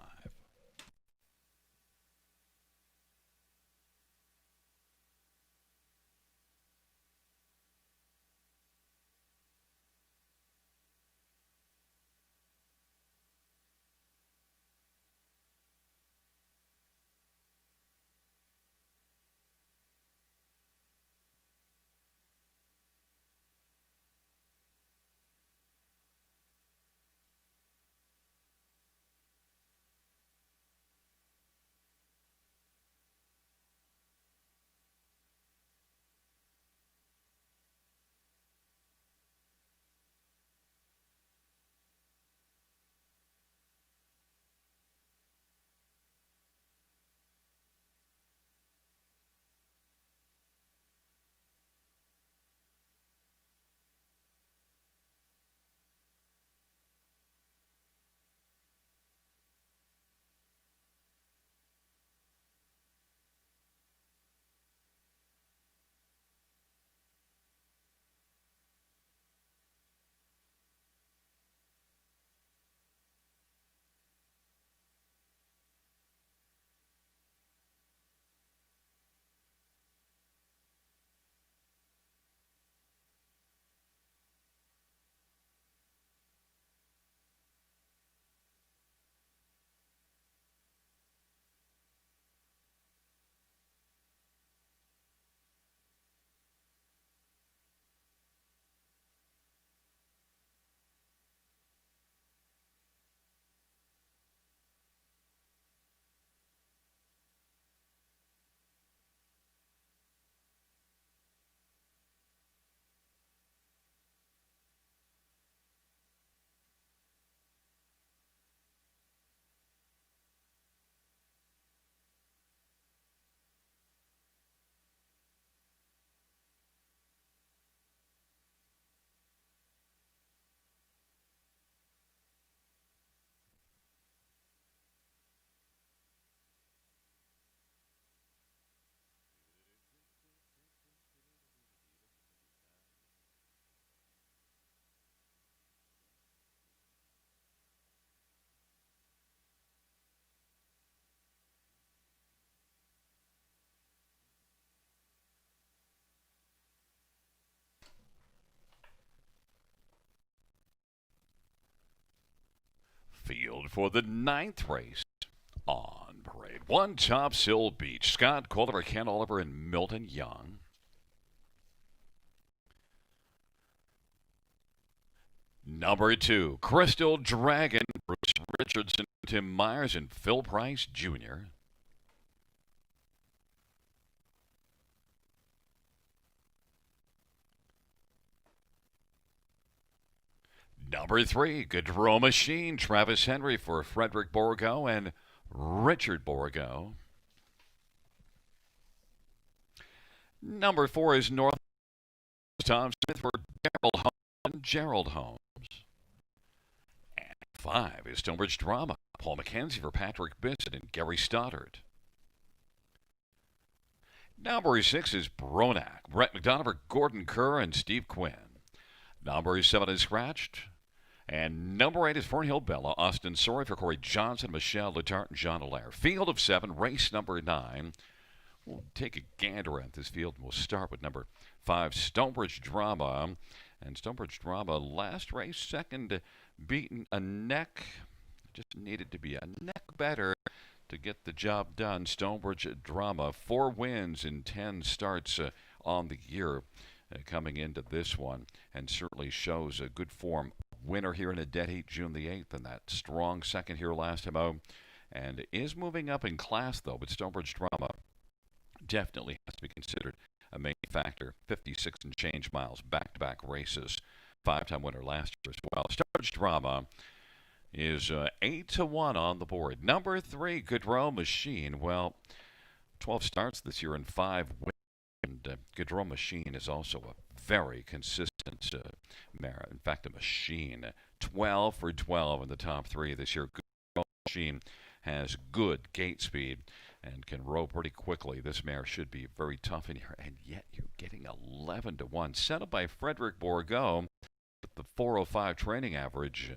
[SPEAKER 2] field for the ninth race on parade. One, Topsail Beach. Scott Oliver, Ken Oliver, and Milton Young. Number 2, Crystal Dragon. Bruce Richardson, Tim Myers, and Phil Price Jr. Number 3, Gaudreau Machine. Travis Henry for Frederick Bourgo and Richard Bourgo. Number 4 is North. Tom Smith for Gerald Holmes. And 5 is Stonebridge Drama. Paul McKenzie for Patrick Bissett and Gary Stoddard. Number 6 is Bronack. Brett McDonough for Gordon Kerr and Steve Quinn. Number 7 is Scratched. And number 8 is Fernhill Bella. Austin Sorey for Corey Johnson, Michelle Letarte, and Jean Allaire. Field of 7, race number 9. We'll take a gander at this field, and we'll start with number 5, Stonebridge Drama. And Stonebridge Drama, last race, second, beaten a neck. Just needed to be a neck better to get the job done. Stonebridge Drama, 4 wins in 10 starts on the year coming into this one, and certainly shows a good form. Winner here in a dead heat June the 8th, and that strong second here last time out, and is moving up in class though. But Stonebridge Drama definitely has to be considered a main factor. 56 and change miles, back-to-back races, 5-time winner last year as well. Stonebridge Drama is 8-1 on the board. Number 3, Gaudreau Machine. Well, 12 starts this year and 5 wins. And Gaudreau Machine is also a very consistent mare. In fact, a machine. 12 for 12 in the top 3 this year. Gaudreau Machine has good gate speed and can row pretty quickly. This mare should be very tough in here, and yet you're getting 11-1. Set up by Frederick Bourgo with the 405 training average.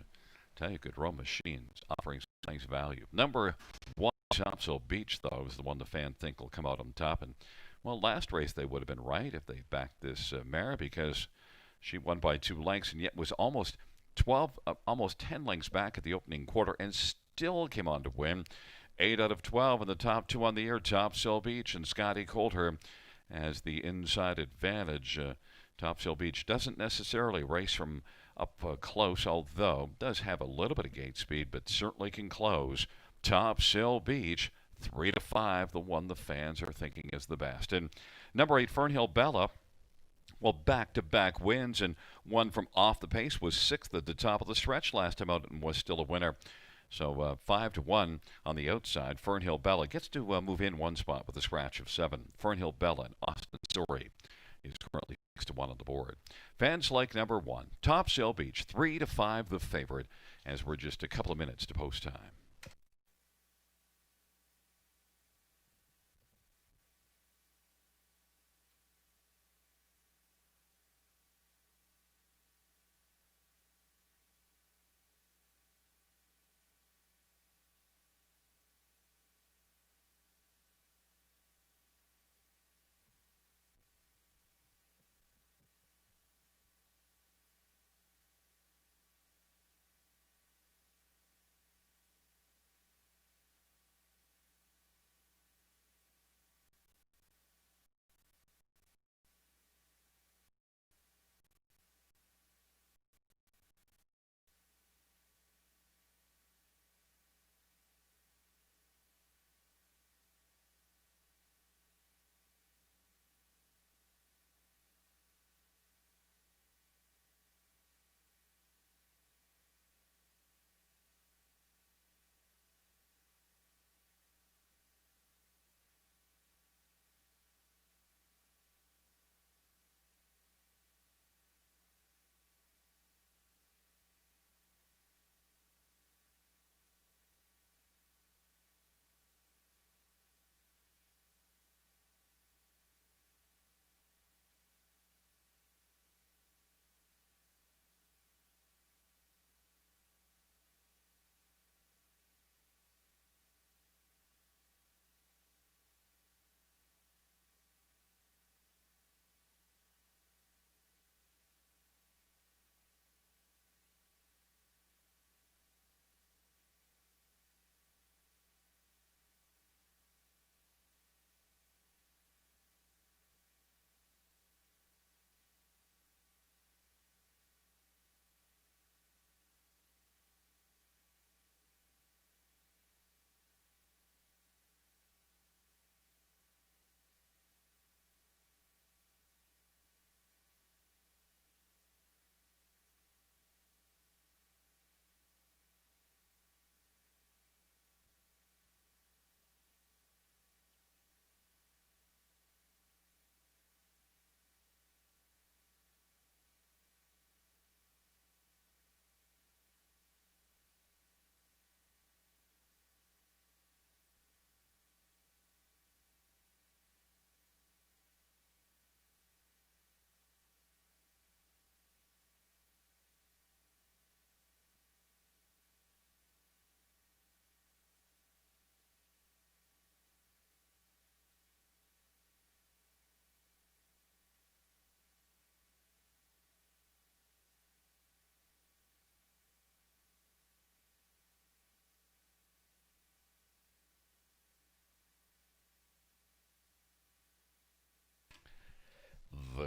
[SPEAKER 2] Tell you, Gaudreau Machine's offering some nice value. Number 1, Topsail Beach, though, is the one the fan think will come out on top. And well, last race they would have been right if they backed this mare, because she won by 2 lengths and yet was almost 10 lengths back at the opening quarter and still came on to win. 8 out of 12 in the top 2 on the year. Topsail Beach and Scotty Coulter has the inside advantage. Topsail Beach doesn't necessarily race from up close, although does have a little bit of gate speed, but certainly can close. Topsail Beach, 3-5, the one the fans are thinking is the best. And number 8, Fernhill Bella, well, back-to-back wins, and one from off the pace, was 6th at the top of the stretch last time out and was still a winner. So 5-1 on the outside. Fernhill Bella gets to move in one spot with a scratch of 7. Fernhill Bella and Austin Story is currently 6-1 on the board. Fans like number 1, Topsail Beach, 3-5 the favorite, as we're just a couple of minutes to post time.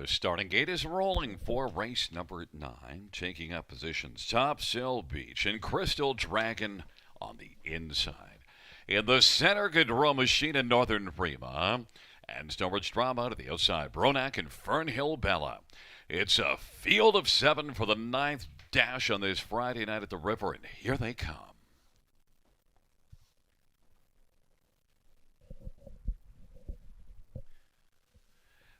[SPEAKER 2] The starting gate is rolling for race number 9, taking up positions Topsail Beach and Crystal Dragon on the inside. In the center, Gaudreau Machine and Northern Prima. And Stonebridge Drama to the outside, Bronack and Fernhill Bella. It's a field of 7 for the 9th dash on this Friday night at the river, and here they come.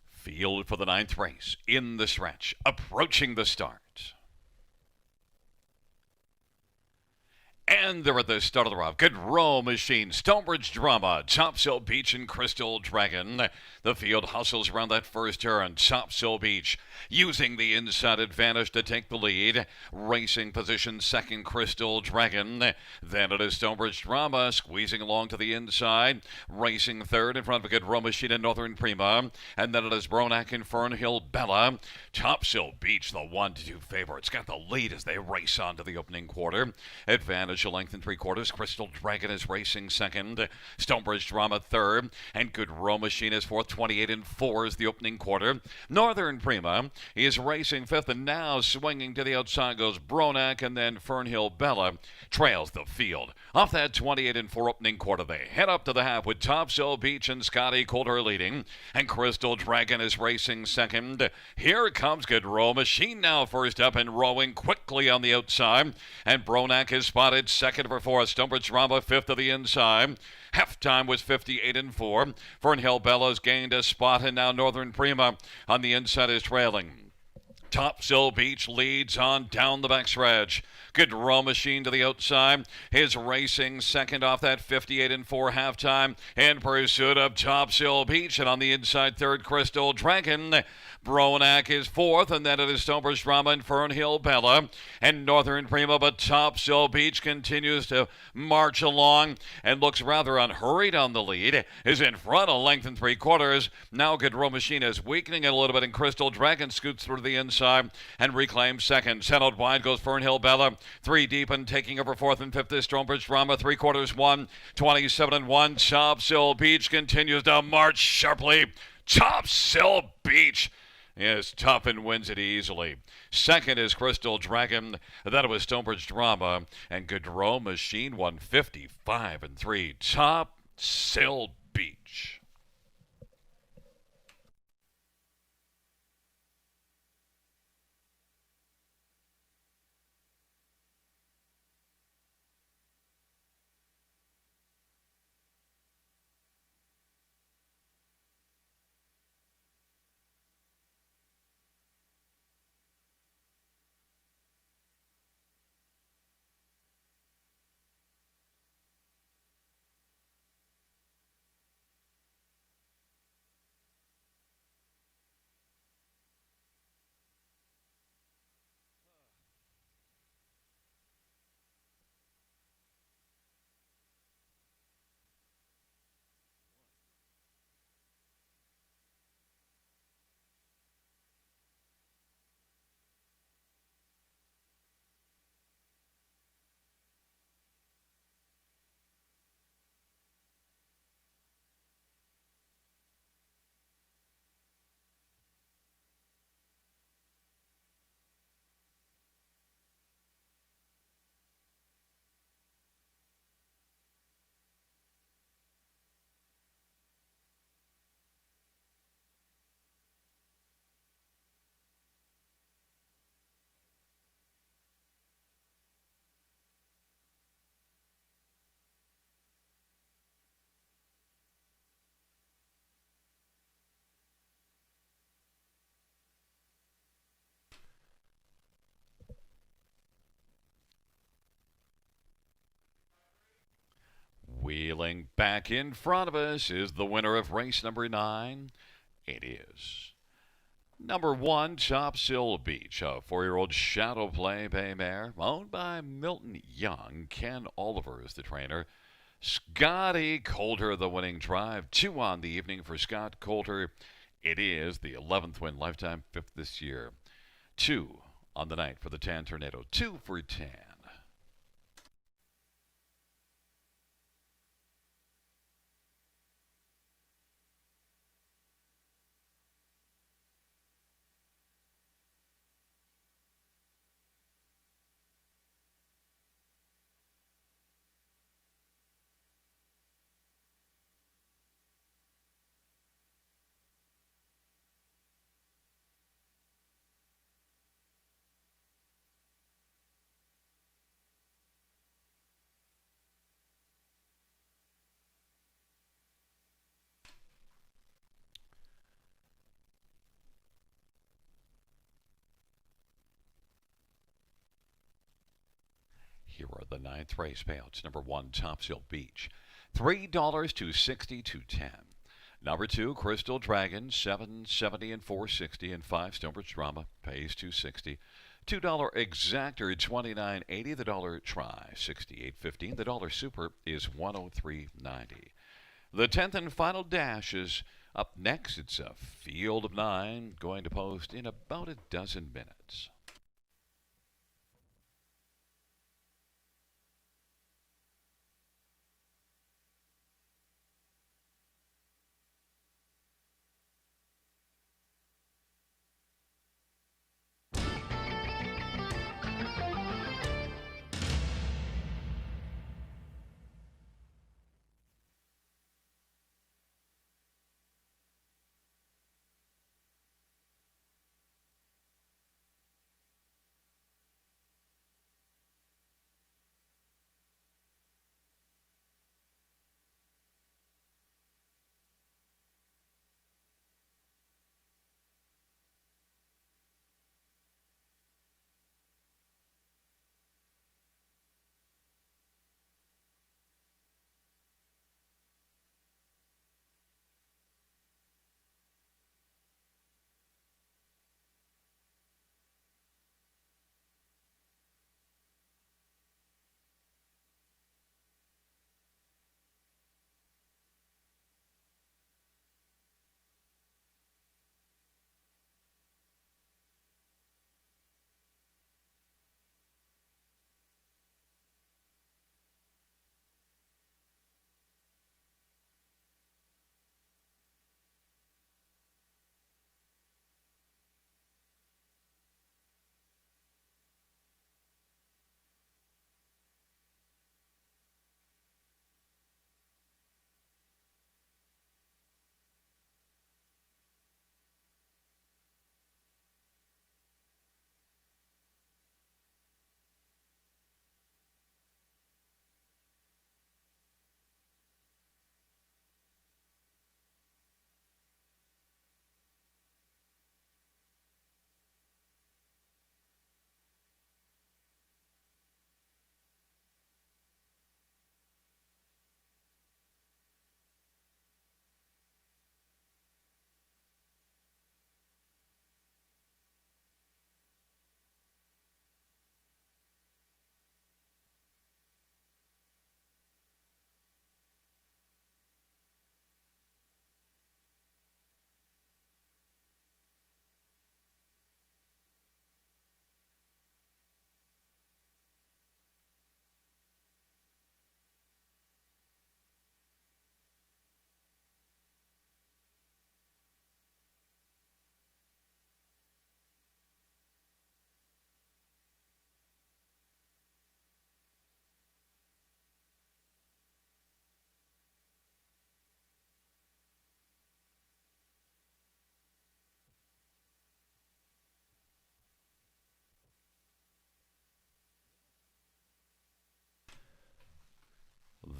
[SPEAKER 2] Field for the 9th race, in the stretch, approaching the start. And they're at the start of the route. Gaudreau Machine, Stonebridge Drama, Topsail Beach, and Crystal Dragon. The field hustles around that first turn. Topsail Beach using the inside advantage to take the lead. Racing position second, Crystal Dragon. Then it is Stonebridge Drama squeezing along to the inside. Racing third in front of Gaudreau Machine and Northern Prima. And then it is Bronack and Fernhill Bella. Topsail Beach, the 1-2 favorite, got the lead as they race on to the opening quarter. Advantage a length and 3/4. Crystal Dragon is racing second. Stonebridge Drama third. And Gaudreau Machine is fourth. 28-4 is the opening quarter. Northern Prima is racing fifth, and now swinging to the outside goes Bronack, and then Fernhill Bella trails the field. Off that 28-4 opening quarter, they head up to the half with Topsail Beach and Scotty Coulter leading, and Crystal Dragon is racing second. Here comes Gaudreau Machine now first up and rowing quickly on the outside, and Bronack is spotted second for fourth. Stonebridge Drama fifth to the inside. Halftime was 58-4. Fernhill Bella's gained a spot, and now Northern Prima on the inside is trailing. Topsail Beach leads on down the backstretch. Gaudreau Machine to the outside is racing second off that 58-4 halftime in pursuit of Topsail Beach, and on the inside third, Crystal Dragon. Bronack is fourth, and then it is Stonebridge Drama and Fernhill Bella and Northern Prima, but Topsail Beach continues to march along and looks rather unhurried on the lead, is in front a length and 3/4. Now Gaudreau Machine is weakening it a little bit, and Crystal Dragon scoots through to the inside and reclaims second. Sent out wide goes Fernhill Bella, 3 deep, and taking over fourth and fifth is Stonebridge Drama, 3/4 1, 27-1. Topsail Beach continues to march sharply. Topsail Beach is tough and wins it easily. Second is Crystal Dragon. Then it was Stonebridge Drama, and Gaudreau Machine won 55-3. Topsail Beach. Wheeling back in front of us is the winner of race number 9. It is number 1, Topsail Beach, a 4-year-old Shadow Play Bay mare, owned by Milton Young. Ken Oliver is the trainer. Scotty Coulter, the winning drive. 2 on the evening for Scott Coulter. It is the 11th win, lifetime 5th this year. 2 on the night for the Tan Tornado. 2 for Tan. Here are the ninth race payouts. Number 1, Topsail Beach, $3 to 60 to 10. Number 2, Crystal Dragon, $7.70 and $4.60, and 5 Stonebridge Drama pays $2.60. $2 Exactor, $29.80. The dollar Try, $68.15. The dollar Super is $103.90. The 10th and final dash is up next. It's a field of 9 going to post in about a dozen minutes.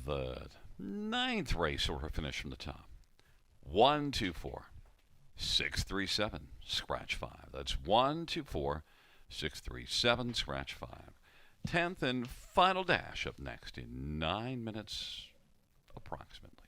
[SPEAKER 2] The ninth race order finish from the top. 1, 2, 4, 6, 3, 7, scratch 5. That's 1, 2, 4, 6, 3, 7, scratch 5. 10th and final dash up next in 9 minutes approximately.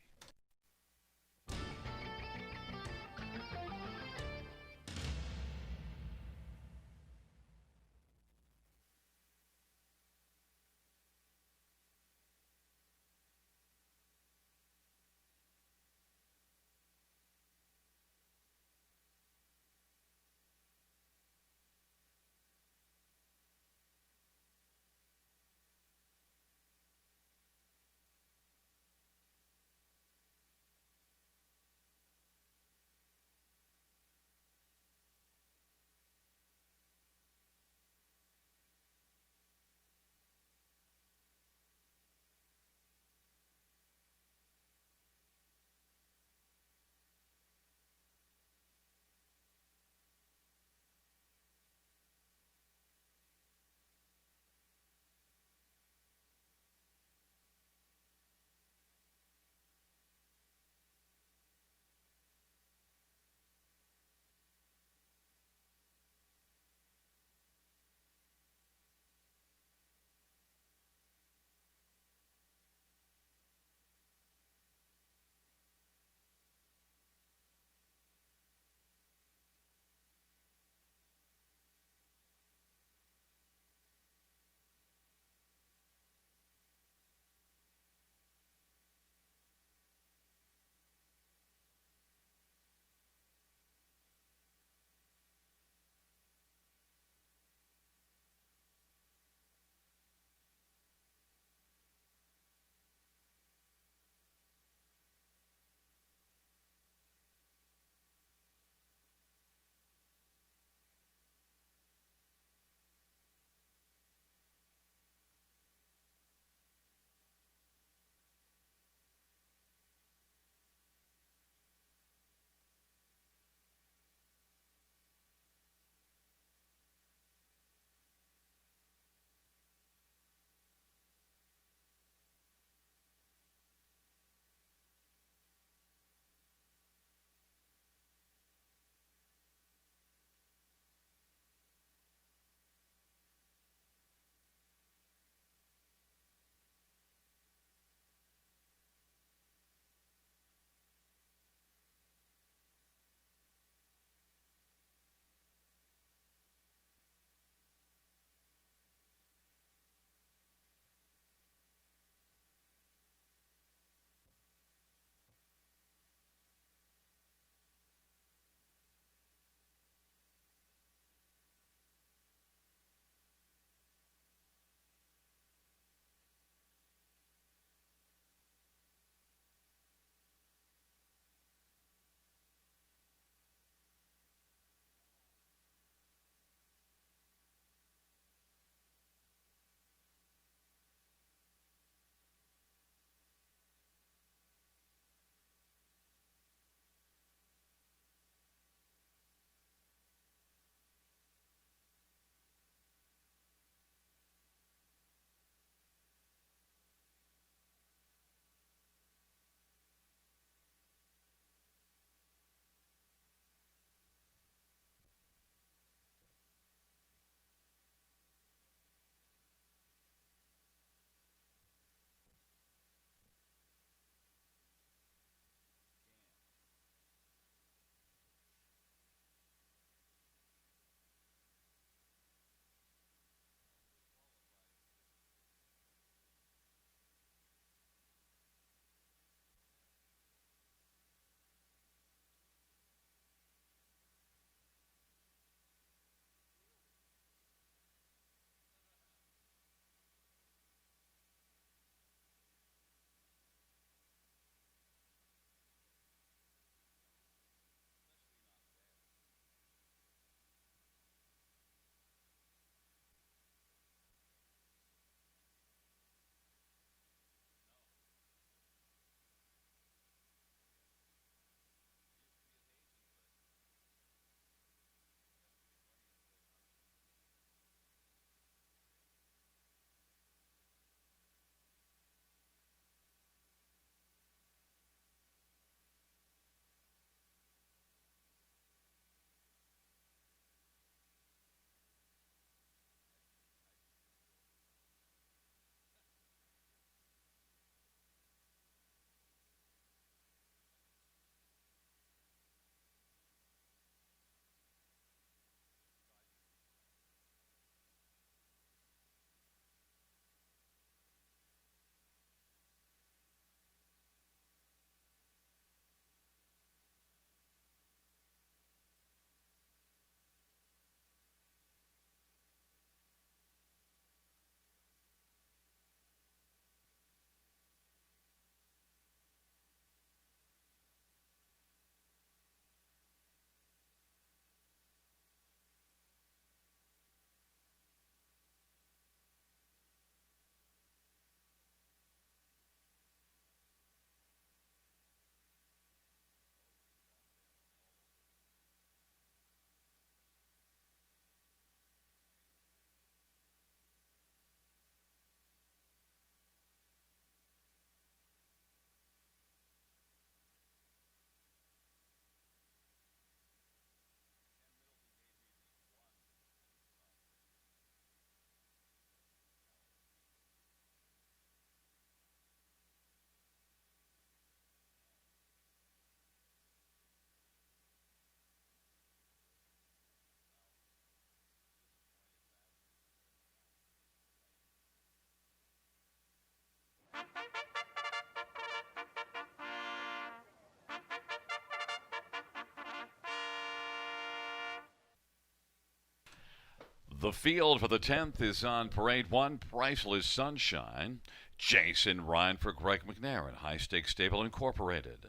[SPEAKER 2] The field for the 10th is on parade 1, Priceless Sunshine. Jason Ryan for Greg McNair and High Stakes Stable Incorporated.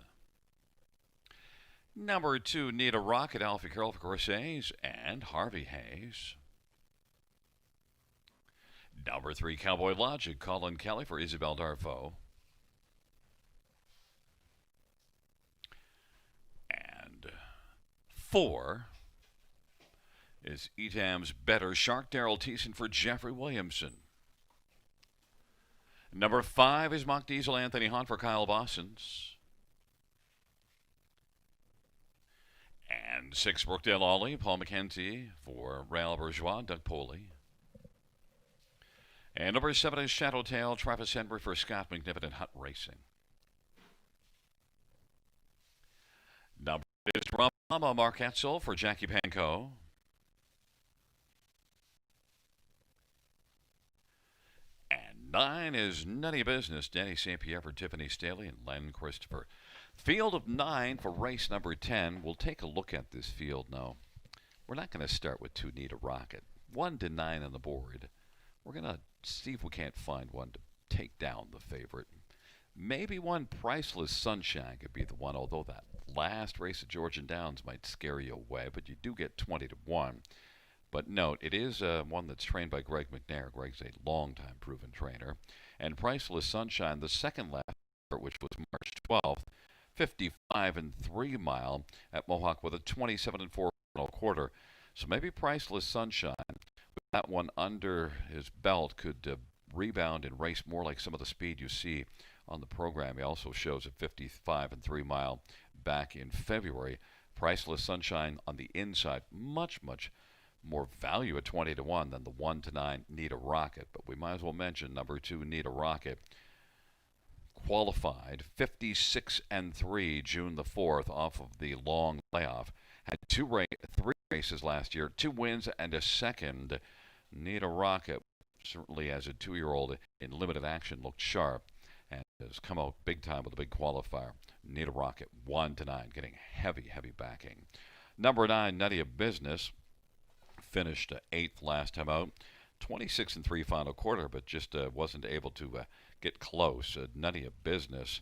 [SPEAKER 2] Number 2, Need a Rocket, Alfie Carroll for Chris Hayes and Harvey Hayes. Number 3, Cowboy Logic, Colin Kelly for Isabel Darfo. And 4 is Etam's Better, Shark Daryl Thiessen for Jeffrey Williamson. Number 5 is Mock Diesel, Anthony Hahn for Kyle Bossons. And 6, Brookdale Ollie, Paul McKenzie for Rail Bourgeois, Doug Poley. And number 7 is Shadowtail, Travis Henry for Scott McNiven and Hunt Racing. Number 8 is Ramama, Mark Etzel for Jackie Panko. And 9 is Nutty Business, Danny St. Pierre for Tiffany Staley and Len Christopher. Field of 9 for race number 10. We'll take a look at this field now. We're not going to start with 2 Need a Rocket. 1 to 9 on the board. We're going to see if we can't find one to take down the favorite. Maybe 1 Priceless Sunshine could be the one, although that last race at Georgian Downs might scare you away, but you do get 20 to 1. But note, it is one that's trained by Greg McNair. Greg's a long-time proven trainer. And Priceless Sunshine, the second lap, which was March 12th, 55 and 3 mile at Mohawk with a 27 and 4 final quarter. So maybe Priceless Sunshine, with that one under his belt, could rebound and race more like some of the speed you see on the program. He also shows a 55 and 3 mile back in February. Priceless Sunshine on the inside, much more value at 20 to 1 than the 1 to 9 Need a Rocket. But we might as well mention number 2 Need a Rocket. Qualified 56 and 3 June the 4th off of the long layoff. Had 3 races last year, 2 wins and a second. Need a Rocket, certainly as a 2-year-old in limited action, looked sharp and has come out big time with a big qualifier. Need a Rocket 1 to 9, getting heavy backing. Number 9 Nutty Business finished 8th last time out. 26 and 3 final quarter, but just wasn't able to get close. Nutty Business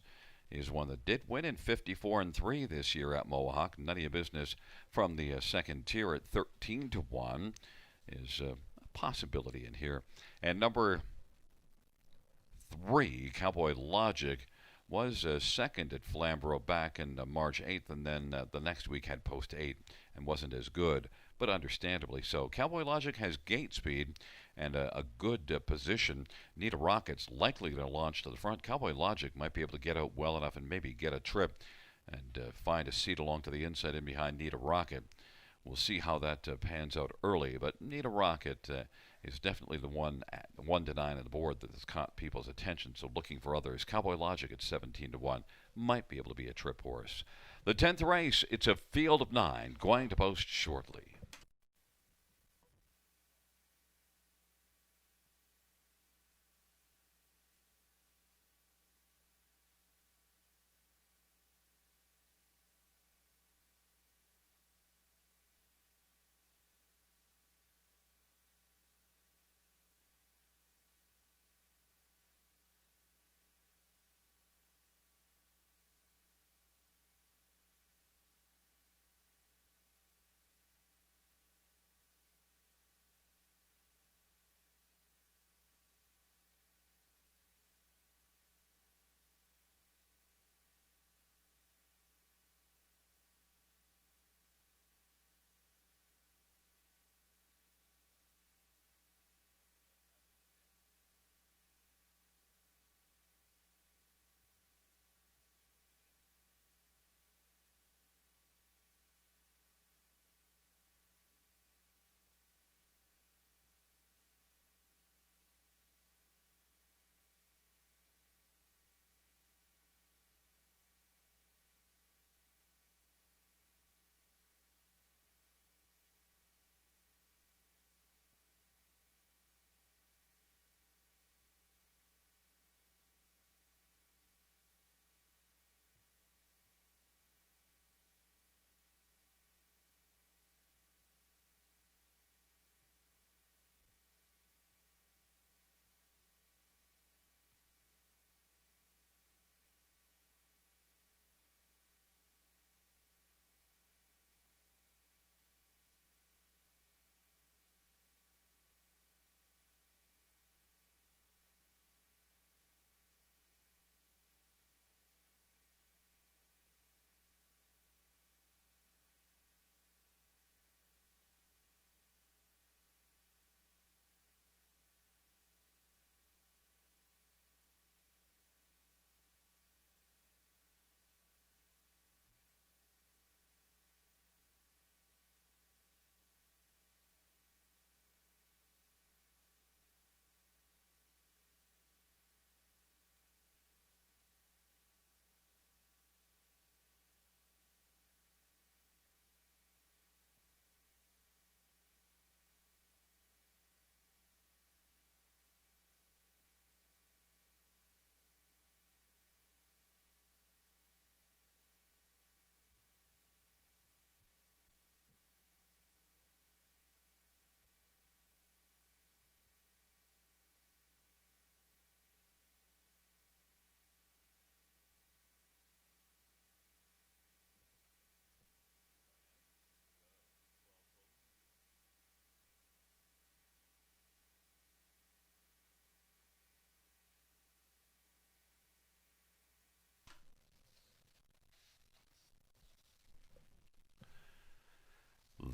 [SPEAKER 2] is one that did win in 54 and 3 this year at Mohawk. Nutty Business from the second tier at 13 to 1 is a possibility in here. And number 3, Cowboy Logic, was second at Flamborough back in March 8th, and then the next week had post 8 and wasn't as good, but understandably so. Cowboy Logic has gate speed and a good position. Need a Rocket's likely to launch to the front. Cowboy Logic might be able to get out well enough and maybe get a trip and find a seat along to the inside in behind Need a Rocket. We'll see how that pans out early, but Need a Rocket is definitely the one at 1 to 9 on the board that has caught people's attention, so looking for others. Cowboy Logic at 17 to 1 might be able to be a trip horse. The 10th race, it's a field of 9, going to post shortly.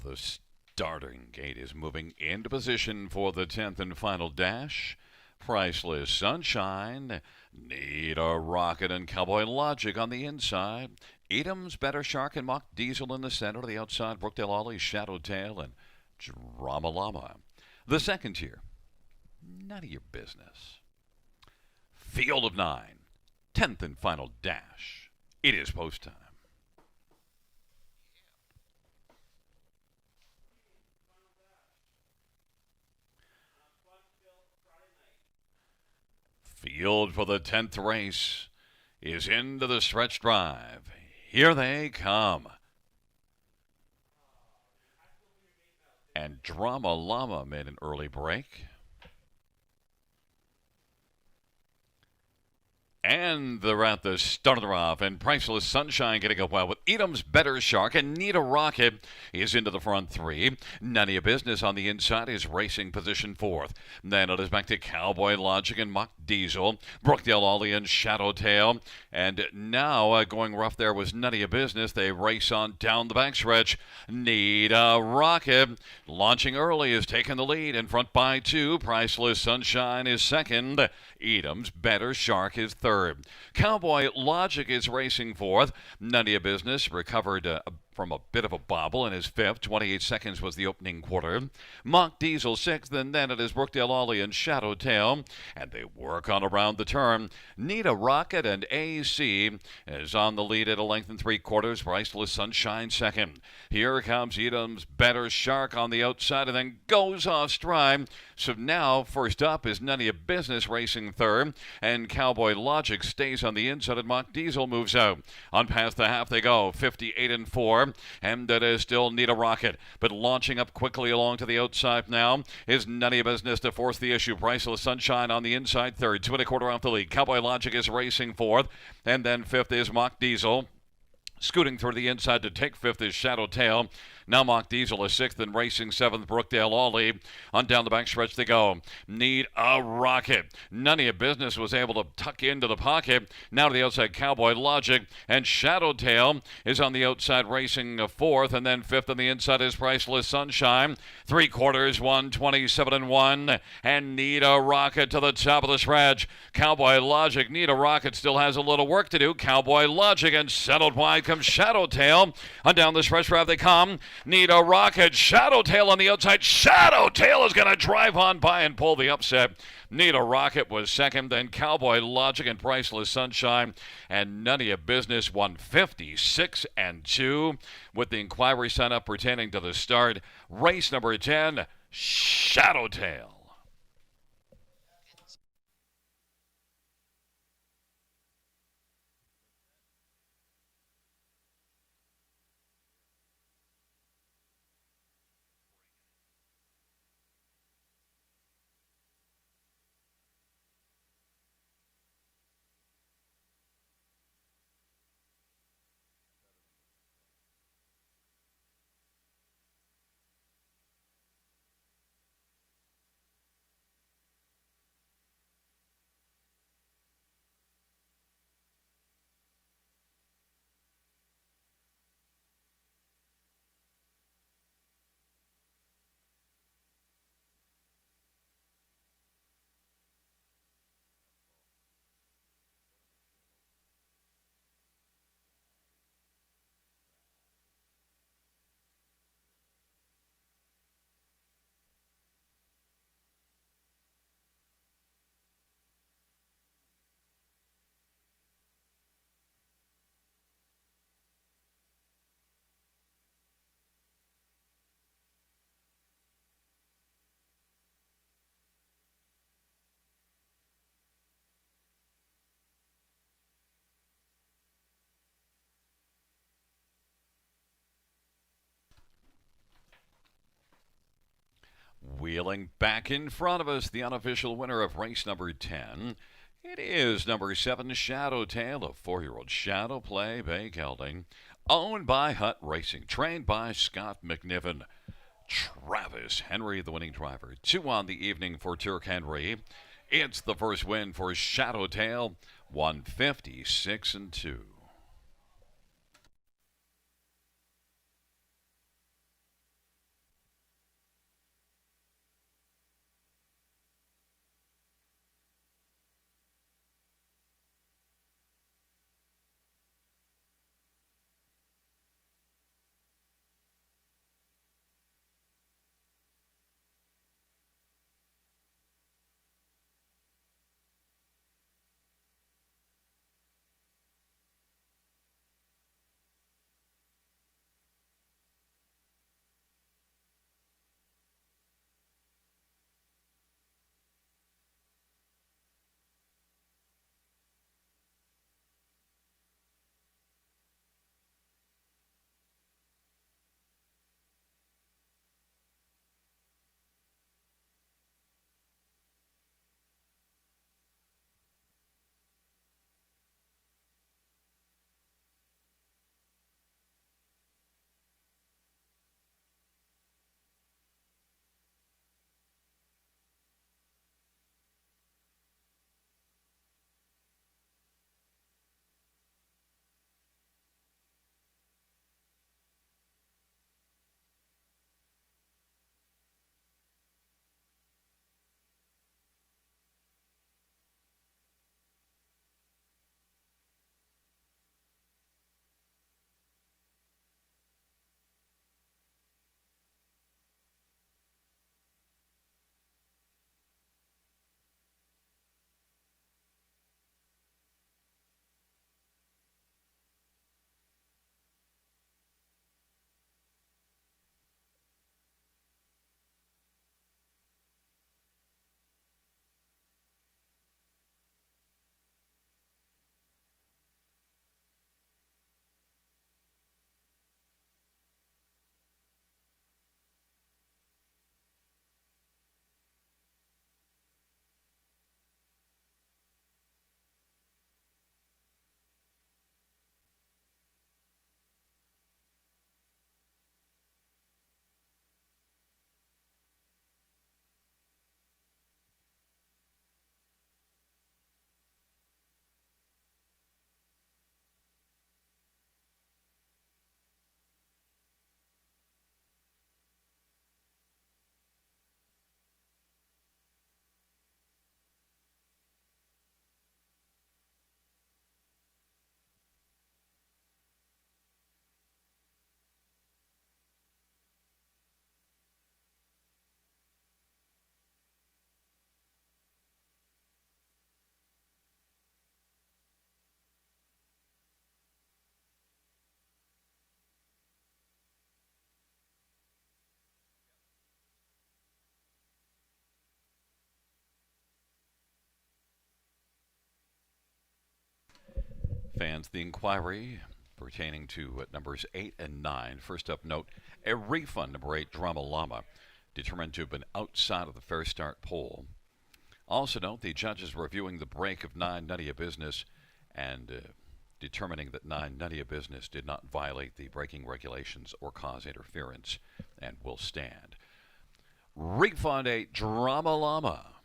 [SPEAKER 2] The starting gate is moving into position for the 10th and final dash. Priceless Sunshine, Need a Rocket, and Cowboy Logic on the inside. Edam's Better Shark and Mock Diesel in the center. To the outside, Brookdale Ollie, Shadow Tail, and Drama Llama. The second tier, none of your business. Field of 9, 10th and final dash. It is post time. Field for the 10th race is into the stretch drive. Here they come. And Drama Llama made an early break. And they're at the start of the off, and Priceless Sunshine getting up well with Edam's Better Shark, and Need a Rocket is into the front three. None of Your Business on the inside is racing position fourth. Then it is back to Cowboy Logic and Mock Diesel, Brookdale Ollie and Shadow Tail, and now going rough there was None of Your Business. They race on down the backstretch. Need a Rocket launching early is taking the lead in front by 2. Priceless Sunshine is second. Edam's Better Shark is third. Cowboy Logic is racing fourth. None of Your Business recovered from a bit of a bobble in his fifth. 28 seconds was the opening quarter. Mock Diesel sixth, and then it is Brookdale Ollie and Shadow Tail, and they work on around the turn. Need a Rocket and AC is on the lead at a length and 3/4. Priceless Sunshine second. Here comes Edam's Better Shark on the outside and then goes off stride. So now first up is None of Your Business racing third, and Cowboy Logic stays on the inside and Mock Diesel moves out. On past the half they go, 58 and 4, and it is still Need a Rocket, but launching up quickly along to the outside now is None of Your Business to force the issue. Priceless Sunshine on the inside third, 2 1/4 off the lead. Cowboy Logic is racing fourth, and then fifth is Mock Diesel. Scooting through the inside to take fifth is Shadow Tail. Now Mock Diesel is sixth and racing seventh. Brookdale Ollie. On down the backstretch they go. Need a Rocket. None of Your Business was able to tuck into the pocket. Now to the outside, Cowboy Logic. And Shadow Tail is on the outside racing fourth. And then fifth on the inside is Priceless Sunshine. 3/4, 1:27 and 1. And Need a Rocket to the top of the stretch. Cowboy Logic. Need a Rocket still has a little work to do. Cowboy Logic, and settled wide comes Shadow Tail. On down the stretch drive they come. Need a Rocket. Shadow Tail on the outside. Shadow Tail is going to drive on by and pull the upset. Need a Rocket was second. Then Cowboy Logic and Priceless Sunshine. And None of Your Business won 56 and 2 with the inquiry sign up pertaining to the start. Race number 10, Shadow Tail. Wheeling back in front of us, the unofficial winner of race number 10. It is number 7, Shadow Tail, a 4-year-old Shadow Play Bay Gelding, owned by Hutt Racing, trained by Scott McNiven. Travis Henry, the winning driver. 2 on the evening for Turk Henry. It's the first win for Shadow Tail, 156 and 2. Fans, the inquiry pertaining to numbers 8 and 9. First up, note a refund, number 8, Drama Llama, determined to have been outside of the Fair Start poll. Also note the judges reviewing the break of 9 Nutty a Business and determining that 9 Nutty a Business did not violate the braking regulations or cause interference and will stand. Refund 8, Drama Llama.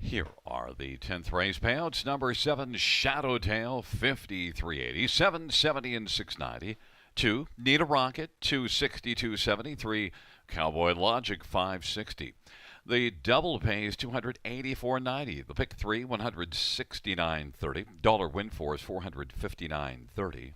[SPEAKER 2] Here are the 10th race payouts. Number 7, Shadowtail, 5380, 770 and 690. 2, Need a Rocket, 260, 270. 3, Cowboy Logic, 560. The double pays $284.90. The pick 3, $169.30. Dollar win for is $459.30.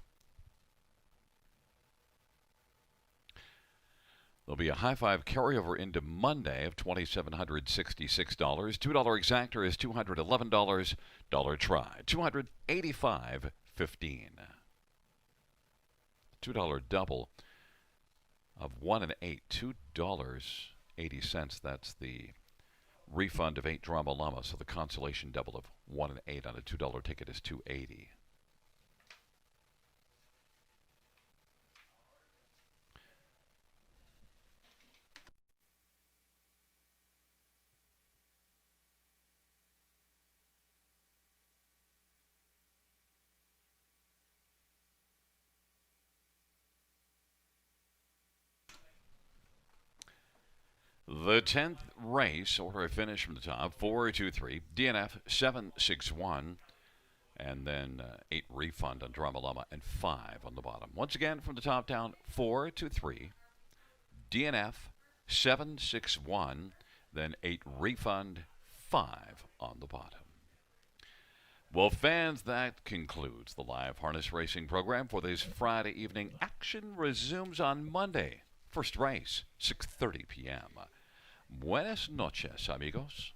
[SPEAKER 2] There'll be a high five carryover into Monday of $2,766. $2 exactor is $211. Dollar try, $285.15. $2 double of 1 and 8, $2.80. That's the refund of 8 Drama Llama. So the consolation double of 1 and 8 on a $2 ticket is $2.80. The 10th race, order of finish from the top, 4, 2, 3, DNF 7, 6, 1, and then 8 refund on Dramalama, and 5 on the bottom. Once again, from the top down, 4, 2, 3, DNF 7, 6, 1, then 8 refund, 5 on the bottom. Well, fans, that concludes the live harness racing program for this Friday evening. Action resumes on Monday. First race, 6:30 p.m. Buenas noches, amigos.